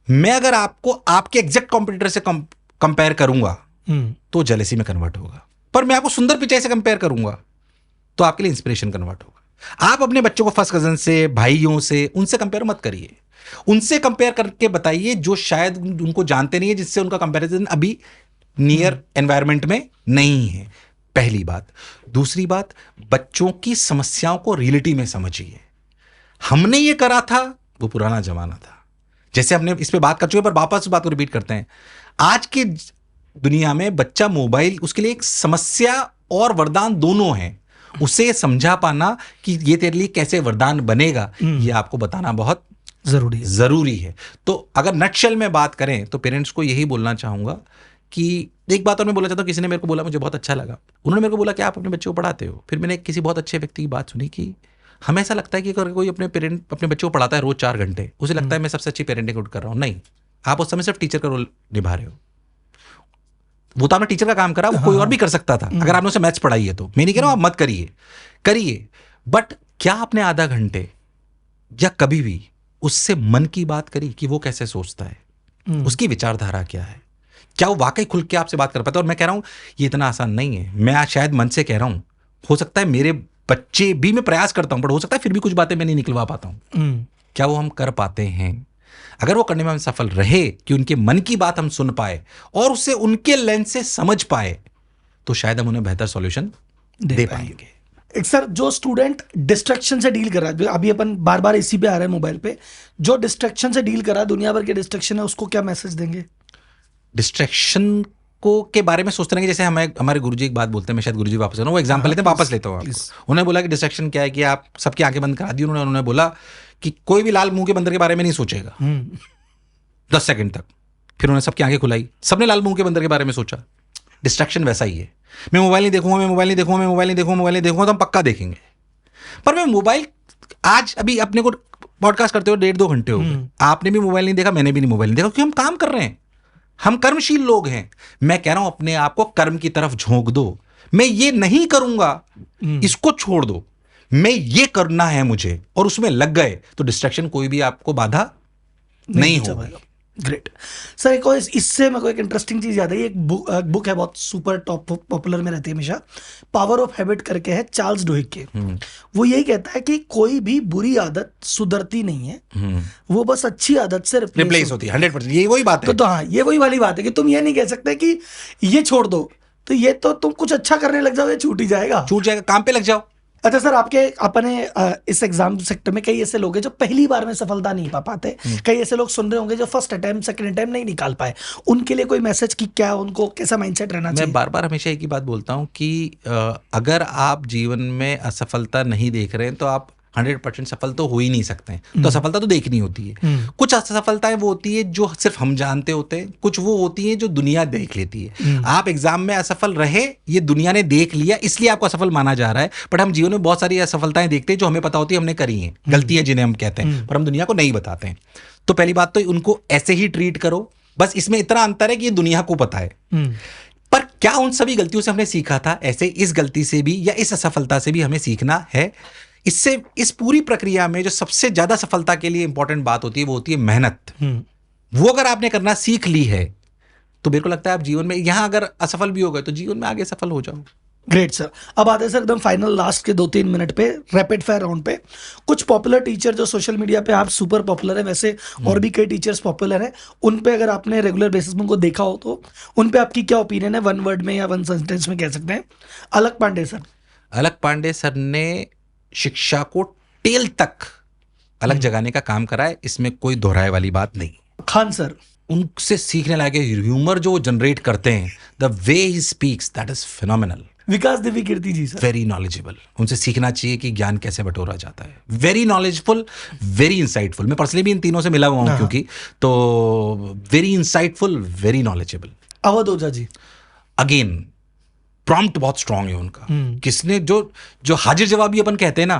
मैं अगर आपको आपके एग्जैक्ट कॉम्पिटिटर से कंपेयर करूंगा तो जेलसी में कन्वर्ट होगा, पर मैं आपको सुंदर पिचाई से कंपेयर करूंगा तो आपके लिए इंस्पिरेशन कन्वर्ट होगा। आप अपने बच्चों को फर्स्ट कजन से, भाइयों से, उनसे कंपेयर मत करिए। उनसे कंपेयर करके बताइए जो शायद उनको जानते नहीं है, जिससे उनका कंपैरिजन अभी नियर एनवायरनमेंट में नहीं है, पहली बात। दूसरी बात, बच्चों की समस्याओं को रियलिटी में समझिए। हमने ये करा था वो पुराना जमाना था, जैसे हमने इस पे बात कर चुके, पर वापस बात को रिपीट करते हैं। आज की दुनिया में बच्चा मोबाइल उसके लिए एक समस्या और वरदान दोनों है। उसे समझा पाना कि ये तेरे लिए कैसे वरदान बनेगा, ये आपको बताना बहुत जरूरी है। तो अगर नटशेल में बात करें तो पेरेंट्स को यही बोलना चाहूंगा कि एक बात और मैं बोलना चाहता हूँ, किसी ने मेरे को बोला, मुझे बहुत अच्छा लगा, उन्होंने मेरे को बोला कि आप अपने बच्चे को पढ़ाते हो। फिर मैंने किसी बहुत अच्छे व्यक्ति की बात सुनी कि हमें ऐसा लगता है कि अगर कोई अपने बच्चों को पढ़ाता है रोज 4 घंटे, उसे लगता है मैं सबसे अच्छी पेरेंटिंग कर रहा हूँ। नहीं, आप उस समय सिर्फ टीचर का रोल निभा रहे हो। वो तो आपने टीचर का काम करा, वो कोई और भी कर सकता था अगर आपने उसे मैथ्स पढ़ाई है तो। मैं नहीं कह रहा हूं आप मत करिए, बट क्या आपने आधा घंटे या कभी भी उससे मन की बात करी कि वो कैसे सोचता है, उसकी विचारधारा क्या है, क्या वो वाकई खुल के आपसे बात कर पाता है? और मैं कह रहा हूं ये इतना आसान नहीं है। मैं आज शायद मन से कह रहा हूं, हो सकता है मेरे बच्चे भी, मैं प्रयास करता हूं बट हो सकता है फिर भी कुछ बातें मैं नहीं निकलवा पाता हूं। क्या वो हम कर पाते हैं? अगर वो करने में हम सफल रहे कि उनके मन की बात हम सुन पाए और उसे उनके लेंस से समझ पाए, तो शायद हम उन्हें बेहतर सॉल्यूशन दे पाएंगे। एक सर, जो स्टूडेंट डिस्ट्रैक्शन से डील कर रहा है, अभी अपन बार बार इसी पे आ रहे हैं मोबाइल पे, जो डिस्ट्रैक्शन से डील कर रहा है, दुनिया भर के डिस्ट्रैक्शन है, उसको क्या मैसेज देंगे? डिस्ट्रैक्शन को के बारे में सोचते रहेंगे। जैसे हमारे गुरुजी एक बात बोलते हैं, मैं शायद गुरुजी वापस वो एग्जांपल लेते हैं, वापस लेता हूँ आपको। उन्होंने बोला कि डिस्ट्रैक्शन क्या है कि आप सबकी आंखें बंद करा दी। उन्होंने बोला कि कोई भी लाल मुंह के बंदर के बारे में नहीं सोचेगा 10 सेकंड तक। फिर उन्होंने सबकी आंखें खुलाई, सबने लाल मुंह के बंदर के बारे में सोचा। डिस्ट्रैक्शन वैसा ही है। मैं मोबाइल नहीं देखूंगा तो हम पक्का देखेंगे। पर मैं मोबाइल आज अभी अपने को पॉडकास्ट करते हुए 1.5-2 घंटे हो गए। आपने भी मोबाइल नहीं देखा, मैंने भी नहीं मोबाइल नहीं देखा, क्योंकि हम काम कर रहे हैं, हम कर्मशील लोग हैं। मैं कह रहा हूं अपने आप को कर्म की तरफ झोंक दो। मैं ये नहीं करूंगा, इसको छोड़ दो, मैं ये करना है मुझे, और उसमें लग गए तो डिस्ट्रैक्शन कोई भी आपको बाधा नहीं होगा। Great sir. एक और इससे मेरे को एक इंटरेस्टिंग चीज याद है। एक बुक है, बहुत सुपर टॉप पॉपुलर में रहती है हमेशा, पावर ऑफ हैबिट करके है, चार्ल्स डुहिग के। वो यही कहता है कि कोई भी बुरी आदत सुधरती नहीं है, वो बस अच्छी आदत से रिप्लेस होती है। 100%। ये वही बात है। तो हाँ, ये वही वाली बात है कि तुम ये नहीं कह सकते कि ये छोड़ दो, तो ये तो तुम कुछ अच्छा करने लग जाओ, ये छूट जाएगा, काम पे लग जाओ। अच्छा सर, अपने इस एग्जाम सेक्टर में कई ऐसे लोग हैं जो पहली बार में सफलता नहीं पा पाते, कई ऐसे लोग सुन रहे होंगे जो फर्स्ट अटेम्प्ट सेकंड अटेम्प्ट नहीं निकाल पाए, उनके लिए कोई मैसेज कि क्या उनको कैसा माइंडसेट रहना चाहिए? मैं बार बार हमेशा एक ही बात बोलता हूं कि अगर आप जीवन में असफलता नहीं देख रहे हैं तो आप 100% सफल तो हो ही नहीं सकते हैं। तो असफलता तो देखनी होती है। कुछ असफलताएं वो होती है जो सिर्फ हम जानते होते हैं, कुछ वो होती है जो दुनिया देख लेती है। आप एग्जाम में असफल रहे, ये दुनिया ने देख लिया, इसलिए आपको असफल माना जा रहा है। बट हम जीवन में बहुत सारी असफलताएं देखते हैं जो हमें पता होती है हमने करी हैं, गलतियां जिन्हें हम कहते हैं, पर हम दुनिया को नहीं बताते हैं। तो पहली बात तो उनको ऐसे ही ट्रीट करो, बस इसमें इतना अंतर है कि ये दुनिया को पता है। पर क्या उन सभी गलतियों से हमने सीखा था? ऐसे इस गलती से भी या इस असफलता से भी हमें सीखना है। इससे इस पूरी प्रक्रिया में जो सबसे ज्यादा सफलता के लिए इंपॉर्टेंट बात होती है वो होती है मेहनत। वो अगर आपने करना सीख ली है तो मेरे को लगता है आप जीवन में यहां अगर असफल भी हो गए तो जीवन में आगे सफल हो जाओ। Great sir. अब आते हैं सर एकदम फाइनल लास्ट के 2-3 मिनट पे, रैपिड फायर राउंड पे। कुछ पॉपुलर टीचर जो सोशल मीडिया पे आप सुपर पॉपुलर है, वैसे और भी कई टीचर्स पॉपुलर हैं, उन पे अगर आपने रेगुलर बेसिस में उनको देखा हो तो उन पे आपकी क्या ओपिनियन है? 1 वर्ड में या 1 सेंटेंस में कह सकते हैं। अलक पांडे सर। अलक पांडे सर ने शिक्षा को टेल तक अलग जगाने का काम करा है, इसमें कोई दोहराए वाली बात नहीं। खान सर। उनसे सीखने लायक ह्यूमर जो जनरेट करते हैं, the way he speaks, that is phenomenal. Vikas Divyakirti ji sir. Very knowledgeable. उनसे सीखना चाहिए कि ज्ञान कैसे बटोरा जाता है। Very knowledgeful, very insightful. मैं पर्सनली भी इन तीनों से मिला हुआ हूं क्योंकि, तो very insightful, very knowledgeable. Avadh Ojha ji. Again prompt बहुत स्ट्रांग है उनका। किसने जो हाजिर जवाबी अपन कहते हैं ना,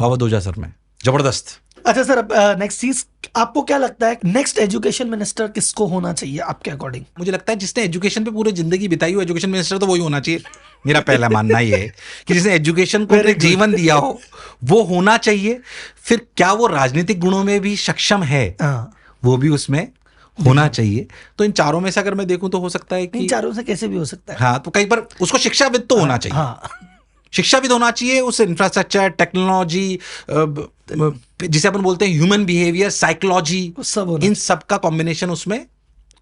अवध ओझा सर में जबरदस्त। अच्छा सर, अब नेक्स्ट चीज, आपको क्या लगता है नेक्स्ट एजुकेशन मिनिस्टर किसको होना चाहिए आपके अकॉर्डिंग? मुझे लगता है जिसने एजुकेशन पे पूरी जिंदगी बिताई हो, एजुकेशन मिनिस्टर तो वही होना चाहिए। मेरा पहला मानना ये है कि जिसने एजुकेशन को जीवन दिया हो वो होना चाहिए। फिर क्या वो राजनीतिक गुणों में भी सक्षम है, वो भी उसमें होना चाहिए। तो इन चारों में से अगर मैं देखूं तो हो सकता है कि इन चारों से कैसे भी हो सकता है। हाँ, तो कई बार उसको शिक्षाविद तो होना चाहिए। शिक्षाविद होना चाहिए, उस इंफ्रास्ट्रक्चर, टेक्नोलॉजी, जिसे अपन बोलते हैं ह्यूमन बिहेवियर, साइकोलॉजी, इन सब का कॉम्बिनेशन उसमें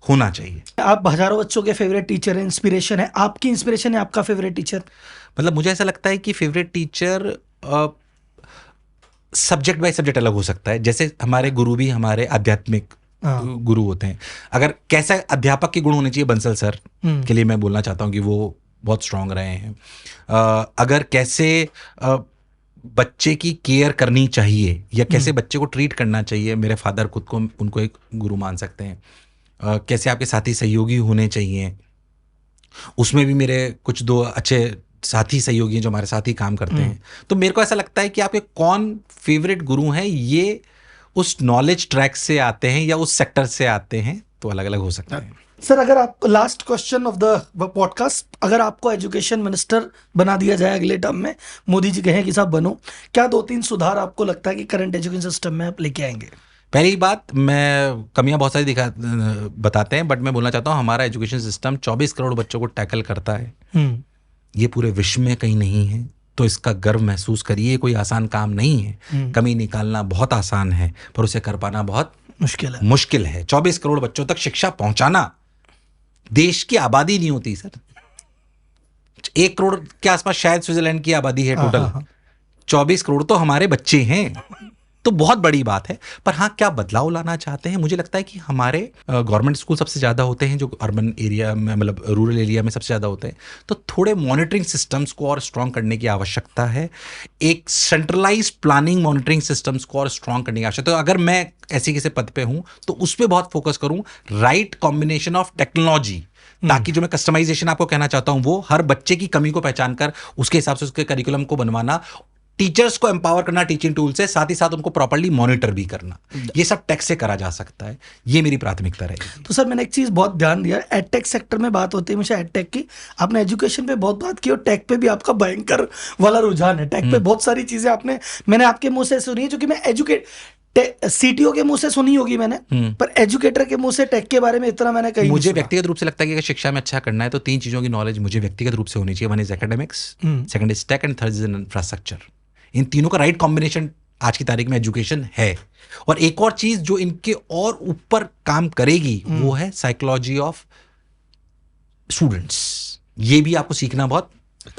होना चाहिए। आप हजारों बच्चों के फेवरेट टीचर हैं, इंस्पिरेशन है, आपकी इंस्पिरेशन है आपका फेवरेट टीचर? मतलब मुझे ऐसा लगता है कि favourite teacher subject by subject अलग हो सकता है। जैसे हमारे गुरु भी हमारे आध्यात्मिक गुरु होते हैं। अगर कैसा अध्यापक के गुण होने चाहिए, बंसल सर के लिए मैं बोलना चाहता हूं कि वो बहुत स्ट्रांग रहे हैं। अगर कैसे बच्चे की केयर करनी चाहिए या कैसे बच्चे को ट्रीट करना चाहिए, मेरे फादर खुद को उनको एक गुरु मान सकते हैं। कैसे आपके साथी सहयोगी होने चाहिए, उसमें भी मेरे कुछ 2 अच्छे साथी सहयोगी हैं जो हमारे साथ ही काम करते हैं, तो मेरे को ऐसा लगता है कि आपके कौन फेवरेट गुरु हैं, ये उस नॉलेज ट्रैक से आते हैं या उस सेक्टर से आते हैं, तो अलग अलग हो सकता है। सर, अगर आपको last question of the podcast, अगर आपको एजुकेशन मिनिस्टर बना दिया जाए अगले टर्म में, मोदी जी कहें कि साहब बनो, क्या 2-3 सुधार आपको लगता है कि करंट एजुकेशन सिस्टम में आप लेके आएंगे? पहली बात, मैं कमियां बहुत सारी बताते हैं, बट मैं बोलना चाहता हूं हमारा एजुकेशन सिस्टम 24 करोड़ बच्चों को टैकल करता है। ये पूरे विश्व में कहीं नहीं है, तो इसका गर्व महसूस करिए। कोई आसान काम नहीं है, कमी निकालना बहुत आसान है, पर उसे कर पाना बहुत मुश्किल है। 24 करोड़ बच्चों तक शिक्षा पहुंचाना, देश की आबादी नहीं होती सर, 1 करोड़ के आसपास शायद स्विट्जरलैंड की आबादी है टोटल, 24 करोड़ तो हमारे बच्चे हैं, तो बहुत बड़ी बात है। पर हाँ, क्या बदलाव लाना चाहते हैं? मुझे लगता है कि हमारे गवर्नमेंट स्कूल सबसे ज़्यादा होते हैं जो अर्बन एरिया में, मतलब रूरल एरिया में सबसे ज़्यादा होते हैं, तो थोड़े मॉनिटरिंग सिस्टम्स को और स्ट्रॉन्ग करने की आवश्यकता है। एक सेंट्रलाइज प्लानिंग मॉनिटरिंग सिस्टम्स को और स्ट्रॉन्ग करने की आवश्यकता है। तो अगर मैं ऐसे किसी पद पे हूँ तो उस पर बहुत फोकस करूँ, राइट कॉम्बिनेशन ऑफ टेक्नोलॉजी, ताकि जो मैं कस्टमाइजेशन आपको कहना चाहता हूं वो हर बच्चे की कमी को पहचान कर उसके हिसाब से उसके करिकुलम को बनवाना, टीचर्स को एम्पावर करना टीचिंग टूल से, साथ ही साथ उनको प्रॉपर्ली मॉनिटर भी करना, ये सब टेक से करा जा सकता है। ये मेरी प्राथमिकता रहेगी। तो सर, मैंने एक चीज बहुत ध्यान दिया, एडटेक सेक्टर में बात होती है हमेशा एडटेक की, आपने एजुकेशन पे बहुत बात की और टेक पे भी आपका भयंकर वाला रुझान है। टेक पे बहुत सारी चीजें मैंने आपके मुंह से सुनी है, जो कि मैं सीटीओ के मुंह से सुनी होगी मैंने, पर एजुकेटर के मुंह से टेक के बारे में इतना मैंने कहीं मुझे व्यक्तिगत रूप से लगता है कि अगर शिक्षा में अच्छा करना है तो 3 चीजों की नॉलेज मुझे व्यक्तिगत रूप से होनी चाहिए। 1 is academics, 2 is tech and 3 is infrastructure. इन तीनों का राइट कॉम्बिनेशन आज की तारीख में एजुकेशन है। और एक और चीज जो इनके और ऊपर काम करेगी वो है साइकोलॉजी ऑफ स्टूडेंट्स। ये भी आपको सीखना बहुत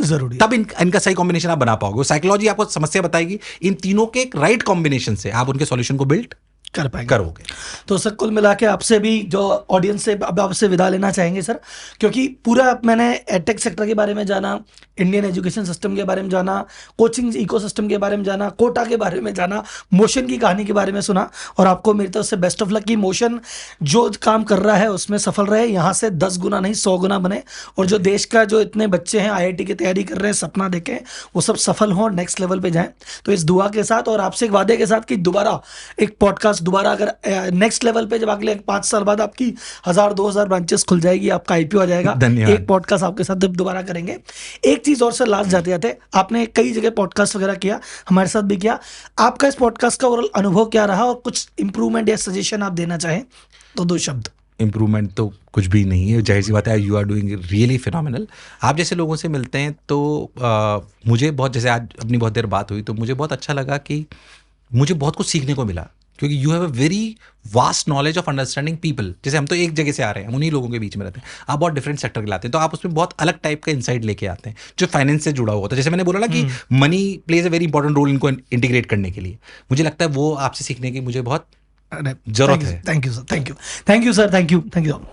जरूरी, तब इनका सही कॉम्बिनेशन आप बना पाओगे। साइकोलॉजी आपको समस्या बताएगी, इन तीनों के एक राइट कॉम्बिनेशन से आप उनके सॉल्यूशन को बिल्ड कर पाएंगे, करोगे। तो सर, कुल मिला के आपसे भी जो ऑडियंस से अब आपसे विदा लेना चाहेंगे सर, क्योंकि पूरा मैंने एडटेक सेक्टर के बारे में जाना, इंडियन एजुकेशन सिस्टम के बारे में जाना, कोचिंग इकोसिस्टम के बारे में जाना, कोटा के बारे में जाना, मोशन की कहानी के बारे में सुना, और आपको मेरी तरफ से बेस्ट ऑफ लक की मोशन जो काम कर रहा है उसमें सफल रहे, यहाँ से 10 गुना नहीं 100 गुना बने, और जो देश का जो इतने बच्चे हैं IIT की तैयारी कर रहे हैं, सपना देखें, वो सब सफल हों, नेक्स्ट लेवल पे जाएं। तो इस दुआ के साथ और आपसे एक वादे के साथ कि दोबारा एक पॉडकास्ट, दोबारा अगर नेक्स्ट लेवल पे जब अगले 5 साल बाद आपकी 1000-2000 ब्रांचेस खुल जाएगी, आपका IPO आ जाएगा, एक पॉडकास्ट आपके साथ दोबारा करेंगे। एक चीज और सर, लास्ट जाते जाते, आपने कई जगह पॉडकास्ट वगैरह किया, हमारे साथ भी किया, आपका इस पॉडकास्ट का ओवरऑल अनुभव क्या रहा, और कुछ इंप्रूवमेंट या सजेशन आप देना चाहें तो 2 शब्द। इम्प्रूवमेंट तो कुछ भी नहीं है, जाहिर सी बात है, you are doing really phenomenal. आप जैसे लोगों से मिलते हैं तो मुझे बहुत, जैसे आज अपनी बहुत देर बात हुई तो मुझे बहुत अच्छा लगा कि मुझे बहुत कुछ सीखने को मिला, क्योंकि you have a very vast knowledge of understanding people. जैसे हम तो एक जगह से आ रहे हैं, हम उन्हीं लोगों के बीच में रहते हैं, आप बहुत डिफरेंट सेक्टर के लाते हैं, तो आप उसमें बहुत अलग टाइप का इंसाइट लेके आते हैं जो फाइनेंस से जुड़ा हुआ होता है। जैसे मैंने बोला ना कि money plays a very important role इनको इंटीग्रेट करने के लिए, मुझे लगता है वो आपसे सीखने की मुझे बहुत जरूरत है। Thank you sir, thank you sir, thank you.